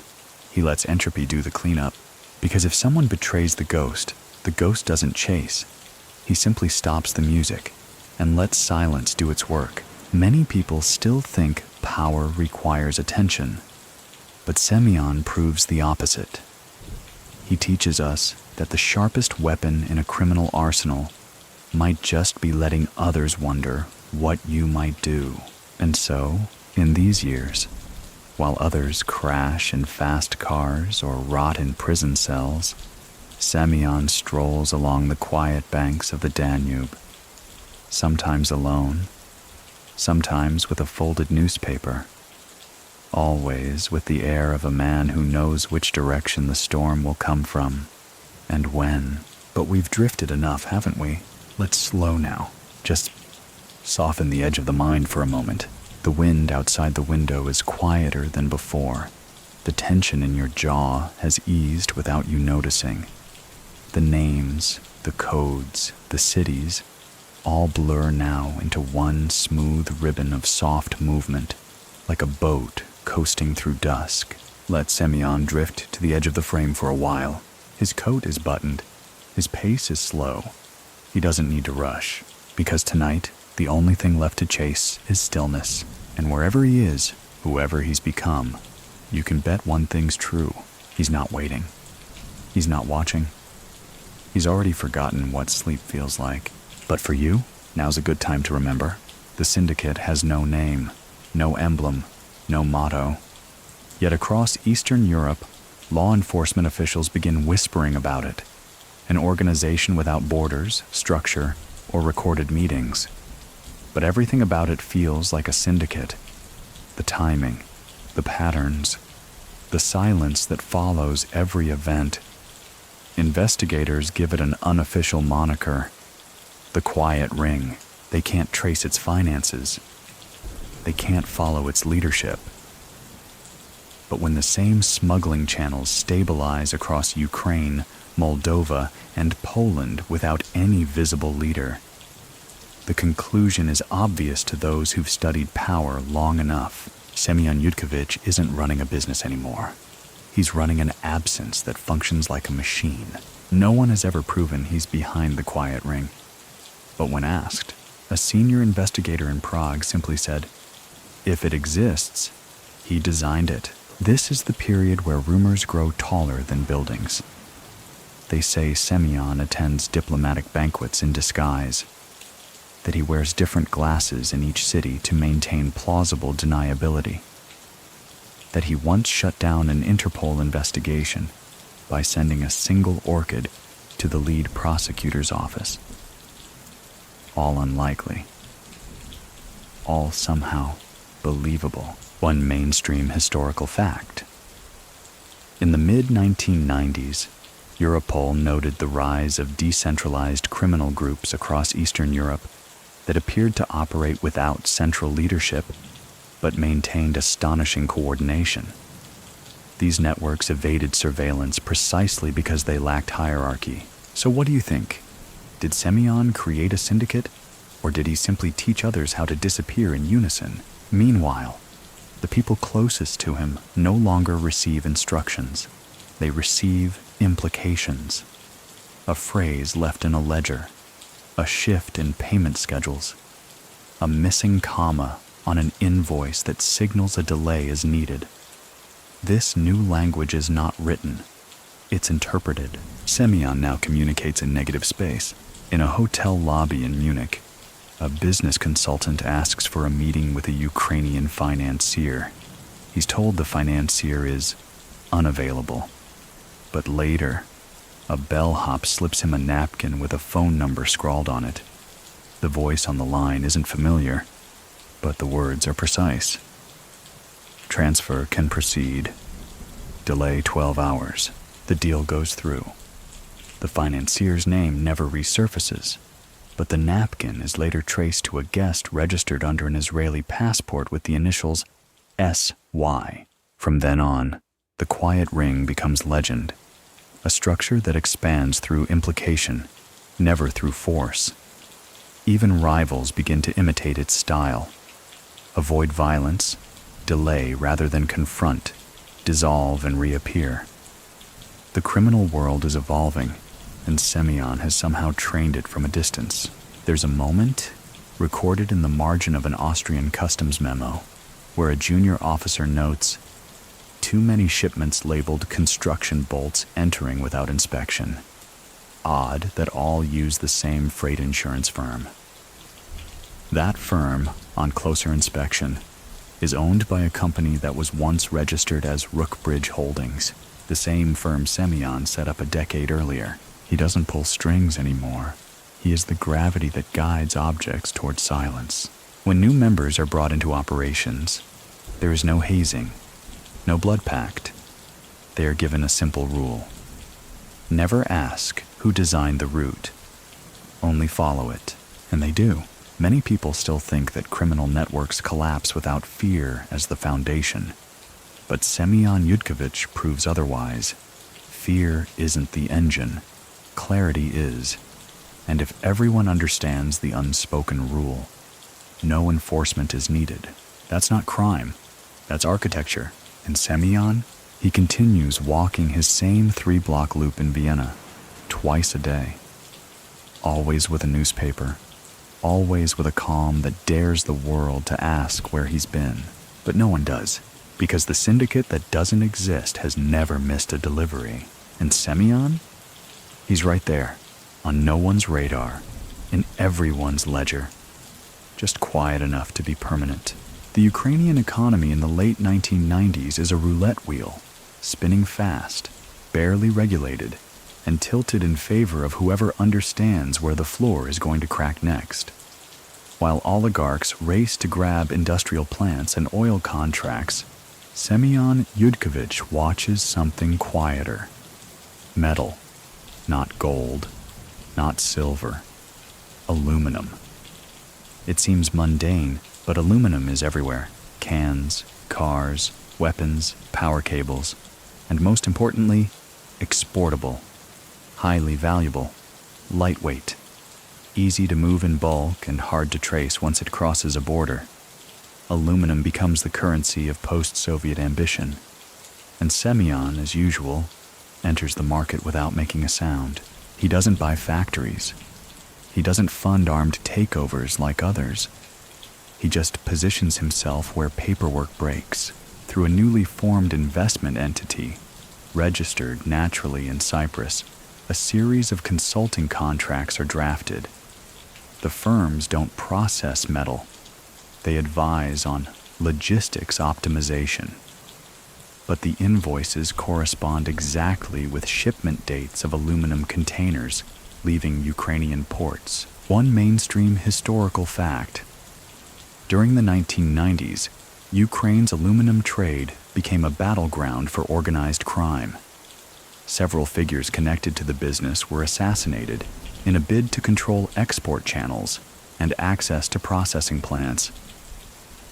He lets entropy do the cleanup. Because if someone betrays the ghost doesn't chase. He simply stops the music and lets silence do its work. Many people still think power requires attention, but Semion proves the opposite. He teaches us that the sharpest weapon in a criminal arsenal might just be letting others wonder what you might do. And so, in these years, while others crash in fast cars or rot in prison cells, Semion strolls along the quiet banks of the Danube, sometimes alone, sometimes with a folded newspaper, always with the air of a man who knows which direction the storm will come from and when. But we've drifted enough, haven't we? Let's slow now. Just soften the edge of the mind for a moment. The wind outside the window is quieter than before. The tension in your jaw has eased without you noticing. The names, the codes, the cities, all blur now into one smooth ribbon of soft movement, like a boat coasting through dusk. Let Semion drift to the edge of the frame for a while. His coat is buttoned. His pace is slow. He doesn't need to rush, because tonight, the only thing left to chase is stillness. And wherever he is, whoever he's become, you can bet one thing's true. He's not waiting. He's not watching. He's already forgotten what sleep feels like. But for you, now's a good time to remember. The Syndicate has no name, no emblem, no motto. Yet across Eastern Europe, law enforcement officials begin whispering about it. An organization without borders, structure, or recorded meetings. But everything about it feels like a syndicate. The timing, the patterns, the silence that follows every event. Investigators give it an unofficial moniker, the Quiet Ring. They can't trace its finances. They can't follow its leadership. But when the same smuggling channels stabilize across Ukraine, Moldova, and Poland without any visible leader, the conclusion is obvious to those who've studied power long enough. Semion Yudkovich isn't running a business anymore. He's running an absence that functions like a machine. No one has ever proven he's behind the Quiet Ring. But when asked, a senior investigator in Prague simply said, if it exists, he designed it. This is the period where rumors grow taller than buildings. They say Semion attends diplomatic banquets in disguise, that he wears different glasses in each city to maintain plausible deniability, that he once shut down an Interpol investigation by sending a single orchid to the lead prosecutor's office. All unlikely. All somehow believable. One mainstream historical fact. In the mid-1990s, Europol noted the rise of decentralized criminal groups across Eastern Europe that appeared to operate without central leadership, but maintained astonishing coordination. These networks evaded surveillance precisely because they lacked hierarchy. So what do you think? Did Semion create a syndicate, or did he simply teach others how to disappear in unison? Meanwhile, the people closest to him no longer receive instructions. They receive implications. A phrase left in a ledger, a shift in payment schedules, a missing comma on an invoice that signals a delay is needed. This new language is not written, it's interpreted. Semion now communicates in negative space. In a hotel lobby in Munich, a business consultant asks for a meeting with a Ukrainian financier. He's told the financier is unavailable. But later, a bellhop slips him a napkin with a phone number scrawled on it. The voice on the line isn't familiar, but the words are precise. Transfer can proceed. Delay 12 hours. The deal goes through. The financier's name never resurfaces. but the napkin is later traced to a guest registered under an Israeli passport with the initials SY. From then on, the quiet ring becomes legend, a structure that expands through implication, never through force. Even rivals begin to imitate its style. Avoid violence, delay rather than confront, dissolve and reappear. The criminal world is evolving, and Semion has somehow trained it from a distance. There's a moment, recorded in the margin of an Austrian customs memo, where a junior officer notes, "Too many shipments labeled construction bolts entering without inspection. Odd that all use the same freight insurance firm." That firm, on closer inspection, is owned by a company that was once registered as Rookbridge Holdings, the same firm Semion set up a decade earlier. He doesn't pull strings anymore. He is the gravity that guides objects toward silence. When new members are brought into operations, there is no hazing, no blood pact. They are given a simple rule. Never ask who designed the route. Only follow it. And they do. Many people still think that criminal networks collapse without fear as the foundation. But Semion Yudkovich proves otherwise. Fear isn't the engine. Clarity is. And if everyone understands the unspoken rule, no enforcement is needed. That's not crime. That's architecture. And Semion, he continues walking his same 3-block loop in Vienna, twice a day. Always with a newspaper. Always with a calm that dares the world to ask where he's been. But no one does, because the syndicate that doesn't exist has never missed a delivery. And Semion? He's right there, on no one's radar, in everyone's ledger. Just quiet enough to be permanent. The Ukrainian economy in the late 1990s is a roulette wheel, spinning fast, barely regulated, and tilted in favor of whoever understands where the floor is going to crack next. While oligarchs race to grab industrial plants and oil contracts, Semion Yudkovich watches something quieter. Metal, not gold, not silver, aluminum. It seems mundane, but aluminum is everywhere. Cans, cars, weapons, power cables, and most importantly, exportable. Highly valuable, lightweight, easy to move in bulk and hard to trace once it crosses a border. Aluminum becomes the currency of post-Soviet ambition, and Semion, as usual, enters the market without making a sound. He doesn't buy factories. He doesn't fund armed takeovers like others. He just positions himself where paperwork breaks, through a newly formed investment entity, registered naturally in Cyprus. A series of consulting contracts are drafted. The firms don't process metal. They advise on logistics optimization. But the invoices correspond exactly with shipment dates of aluminum containers leaving Ukrainian ports. One mainstream historical fact. During the 1990s, Ukraine's aluminum trade became a battleground for organized crime. Several figures connected to the business were assassinated in a bid to control export channels and access to processing plants.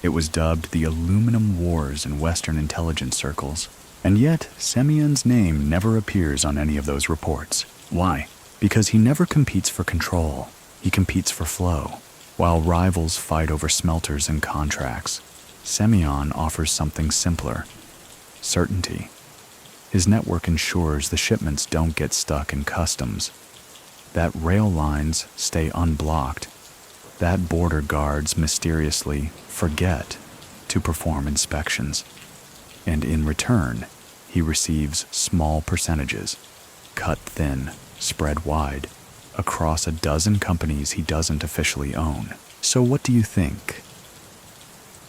It was dubbed the Aluminum Wars in Western intelligence circles, and yet Semion's name never appears on any of those reports. Why? Because he never competes for control. He competes for flow. While rivals fight over smelters and contracts, Semion offers something simpler: certainty. His network ensures the shipments don't get stuck in customs, that rail lines stay unblocked, that border guards mysteriously forget to perform inspections. And in return, he receives small percentages, cut thin, spread wide, across a dozen companies he doesn't officially own. So what do you think?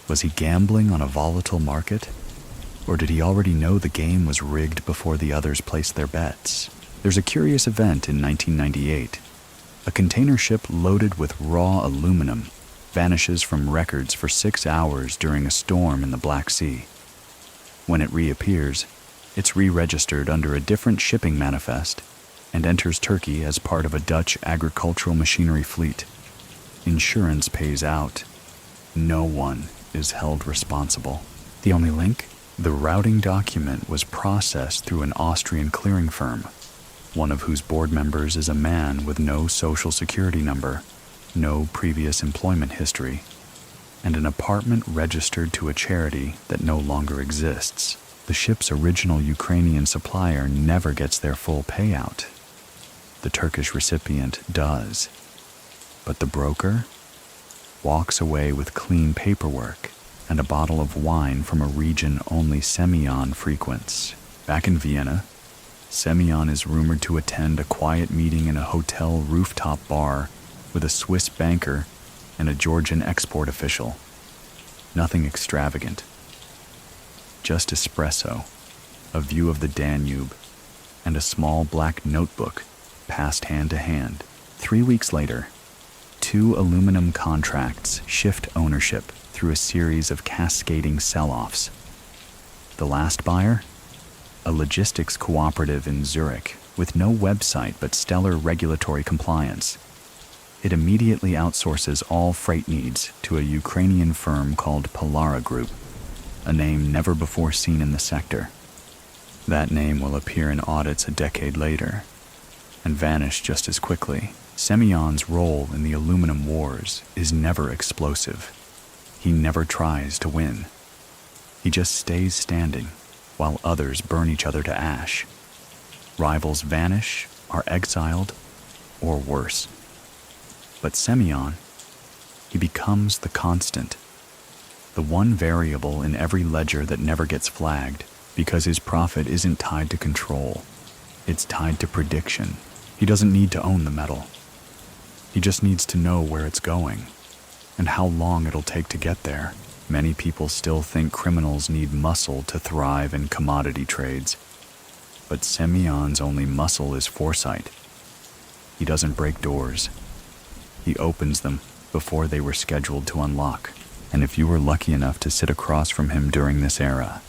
Was he gambling on a volatile market? Or did he already know the game was rigged before the others placed their bets? There's a curious event in 1998. A container ship loaded with raw aluminum vanishes from records for 6 hours during a storm in the Black Sea. When it reappears, it's re-registered under a different shipping manifest and enters Turkey as part of a Dutch agricultural machinery fleet. Insurance pays out. No one is held responsible. The only link? The routing document was processed through an Austrian clearing firm, one of whose board members is a man with no social security number, no previous employment history, and an apartment registered to a charity that no longer exists. The ship's original Ukrainian supplier never gets their full payout. The Turkish recipient does. But the broker walks away with clean paperwork and a bottle of wine from a region only Semion frequents. Back in Vienna, Semion is rumored to attend a quiet meeting in a hotel rooftop bar with a Swiss banker and a Georgian export official. Nothing extravagant. Just espresso, a view of the Danube, and a small black notebook passed hand to hand. 3 weeks later, 2 aluminum contracts shift ownership through a series of cascading sell-offs. The last buyer? A logistics cooperative in Zurich with no website but stellar regulatory compliance. It immediately outsources all freight needs to a Ukrainian firm called Polara Group, a name never before seen in the sector. That name will appear in audits a decade later and vanish just as quickly. Semion's role in the aluminum wars is never explosive. He never tries to win. He just stays standing while others burn each other to ash. Rivals vanish, are exiled, or worse. But Semion, he becomes the constant, the one variable in every ledger that never gets flagged, because his profit isn't tied to control. It's tied to prediction. He doesn't need to own the metal. He just needs to know where it's going and how long it'll take to get there. Many people still think criminals need muscle to thrive in commodity trades. But Semion's only muscle is foresight. He doesn't break doors. He opens them before they were scheduled to unlock. And if you were lucky enough to sit across from him during this era,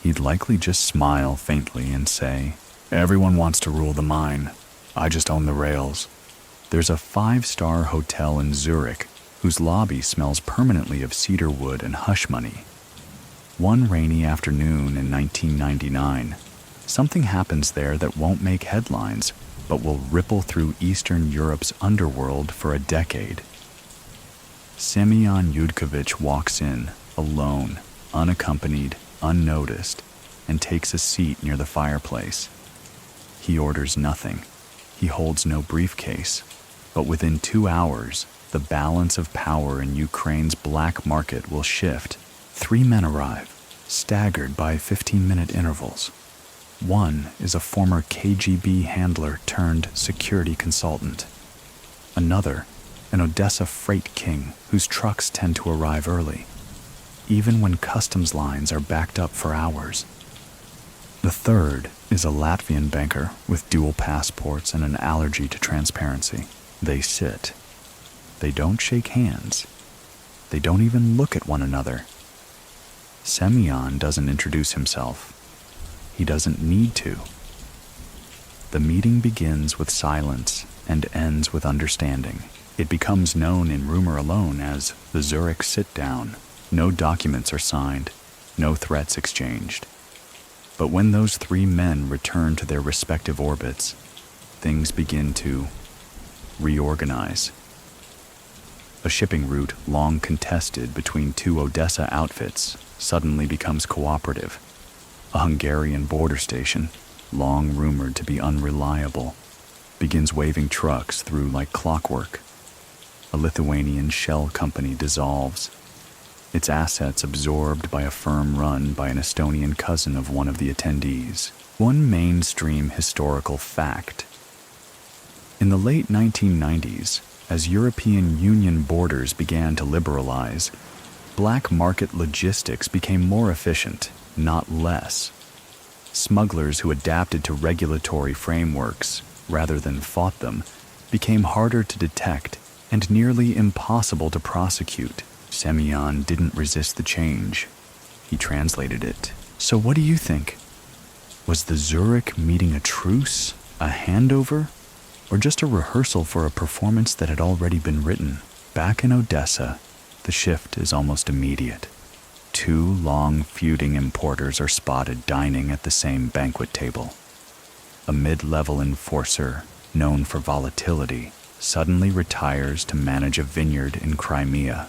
he'd likely just smile faintly and say, "Everyone wants to rule the mine. I just own the rails." There's a 5-star hotel in Zurich whose lobby smells permanently of cedar wood and hush money. One rainy afternoon in 1999, something happens there that won't make headlines, but will ripple through Eastern Europe's underworld for a decade. Semion Yudkovich walks in, alone, unaccompanied, unnoticed, and takes a seat near the fireplace. He orders nothing. He holds no briefcase. But within 2 hours, the balance of power in Ukraine's black market will shift. 3 men arrive, staggered by 15-minute intervals. One is a former KGB handler turned security consultant. Another, an Odessa freight king whose trucks tend to arrive early, even when customs lines are backed up for hours. The third is a Latvian banker with dual passports and an allergy to transparency. They sit. They don't shake hands. They don't even look at one another. Semion doesn't introduce himself. He doesn't need to. The meeting begins with silence and ends with understanding. It becomes known in rumor alone as the Zurich sit-down. No documents are signed, no threats exchanged. But when those 3 men return to their respective orbits, things begin to reorganize. A shipping route long contested between 2 Odessa outfits suddenly becomes cooperative. A Hungarian border station, long rumored to be unreliable, begins waving trucks through like clockwork. A Lithuanian shell company dissolves, its assets absorbed by a firm run by an Estonian cousin of one of the attendees. One mainstream historical fact. In the late 1990s, as European Union borders began to liberalize, black market logistics became more efficient, not less. Smugglers who adapted to regulatory frameworks, rather than fought them, became harder to detect and nearly impossible to prosecute. Semion didn't resist the change. He translated it. So what do you think? Was the Zurich meeting a truce A handover? Or just a rehearsal for a performance that had already been written? Back in Odessa, the shift is almost immediate. 2 long feuding importers are spotted dining at the same banquet table. A mid-level enforcer, known for volatility, suddenly retires to manage a vineyard in Crimea.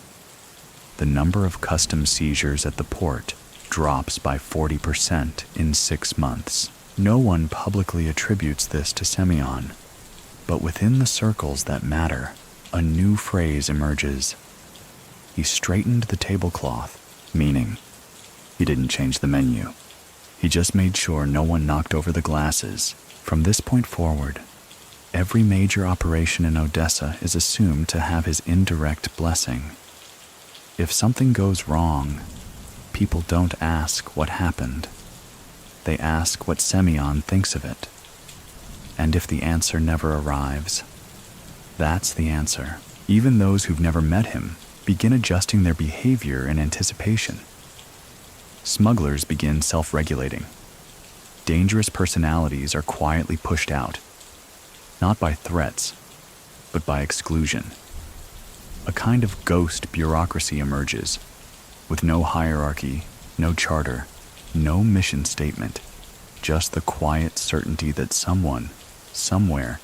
The number of customs seizures at the port drops by 40% in 6 months. No one publicly attributes this to Semion, but within the circles that matter, a new phrase emerges. He straightened the tablecloth, meaning he didn't change the menu. He just made sure no one knocked over the glasses. From this point forward, every major operation in Odessa is assumed to have his indirect blessing. If something goes wrong, people don't ask what happened. They ask what Semion thinks of it. And if the answer never arrives, that's the answer. Even those who've never met him begin adjusting their behavior in anticipation. Smugglers begin self-regulating. Dangerous personalities are quietly pushed out, not by threats, but by exclusion. A kind of ghost bureaucracy emerges, with no hierarchy, no charter, no mission statement, just the quiet certainty that someone, somewhere,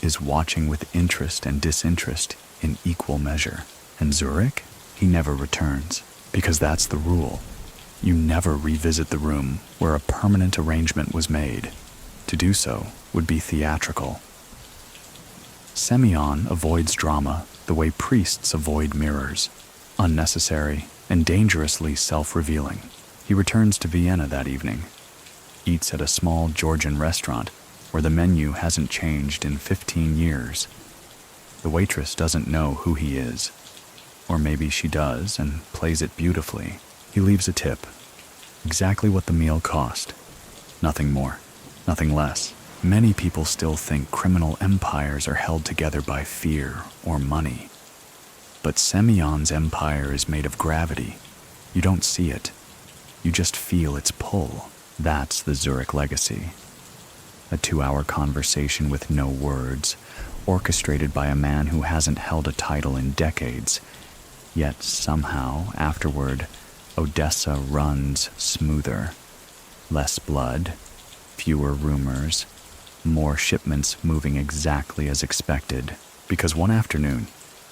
is watching with interest and disinterest in equal measure. And Zurich, he never returns, because that's the rule. You never revisit the room where a permanent arrangement was made. To do so would be theatrical. Semion avoids drama the way priests avoid mirrors, unnecessary and dangerously self-revealing. He returns to Vienna that evening, eats at a small Georgian restaurant where the menu hasn't changed in 15 years. The waitress doesn't know who he is. Or maybe she does and plays it beautifully. He leaves a tip. Exactly what the meal cost. Nothing more, nothing less. Many people still think criminal empires are held together by fear or money. But Semion's empire is made of gravity. You don't see it. You just feel its pull. That's the Zurich legacy. A 2-hour conversation with no words, orchestrated by a man who hasn't held a title in decades. Yet somehow, afterward, Odessa runs smoother. Less blood, fewer rumors, more shipments moving exactly as expected. Because one afternoon,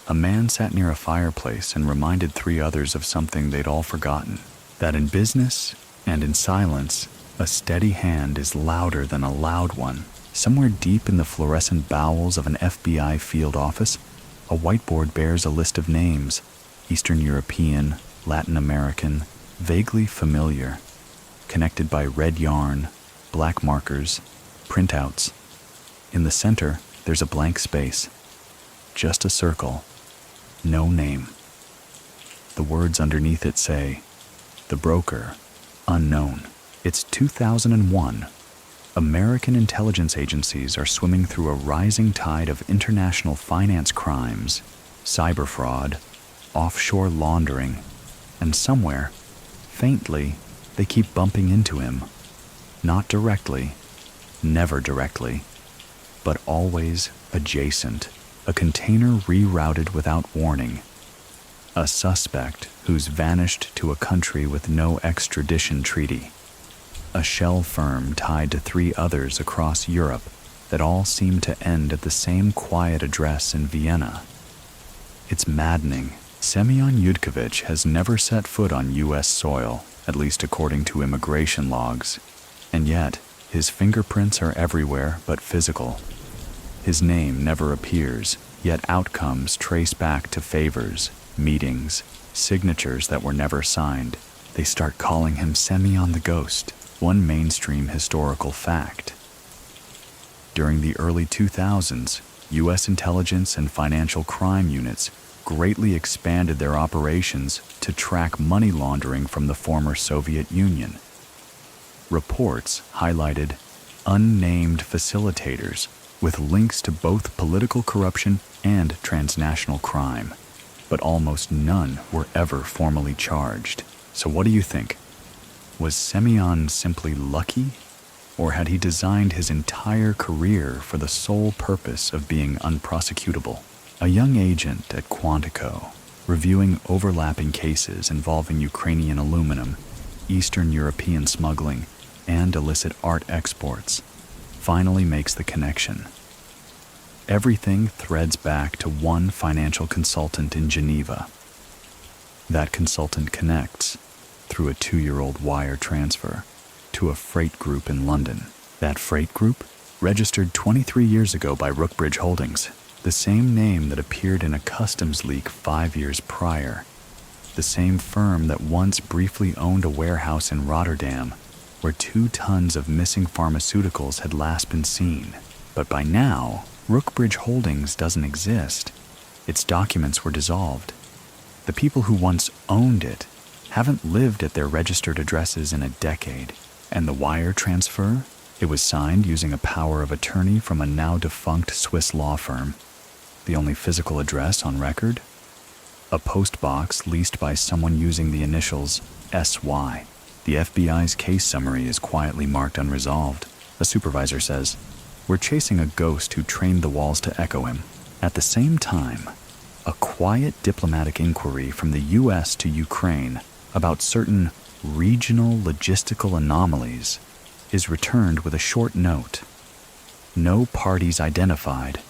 a man sat near a fireplace and reminded 3 others of something they'd all forgotten. That in business and in silence, a steady hand is louder than a loud one. Somewhere deep in the fluorescent bowels of an FBI field office, a whiteboard bears a list of names. Eastern European, Latin American, vaguely familiar, connected by red yarn, black markers, printouts. In the center, there's a blank space. Just a circle. No name. The words underneath it say, "The broker, unknown." It's 2001. American intelligence agencies are swimming through a rising tide of international finance crimes, cyber fraud, offshore laundering, and somewhere, faintly, they keep bumping into him. Not directly, never directly, but always adjacent. A container rerouted without warning. A suspect who's vanished to a country with no extradition treaty. A shell firm tied to 3 others across Europe that all seem to end at the same quiet address in Vienna. It's maddening. Semion Yudkovich has never set foot on U.S. soil, at least according to immigration logs. And yet, his fingerprints are everywhere but physical. His name never appears, yet outcomes trace back to favors, meetings, signatures that were never signed. They start calling him Semion the Ghost, one mainstream historical fact. During the early 2000s, U.S. intelligence and financial crime units greatly expanded their operations to track money laundering from the former Soviet Union. Reports highlighted unnamed facilitators with links to both political corruption and transnational crime, but almost none were ever formally charged. So what do you think? Was Semion simply lucky? Or had he designed his entire career for the sole purpose of being unprosecutable? A young agent at Quantico, reviewing overlapping cases involving Ukrainian aluminum, Eastern European smuggling, and illicit art exports, finally makes the connection. Everything threads back to one financial consultant in Geneva. That consultant connects, through a 2-year-old wire transfer, to a freight group in London. That freight group, registered 23 years ago by Rookbridge Holdings, the same name that appeared in a customs leak 5 years prior, the same firm that once briefly owned a warehouse in Rotterdam where 2 tons of missing pharmaceuticals had last been seen. But by now, Rookbridge Holdings doesn't exist. Its documents were dissolved. The people who once owned it haven't lived at their registered addresses in a decade. And the wire transfer? It was signed using a power of attorney from a now-defunct Swiss law firm. The only physical address on record? A post box leased by someone using the initials SY. The FBI's case summary is quietly marked unresolved. A supervisor says, "We're chasing a ghost who trained the walls to echo him." At the same time, a quiet diplomatic inquiry from the U.S. to Ukraine about certain regional logistical anomalies is returned with a short note. No parties identified.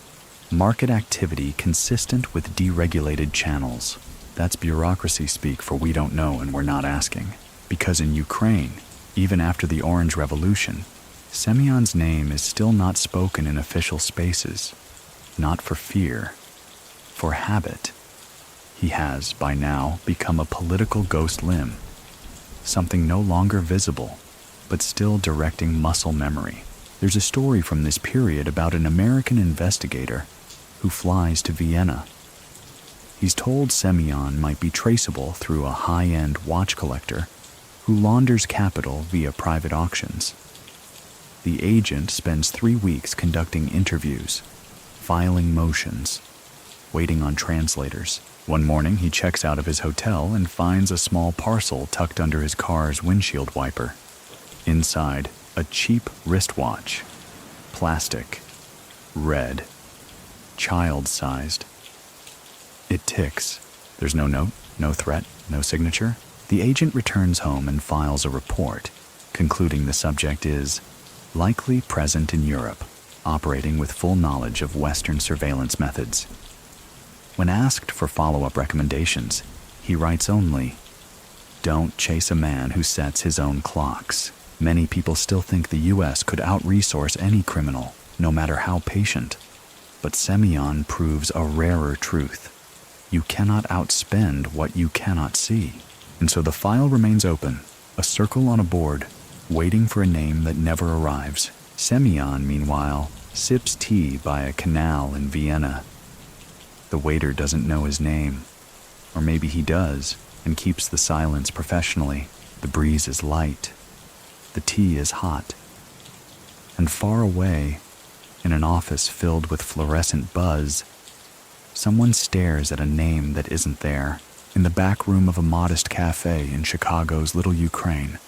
Market activity consistent with deregulated channels. That's bureaucracy speak for we don't know and we're not asking. Because in Ukraine, even after the Orange Revolution, Semyon's name is still not spoken in official spaces. Not for fear, for habit. He has, by now, become a political ghost limb. Something no longer visible, but still directing muscle memory. There's a story from this period about an American investigator who flies to Vienna. He's told Semyon might be traceable through a high-end watch collector who launders capital via private auctions. The agent spends 3 weeks conducting interviews, filing motions, waiting on translators. One morning, he checks out of his hotel and finds a small parcel tucked under his car's windshield wiper. Inside, a cheap wristwatch. Plastic. Red. Child-sized. It ticks. There's no note, no threat, no signature. The agent returns home and files a report, concluding the subject is likely present in Europe, operating with full knowledge of Western surveillance methods. When asked for follow-up recommendations, he writes only, "Don't chase a man who sets his own clocks." Many people still think the U.S. could out-resource any criminal, no matter how patient. But Semyon proves a rarer truth. You cannot outspend what you cannot see. And so the file remains open, a circle on a board, waiting for a name that never arrives. Semyon, meanwhile, sips tea by a canal in Vienna. The waiter doesn't know his name. Or maybe he does, and keeps the silence professionally. The breeze is light. The tea is hot. And far away, in an office filled with fluorescent buzz, someone stares at a name that isn't there. In the back room of a modest cafe in Chicago's Little Ukraine,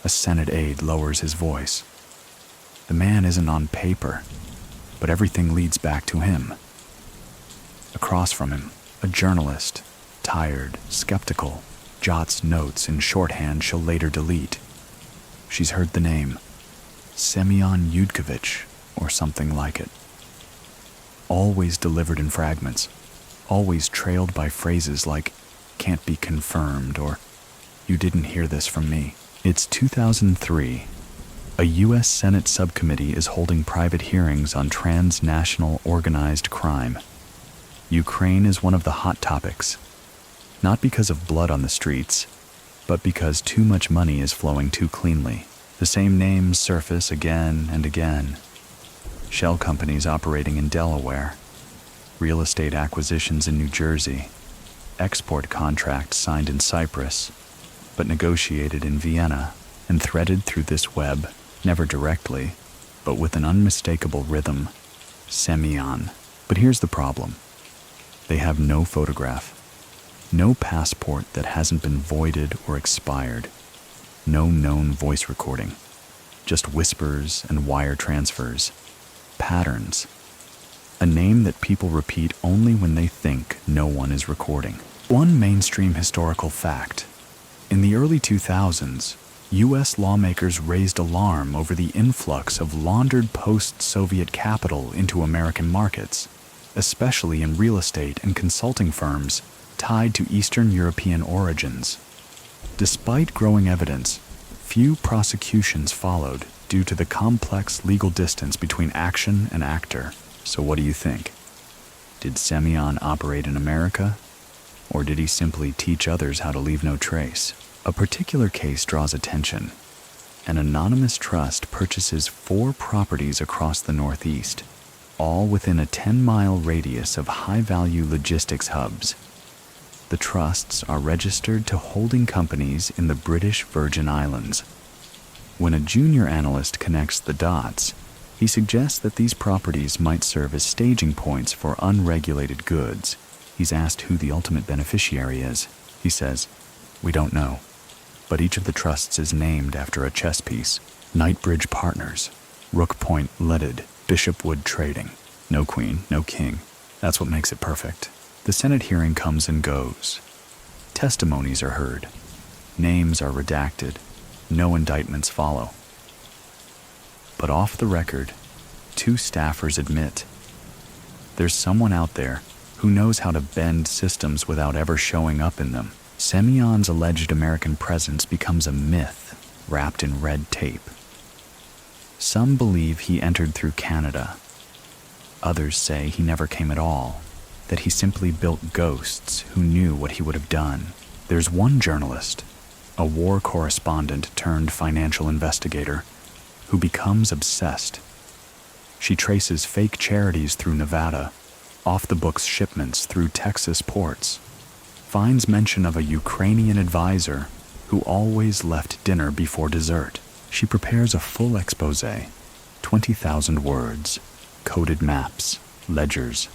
a Senate aide lowers his voice. The man isn't on paper, but everything leads back to him. Across from him, a journalist, tired, skeptical, jots notes in shorthand she'll later delete. She's heard the name, Semion Yudkovich, or something like it. Always delivered in fragments, always trailed by phrases like, "can't be confirmed," or "you didn't hear this from me." It's 2003. A U.S. Senate subcommittee is holding private hearings on transnational organized crime. Ukraine is one of the hot topics, not because of blood on the streets, but because too much money is flowing too cleanly. The same names surface again and again. Shell companies operating in Delaware, real estate acquisitions in New Jersey, export contracts signed in Cyprus, but negotiated in Vienna and threaded through this web, never directly, but with an unmistakable rhythm, Semyon. But here's the problem. They have no photograph, no passport that hasn't been voided or expired, no known voice recording. just whispers and wire transfers, patterns. A name that people repeat only when they think no one is recording. One mainstream historical fact. In the early 2000s, U.S. lawmakers raised alarm over the influx of laundered post-Soviet capital into American markets, especially in real estate and consulting firms tied to Eastern European origins. Despite growing evidence, few prosecutions followed due to the complex legal distance between action and actor. So what do you think? Did Semion operate in America? Or did he simply teach others how to leave no trace? A particular case draws attention. An anonymous trust purchases 4 properties across the Northeast, all within a 10-mile radius of high-value logistics hubs. The trusts are registered to holding companies in the British Virgin Islands. When a junior analyst connects the dots, he suggests that these properties might serve as staging points for unregulated goods. He's asked who the ultimate beneficiary is. He says, "We don't know, but each of the trusts is named after a chess piece. Knightbridge Partners, Rook Point Leaded, Bishopwood Trading. No queen, no king. That's what makes it perfect." The Senate hearing comes and goes. Testimonies are heard. Names are redacted. No indictments follow. But off the record, 2 staffers admit there's someone out there who knows how to bend systems without ever showing up in them. Semion's alleged American presence becomes a myth wrapped in red tape. Some believe he entered through Canada. Others say he never came at all, that he simply built ghosts who knew what he would have done. There's one journalist, a war correspondent turned financial investigator, who becomes obsessed. She traces fake charities through Nevada, off-the-books shipments through Texas ports, finds mention of a Ukrainian advisor who always left dinner before dessert. She prepares a full expose, 20,000 words, coded maps, ledgers,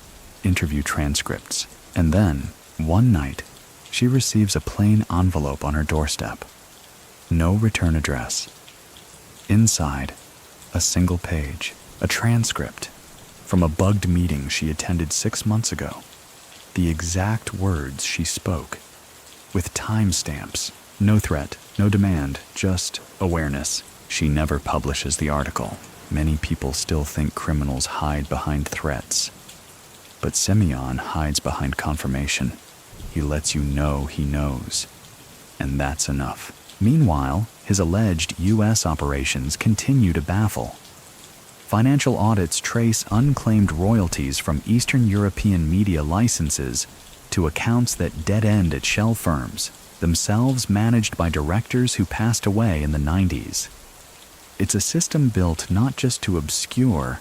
interview transcripts, and then, one night, she receives a plain envelope on her doorstep. No return address. Inside, a single page, a transcript from a bugged meeting she attended 6 months ago. The exact words she spoke, with timestamps. No threat, no demand, just awareness. She never publishes the article. Many people still think criminals hide behind threats. But Semion hides behind confirmation. He lets you know he knows. And that's enough. Meanwhile, his alleged U.S. operations continue to baffle. Financial audits trace unclaimed royalties from Eastern European media licenses to accounts that dead-end at shell firms, themselves managed by directors who passed away in the 90s. It's a system built not just to obscure,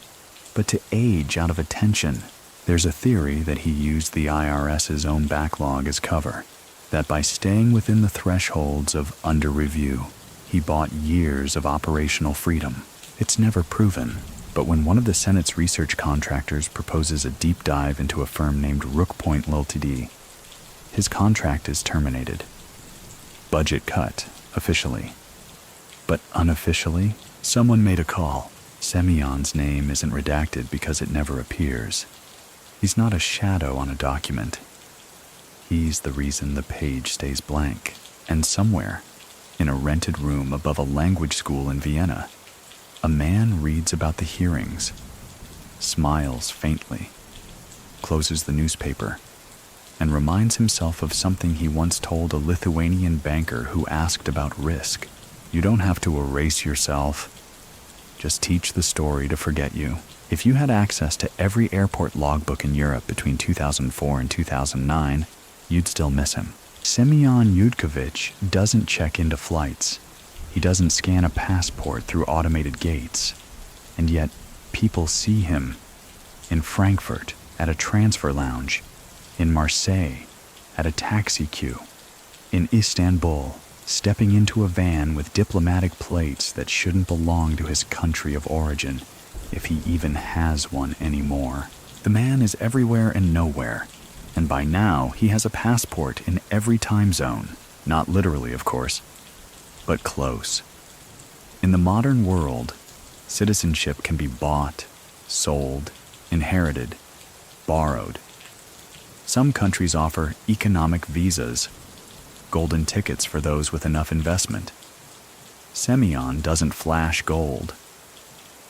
but to age out of attention. There's a theory that he used the IRS's own backlog as cover, that by staying within the thresholds of under review, he bought years of operational freedom. It's never proven, but when one of the Senate's research contractors proposes a deep dive into a firm named Rook Point Ltd., his contract is terminated. Budget cut, officially. But unofficially, someone made a call. Semion's name isn't redacted because it never appears. He's not a shadow on a document. He's the reason the page stays blank. And somewhere, in a rented room above a language school in Vienna, a man reads about the hearings, smiles faintly, closes the newspaper, and reminds himself of something he once told a Lithuanian banker who asked about risk. You don't have to erase yourself. Just teach the story to forget you. If you had access to every airport logbook in Europe between 2004 and 2009, you'd still miss him. Semion Yudkovich doesn't check into flights. He doesn't scan a passport through automated gates. And yet, people see him in Frankfurt at a transfer lounge, in Marseille at a taxi queue, in Istanbul stepping into a van with diplomatic plates that shouldn't belong to his country of origin, if he even has one anymore. The man is everywhere and nowhere, and by now he has a passport in every time zone. Not literally, of course, but close. In the modern world, citizenship can be bought, sold, inherited, borrowed. Some countries offer economic visas, golden tickets for those with enough investment. Semion doesn't flash gold.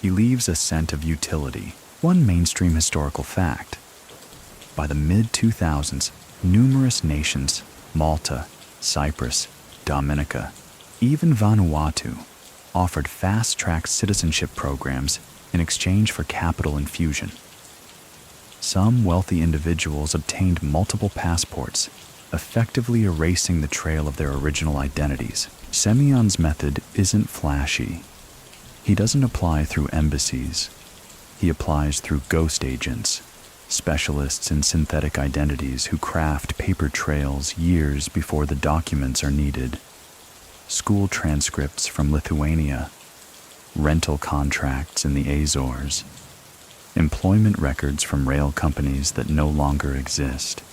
He leaves a scent of utility. One mainstream historical fact: by the mid-2000s, numerous nations, Malta, Cyprus, Dominica, even Vanuatu, offered fast-track citizenship programs in exchange for capital infusion. Some wealthy individuals obtained multiple passports, effectively erasing the trail of their original identities. Semion's method isn't flashy. He doesn't apply through embassies. He applies through ghost agents, specialists in synthetic identities who craft paper trails years before the documents are needed. School transcripts from Lithuania, rental contracts in the Azores, employment records from rail companies that no longer exist.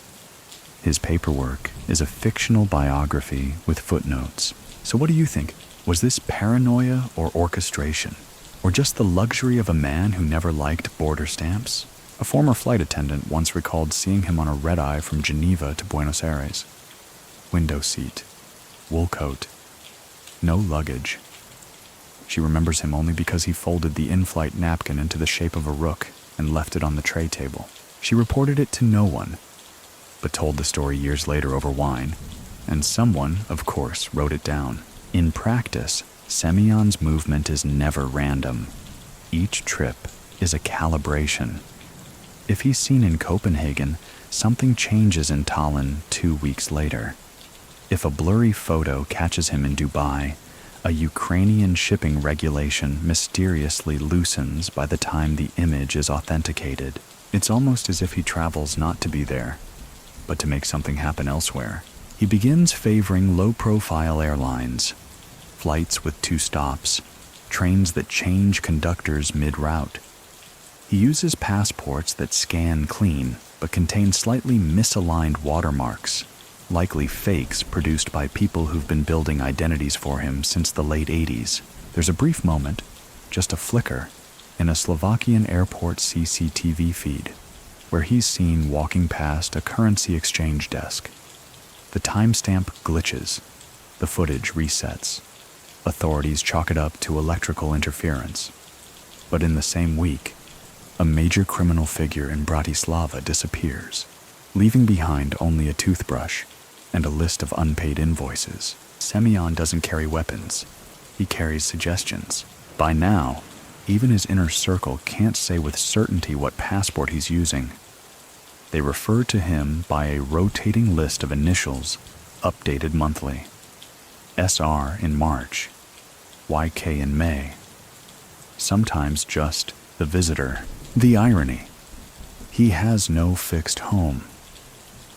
His paperwork is a fictional biography with footnotes. So what do you think? Was this paranoia or orchestration? Or just the luxury of a man who never liked border stamps? A former flight attendant once recalled seeing him on a red-eye from Geneva to Buenos Aires. Window seat, wool coat, no luggage. She remembers him only because he folded the in-flight napkin into the shape of a rook and left it on the tray table. She reported it to no one, but told the story years later over wine, and someone, of course, wrote it down. In practice, Semion's movement is never random. Each trip is a calibration. If he's seen in Copenhagen, something changes in Tallinn 2 weeks later. If a blurry photo catches him in Dubai, a Ukrainian shipping regulation mysteriously loosens by the time the image is authenticated. It's almost as if he travels not to be there, but to make something happen elsewhere. He begins favoring low-profile airlines, flights with 2 stops, trains that change conductors mid-route. He uses passports that scan clean but contain slightly misaligned watermarks, likely fakes produced by people who've been building identities for him since the late 80s. There's a brief moment, just a flicker, in a Slovakian airport CCTV feed, where he's seen walking past a currency exchange desk. The timestamp glitches, the footage resets. Authorities chalk it up to electrical interference. But in the same week, a major criminal figure in Bratislava disappears, leaving behind only a toothbrush and a list of unpaid invoices. Semion doesn't carry weapons. He carries suggestions. By now, even his inner circle can't say with certainty what passport he's using. They refer to him by a rotating list of initials, updated monthly. SR in March, YK in May. Sometimes just the visitor. The irony: he has no fixed home.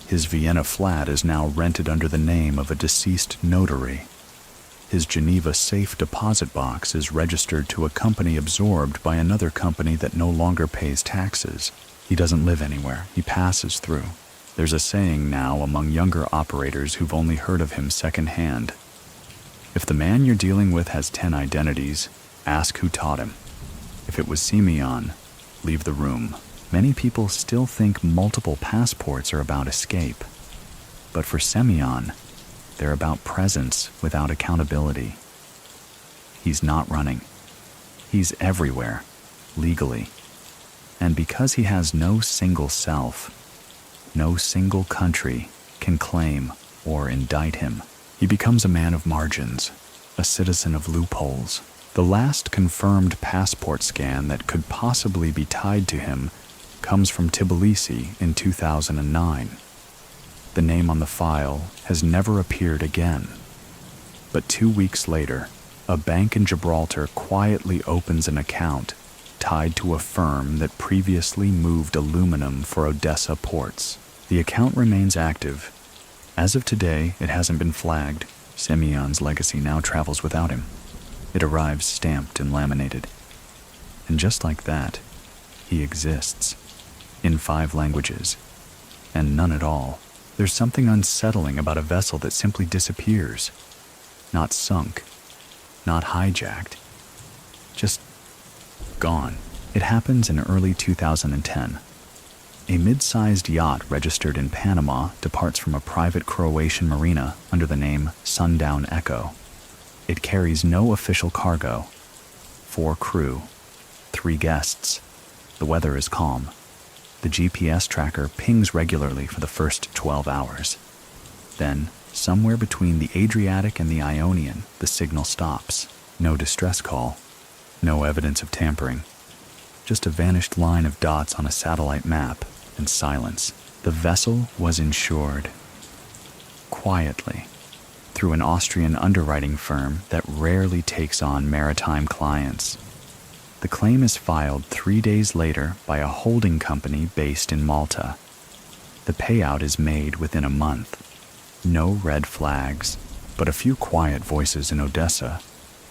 His Vienna flat is now rented under the name of a deceased notary. His Geneva safe deposit box is registered to a company absorbed by another company that no longer pays taxes. He doesn't live anywhere. He passes through. There's a saying now among younger operators who've only heard of him secondhand. If the man you're dealing with has 10 identities, ask who taught him. If it was Semion, leave the room. Many people still think multiple passports are about escape. But for Semion, they're about presence without accountability. He's not running. He's everywhere, legally. And because he has no single self, no single country can claim or indict him, he becomes a man of margins, a citizen of loopholes. The last confirmed passport scan that could possibly be tied to him comes from Tbilisi in 2009. The name on the file has never appeared again. But 2 weeks later, a bank in Gibraltar quietly opens an account tied to a firm that previously moved aluminum for Odessa ports. The account remains active. As of today, it hasn't been flagged. Semion's legacy now travels without him. It arrives stamped and laminated. And just like that, he exists. In 5 languages. And none at all. There's something unsettling about a vessel that simply disappears. Not sunk. Not hijacked. Just gone. It happens in early 2010. A mid-sized yacht registered in Panama departs from a private Croatian marina under the name Sundown Echo. It carries no official cargo. 4 crew, 3 guests. The weather is calm. The GPS tracker pings regularly for the first 12 hours. Then, somewhere between the Adriatic and the Ionian, the signal stops. No distress call. No evidence of tampering. Just a vanished line of dots on a satellite map and silence. The vessel was insured. Quietly. Through an Austrian underwriting firm that rarely takes on maritime clients. The claim is filed 3 days later by a holding company based in Malta. The payout is made within a month. No red flags, but a few quiet voices in Odessa,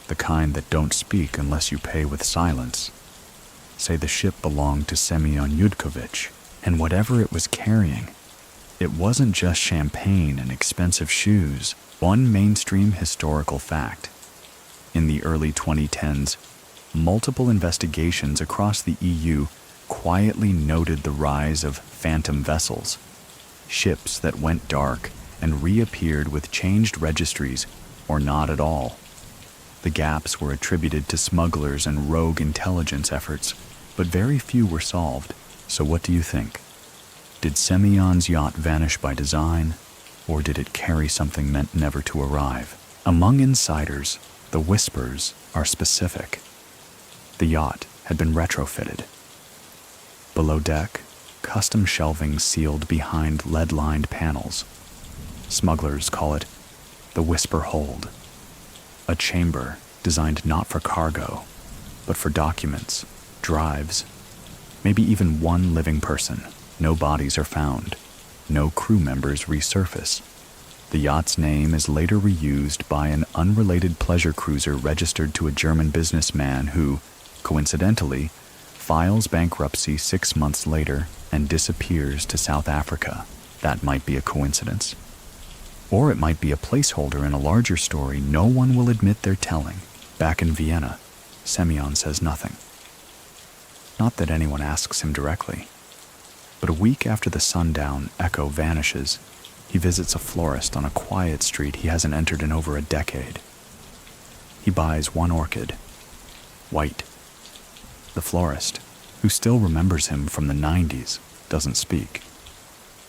the kind that don't speak unless you pay with silence, say the ship belonged to Semion Yudkovich, and whatever it was carrying, it wasn't just champagne and expensive shoes. One mainstream historical fact. In the early 2010s, multiple investigations across the EU quietly noted the rise of phantom vessels, ships that went dark and reappeared with changed registries or not at all. The gaps were attributed to smugglers and rogue intelligence efforts, but very few were solved. So what do you think? Did Semyon's yacht vanish by design, or did it carry something meant never to arrive? Among insiders, the whispers are specific. The yacht had been retrofitted. Below deck, custom shelving sealed behind lead-lined panels. Smugglers call it the Whisper Hold, a chamber designed not for cargo, but for documents, drives, maybe even one living person. No bodies are found. No crew members resurface. The yacht's name is later reused by an unrelated pleasure cruiser registered to a German businessman who, coincidentally, files bankruptcy 6 months later and disappears to South Africa. That might be a coincidence. Or it might be a placeholder in a larger story no one will admit they're telling. Back in Vienna, Semion says nothing. Not that anyone asks him directly. But a week after the Sundown Echo vanishes, he visits a florist on a quiet street he hasn't entered in over a decade. He buys 1 orchid, white. The florist, who still remembers him from the 90s, doesn't speak,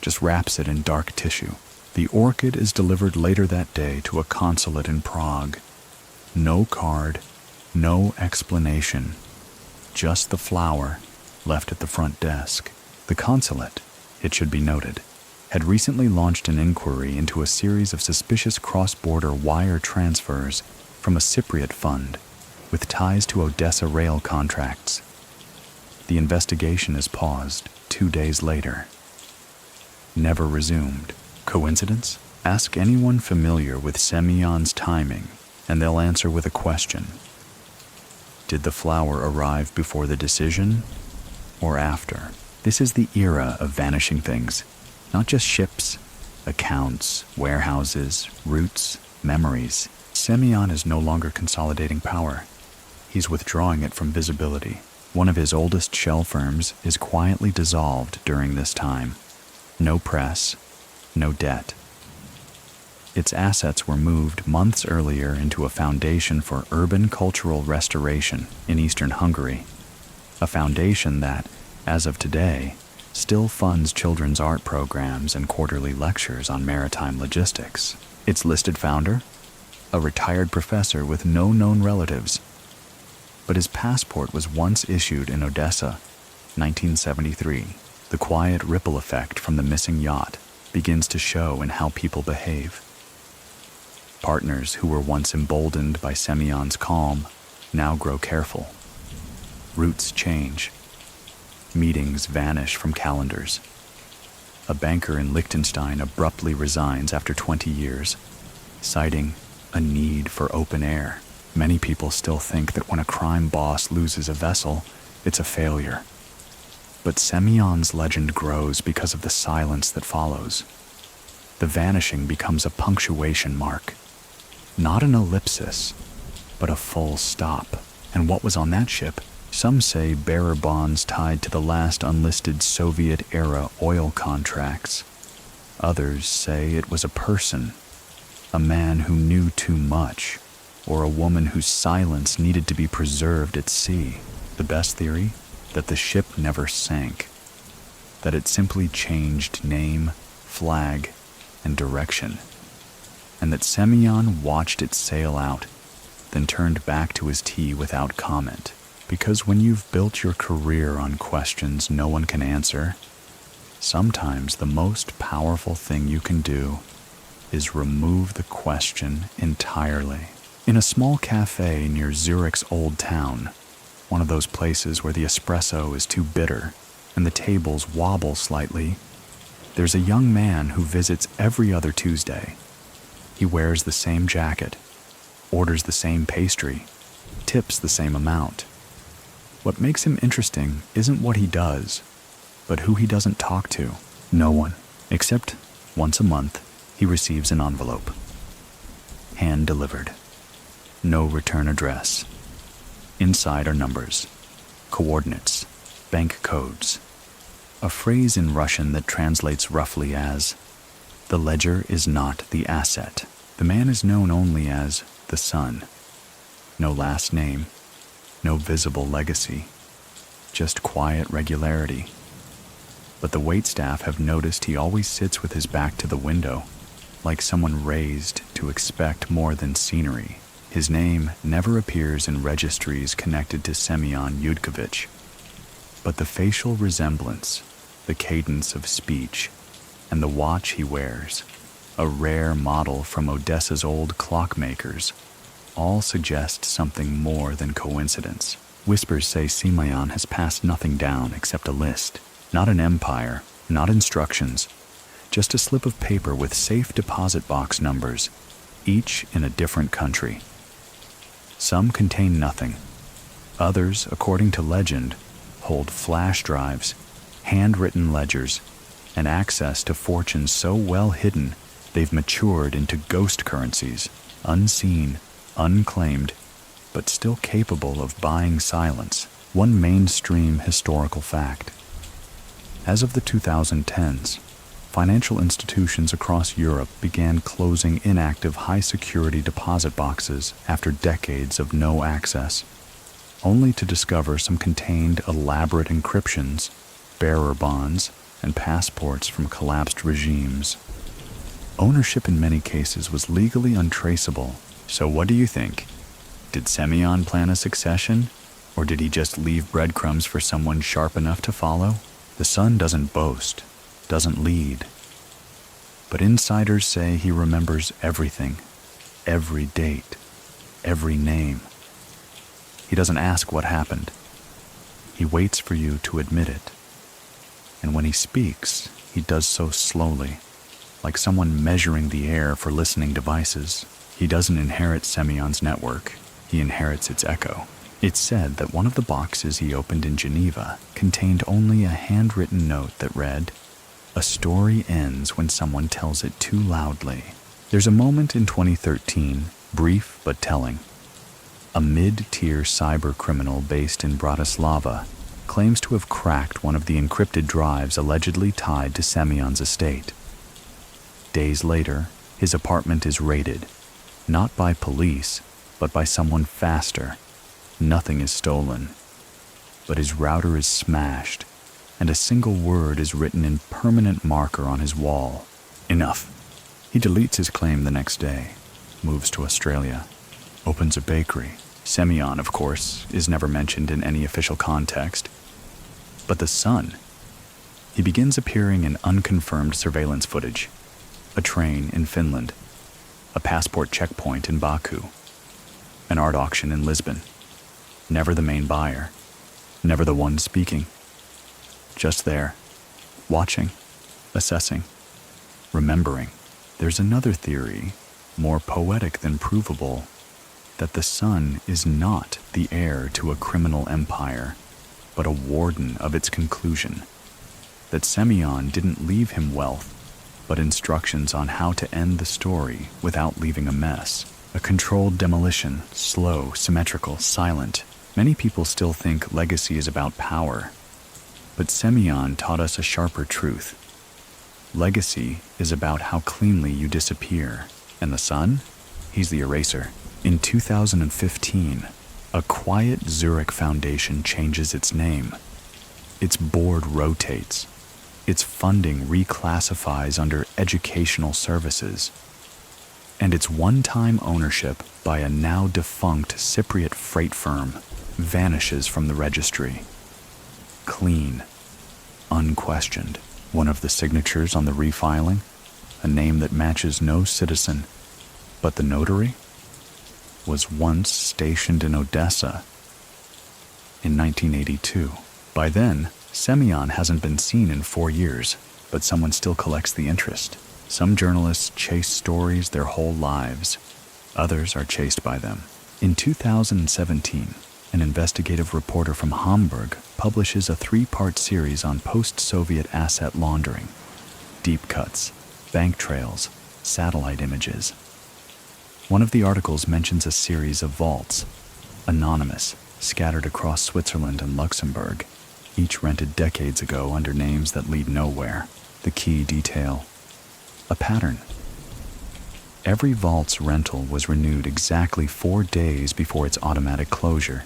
just wraps it in dark tissue. The orchid is delivered later that day to a consulate in Prague. No card, no explanation, just the flower left at the front desk. The consulate, it should be noted, had recently launched an inquiry into a series of suspicious cross-border wire transfers from a Cypriot fund with ties to Odessa rail contracts. The investigation is paused 2 days later. Never resumed. Coincidence? Ask anyone familiar with Semyon's timing, and they'll answer with a question. Did the flower arrive before the decision, or after? This is the era of vanishing things, not just ships, accounts, warehouses, routes, memories. Semion is no longer consolidating power. He's withdrawing it from visibility. One of his oldest shell firms is quietly dissolved during this time. No press, no debt. Its assets were moved months earlier into a foundation for urban cultural restoration in eastern Hungary, a foundation that, as of today, still funds children's art programs and quarterly lectures on maritime logistics. Its listed founder? A retired professor with no known relatives. But his passport was once issued in Odessa, 1973. The quiet ripple effect from the missing yacht begins to show in how people behave. Partners who were once emboldened by Semyon's calm now grow careful. Routes change. Meetings vanish from calendars. A banker in Liechtenstein abruptly resigns after 20 years, citing a need for open air. Many people still think that when a crime boss loses a vessel, it's a failure. But Semyon's legend grows because of the silence that follows. The vanishing becomes a punctuation mark, not an ellipsis, but a full stop. And what was on that ship? Some say bearer bonds tied to the last unlisted Soviet-era oil contracts. Others say it was a person, a man who knew too much, or a woman whose silence needed to be preserved at sea. The best theory? That the ship never sank, that it simply changed name, flag, and direction, and that Semion watched it sail out, then turned back to his tea without comment. Because when you've built your career on questions no one can answer, sometimes the most powerful thing you can do is remove the question entirely. In a small cafe near Zurich's Old Town, one of those places where the espresso is too bitter and the tables wobble slightly, there's a young man who visits every other Tuesday. He wears the same jacket, orders the same pastry, tips the same amount. What makes him interesting isn't what he does, but who he doesn't talk to. No one, except once a month, he receives an envelope. Hand-delivered. No return address. Inside are numbers, coordinates, bank codes. A phrase in Russian that translates roughly as, "The ledger is not the asset." The man is known only as the Son. No last name, no visible legacy, just quiet regularity. But the waitstaff have noticed he always sits with his back to the window, like someone raised to expect more than scenery. His name never appears in registries connected to Semion Yudkovich, but the facial resemblance, the cadence of speech, and the watch he wears, a rare model from Odessa's old clockmakers, all suggest something more than coincidence. Whispers say Semion has passed nothing down except a list, not an empire, not instructions, just a slip of paper with safe deposit box numbers, each in a different country. Some contain nothing. Others, according to legend, hold flash drives, handwritten ledgers, and access to fortunes so well hidden they've matured into ghost currencies, unseen, unclaimed, but still capable of buying silence. One mainstream historical fact. As of the 2010s, financial institutions across Europe began closing inactive high-security deposit boxes after decades of no access, only to discover some contained elaborate encryptions, bearer bonds, and passports from collapsed regimes. Ownership in many cases was legally untraceable. So what do you think? Did Semion plan a succession, or did he just leave breadcrumbs for someone sharp enough to follow? The Son doesn't boast, doesn't lead. But insiders say he remembers everything, every date, every name. He doesn't ask what happened. He waits for you to admit it. And when he speaks, he does so slowly, like someone measuring the air for listening devices. He doesn't inherit Semion's network, he inherits its echo. It's said that one of the boxes he opened in Geneva contained only a handwritten note that read, "A story ends when someone tells it too loudly." There's a moment in 2013, brief but telling. A mid-tier cyber criminal based in Bratislava claims to have cracked one of the encrypted drives allegedly tied to Semion's estate. Days later, his apartment is raided, not by police, but by someone faster. Nothing is stolen, but his router is smashed, and a single word is written in permanent marker on his wall. Enough. He deletes his claim the next day, moves to Australia, opens a bakery. Semion, of course, is never mentioned in any official context. But the Son, he begins appearing in unconfirmed surveillance footage. A train in Finland, a passport checkpoint in Baku, an art auction in Lisbon. Never the main buyer, never the one speaking. Just there, watching, assessing, remembering. There's another theory, more poetic than provable, that the Son is not the heir to a criminal empire, but a warden of its conclusion. That Semion didn't leave him wealth, but instructions on how to end the story without leaving a mess. A controlled demolition, slow, symmetrical, silent, Many people still think legacy is about power, but Semion taught us a sharper truth. Legacy is about how cleanly you disappear, and the sun? He's the eraser. In 2015, a quiet Zurich foundation changes its name. Its board rotates. Its funding reclassifies under educational services. And its one-time ownership by a now-defunct Cypriot freight firm vanishes from the registry. Clean, unquestioned. One of the signatures on the refiling, a name that matches no citizen, but the notary was once stationed in Odessa in 1982. By then, Semion hasn't been seen in 4 years, but someone still collects the interest. Some journalists chase stories their whole lives. Others are chased by them. In 2017, an investigative reporter from Hamburg publishes a 3-part series on post-Soviet asset laundering. Deep cuts, bank trails, satellite images. One of the articles mentions a series of vaults, anonymous, scattered across Switzerland and Luxembourg, each rented decades ago under names that lead nowhere. The key detail: a pattern. Every vault's rental was renewed exactly 4 days before its automatic closure,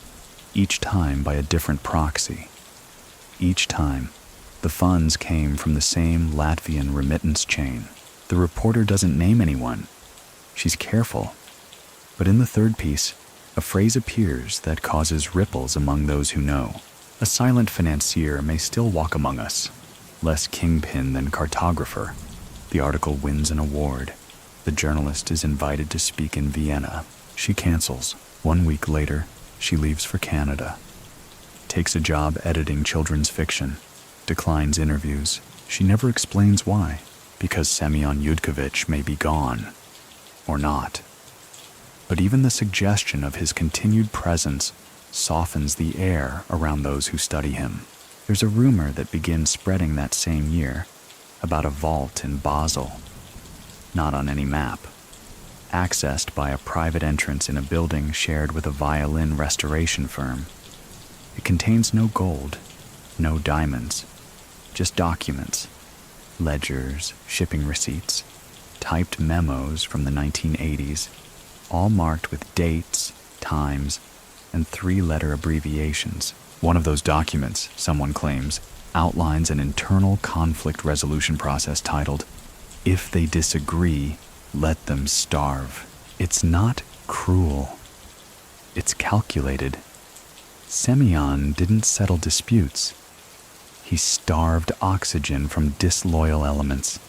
each time by a different proxy. Each time, the funds came from the same Latvian remittance chain. The reporter doesn't name anyone. She's careful. But in the third piece, a phrase appears that causes ripples among those who know. A silent financier may still walk among us, less kingpin than cartographer. The article wins an award. The journalist is invited to speak in Vienna. She cancels. 1 week later, she leaves for Canada. Takes a job editing children's fiction. Declines interviews. She never explains why. Because Semion Yudkovich may be gone. Or not. But even the suggestion of his continued presence softens the air around those who study him. There's a rumor that begins spreading that same year about a vault in Basel. Not on any map. Accessed by a private entrance in a building shared with a violin restoration firm. It contains no gold, no diamonds, just documents, ledgers, shipping receipts, typed memos from the 1980s, all marked with dates, times, and 3-letter abbreviations. One of those documents, someone claims, outlines an internal conflict resolution process titled, "If they disagree, let them starve." It's not cruel. It's calculated. Semion didn't settle disputes. He starved oxygen from disloyal elements.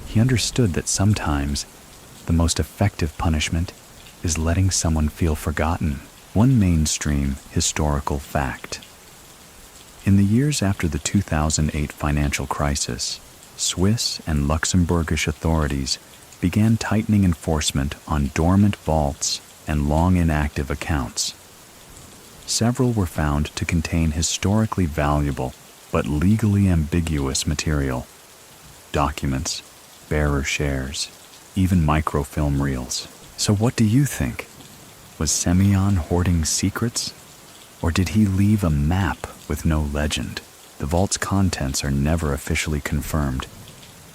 He understood that sometimes the most effective punishment is letting someone feel forgotten. One mainstream historical fact. In the years after the 2008 financial crisis, Swiss and Luxembourgish authorities began tightening enforcement on dormant vaults and long inactive accounts. Several were found to contain historically valuable but legally ambiguous material. Documents, bearer shares, even microfilm reels. So what do you think? Was Semion hoarding secrets? Or did he leave a map with no legend? The vault's contents are never officially confirmed,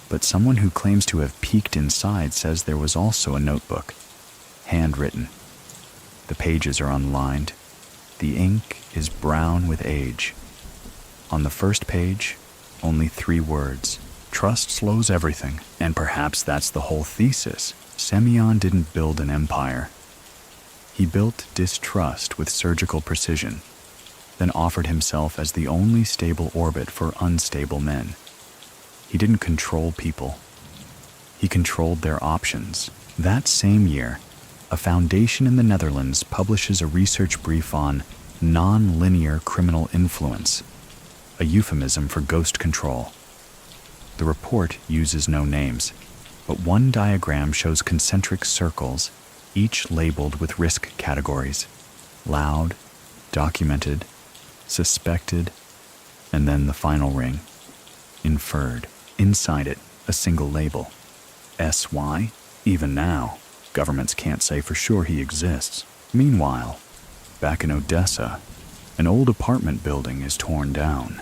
but someone who claims to have peeked inside says there was also a notebook, handwritten. The pages are unlined. The ink is brown with age. On the first page, only 3 words. Trust slows everything, and perhaps that's the whole thesis. Semion didn't build an empire. He built distrust with surgical precision, then offered himself as the only stable orbit for unstable men. He didn't control people. He controlled their options. That same year, a foundation in the Netherlands publishes a research brief on non-linear criminal influence, a euphemism for ghost control. The report uses no names, but one diagram shows concentric circles, each labeled with risk categories: loud, documented, suspected, and then the final ring, inferred. Inside it, a single label, SY. Even now, governments can't say for sure he exists. Meanwhile, Back in Odessa, an old apartment building is torn down.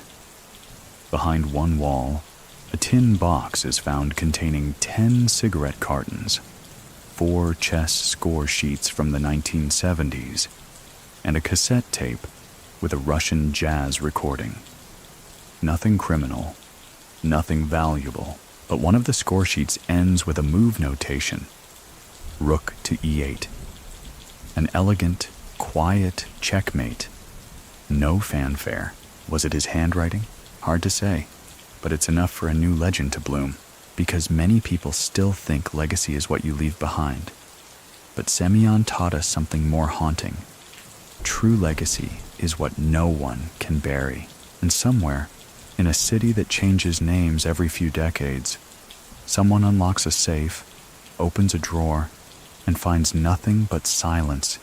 Behind one wall, a tin box is found containing 10 cigarette cartons, 4 chess score sheets from the 1970s, and a cassette tape with a Russian jazz recording. Nothing criminal, nothing valuable, but one of the score sheets ends with a move notation, Rook to E8. An elegant, quiet checkmate. No fanfare. Was it his handwriting? Hard to say, but it's enough for a new legend to bloom, because many people still think legacy is what you leave behind. But Semion taught us something more haunting. True legacy is what no one can bury. And somewhere, in a city that changes names every few decades, someone unlocks a safe, opens a drawer, and finds nothing but silence,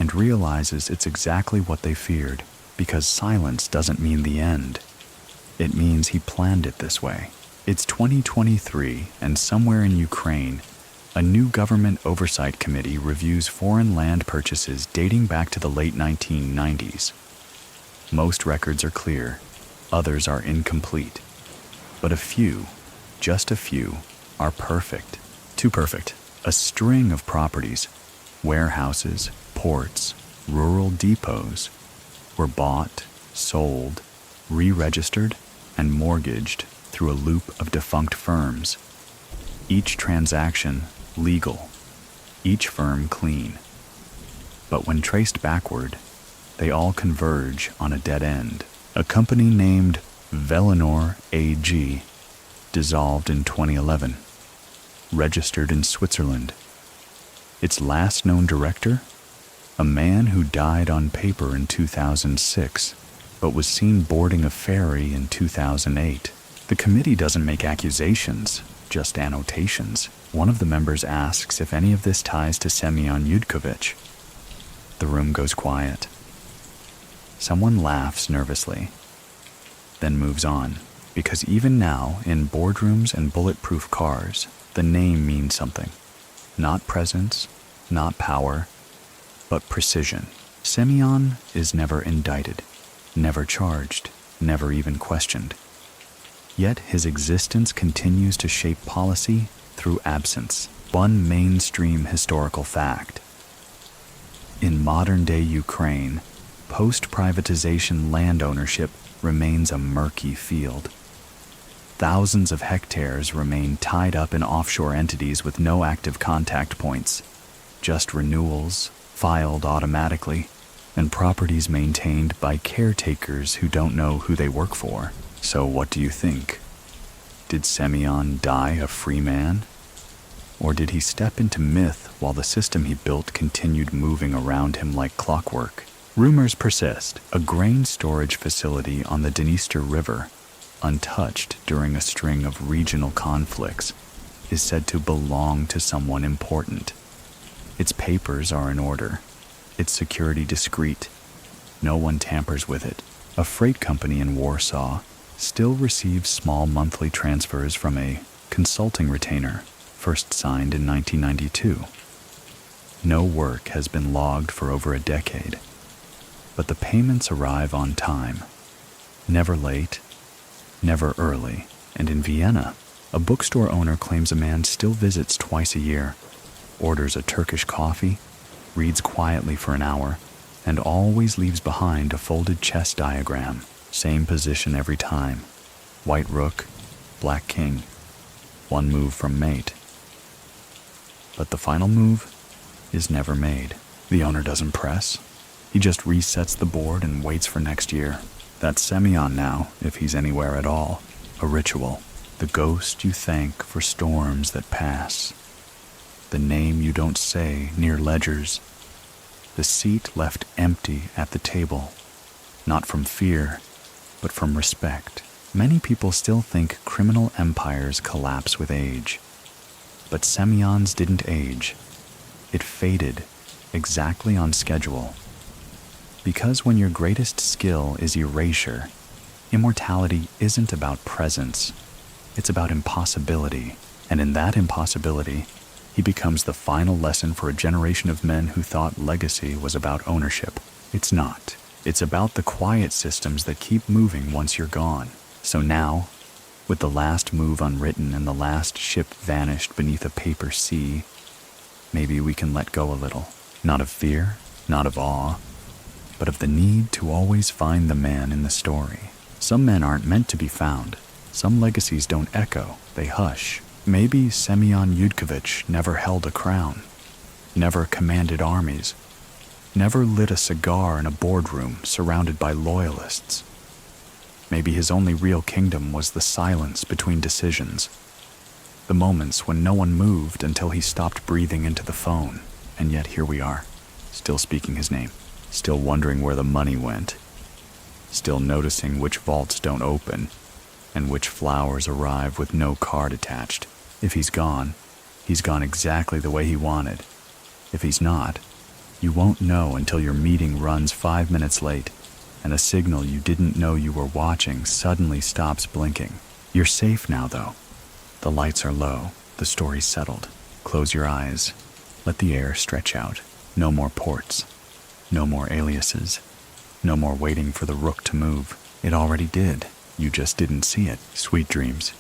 and realizes it's exactly what they feared, because silence doesn't mean the end. It means he planned it this way. It's 2023, and somewhere in Ukraine, a new government oversight committee reviews foreign land purchases dating back to the late 1990s. Most records are clear, others are incomplete. But a few, just a few, are perfect. Too perfect. A string of properties, warehouses, ports, rural depots, were bought, sold, re-registered, and mortgaged through a loop of defunct firms. Each transaction legal, each firm clean. But when traced backward, they all converge on a dead end. A company named Velinor AG, dissolved in 2011, registered in Switzerland. Its last known director? A man who died on paper in 2006, but was seen boarding a ferry in 2008. The committee doesn't make accusations, just annotations. One of the members asks if any of this ties to Semion Yudkovich. The room goes quiet. Someone laughs nervously, then moves on, because even now, in boardrooms and bulletproof cars, the name means something. Not presence, not power, but precision. Semion is never indicted, never charged, never even questioned. Yet his existence continues to shape policy through absence. One mainstream historical fact. In modern-day Ukraine, post-privatization land ownership remains a murky field. Thousands of hectares remain tied up in offshore entities with no active contact points, just renewals filed automatically, and properties maintained by caretakers who don't know who they work for. So what do you think? Did Semion die a free man? Or did he step into myth while the system he built continued moving around him like clockwork? Rumors persist. A grain storage facility on the Dniester River, untouched during a string of regional conflicts, is said to belong to someone important. Its papers are in order, its security discreet. No one tampers with it. A freight company in Warsaw still receives small monthly transfers from a consulting retainer, first signed in 1992. No work has been logged for over a decade, but the payments arrive on time. Never late, never early. And in Vienna, a bookstore owner claims a man still visits twice a year, orders a Turkish coffee, reads quietly for an hour, and always leaves behind a folded chess diagram. Same position every time. White rook, black king. One move from mate. But the final move is never made. The owner doesn't press. He just resets the board and waits for next year. That's Semion now, if he's anywhere at all. A ritual. The ghost you thank for storms that pass. The name you don't say near ledgers. The seat left empty at the table. Not from fear, but from respect. Many people still think criminal empires collapse with age. But Semion's didn't age. It faded, exactly on schedule. Because when your greatest skill is erasure, immortality isn't about presence. It's about impossibility. And in that impossibility, He becomes the final lesson for a generation of men who thought legacy was about ownership. It's not. It's about the quiet systems that keep moving once you're gone. So now, with the last move unwritten and the last ship vanished beneath a paper sea, maybe we can let go a little. Not of fear, not of awe, but of the need to always find the man in the story. Some men aren't meant to be found. Some legacies don't echo, they hush. Maybe Semion Yudkovich never held a crown, never commanded armies, never lit a cigar in a boardroom surrounded by loyalists. Maybe his only real kingdom was the silence between decisions, the moments when no one moved until he stopped breathing into the phone. And yet here we are, still speaking his name, still wondering where the money went, still noticing which vaults don't open and which flowers arrive with no card attached. If he's gone exactly the way he wanted. If he's not, you won't know until your meeting runs 5 minutes late and a signal you didn't know you were watching suddenly stops blinking. You're safe now, though. The lights are low, the story's settled. Close your eyes, let the air stretch out. No more ports, no more aliases, no more waiting for the rook to move. It already did. You just didn't see it. Sweet dreams.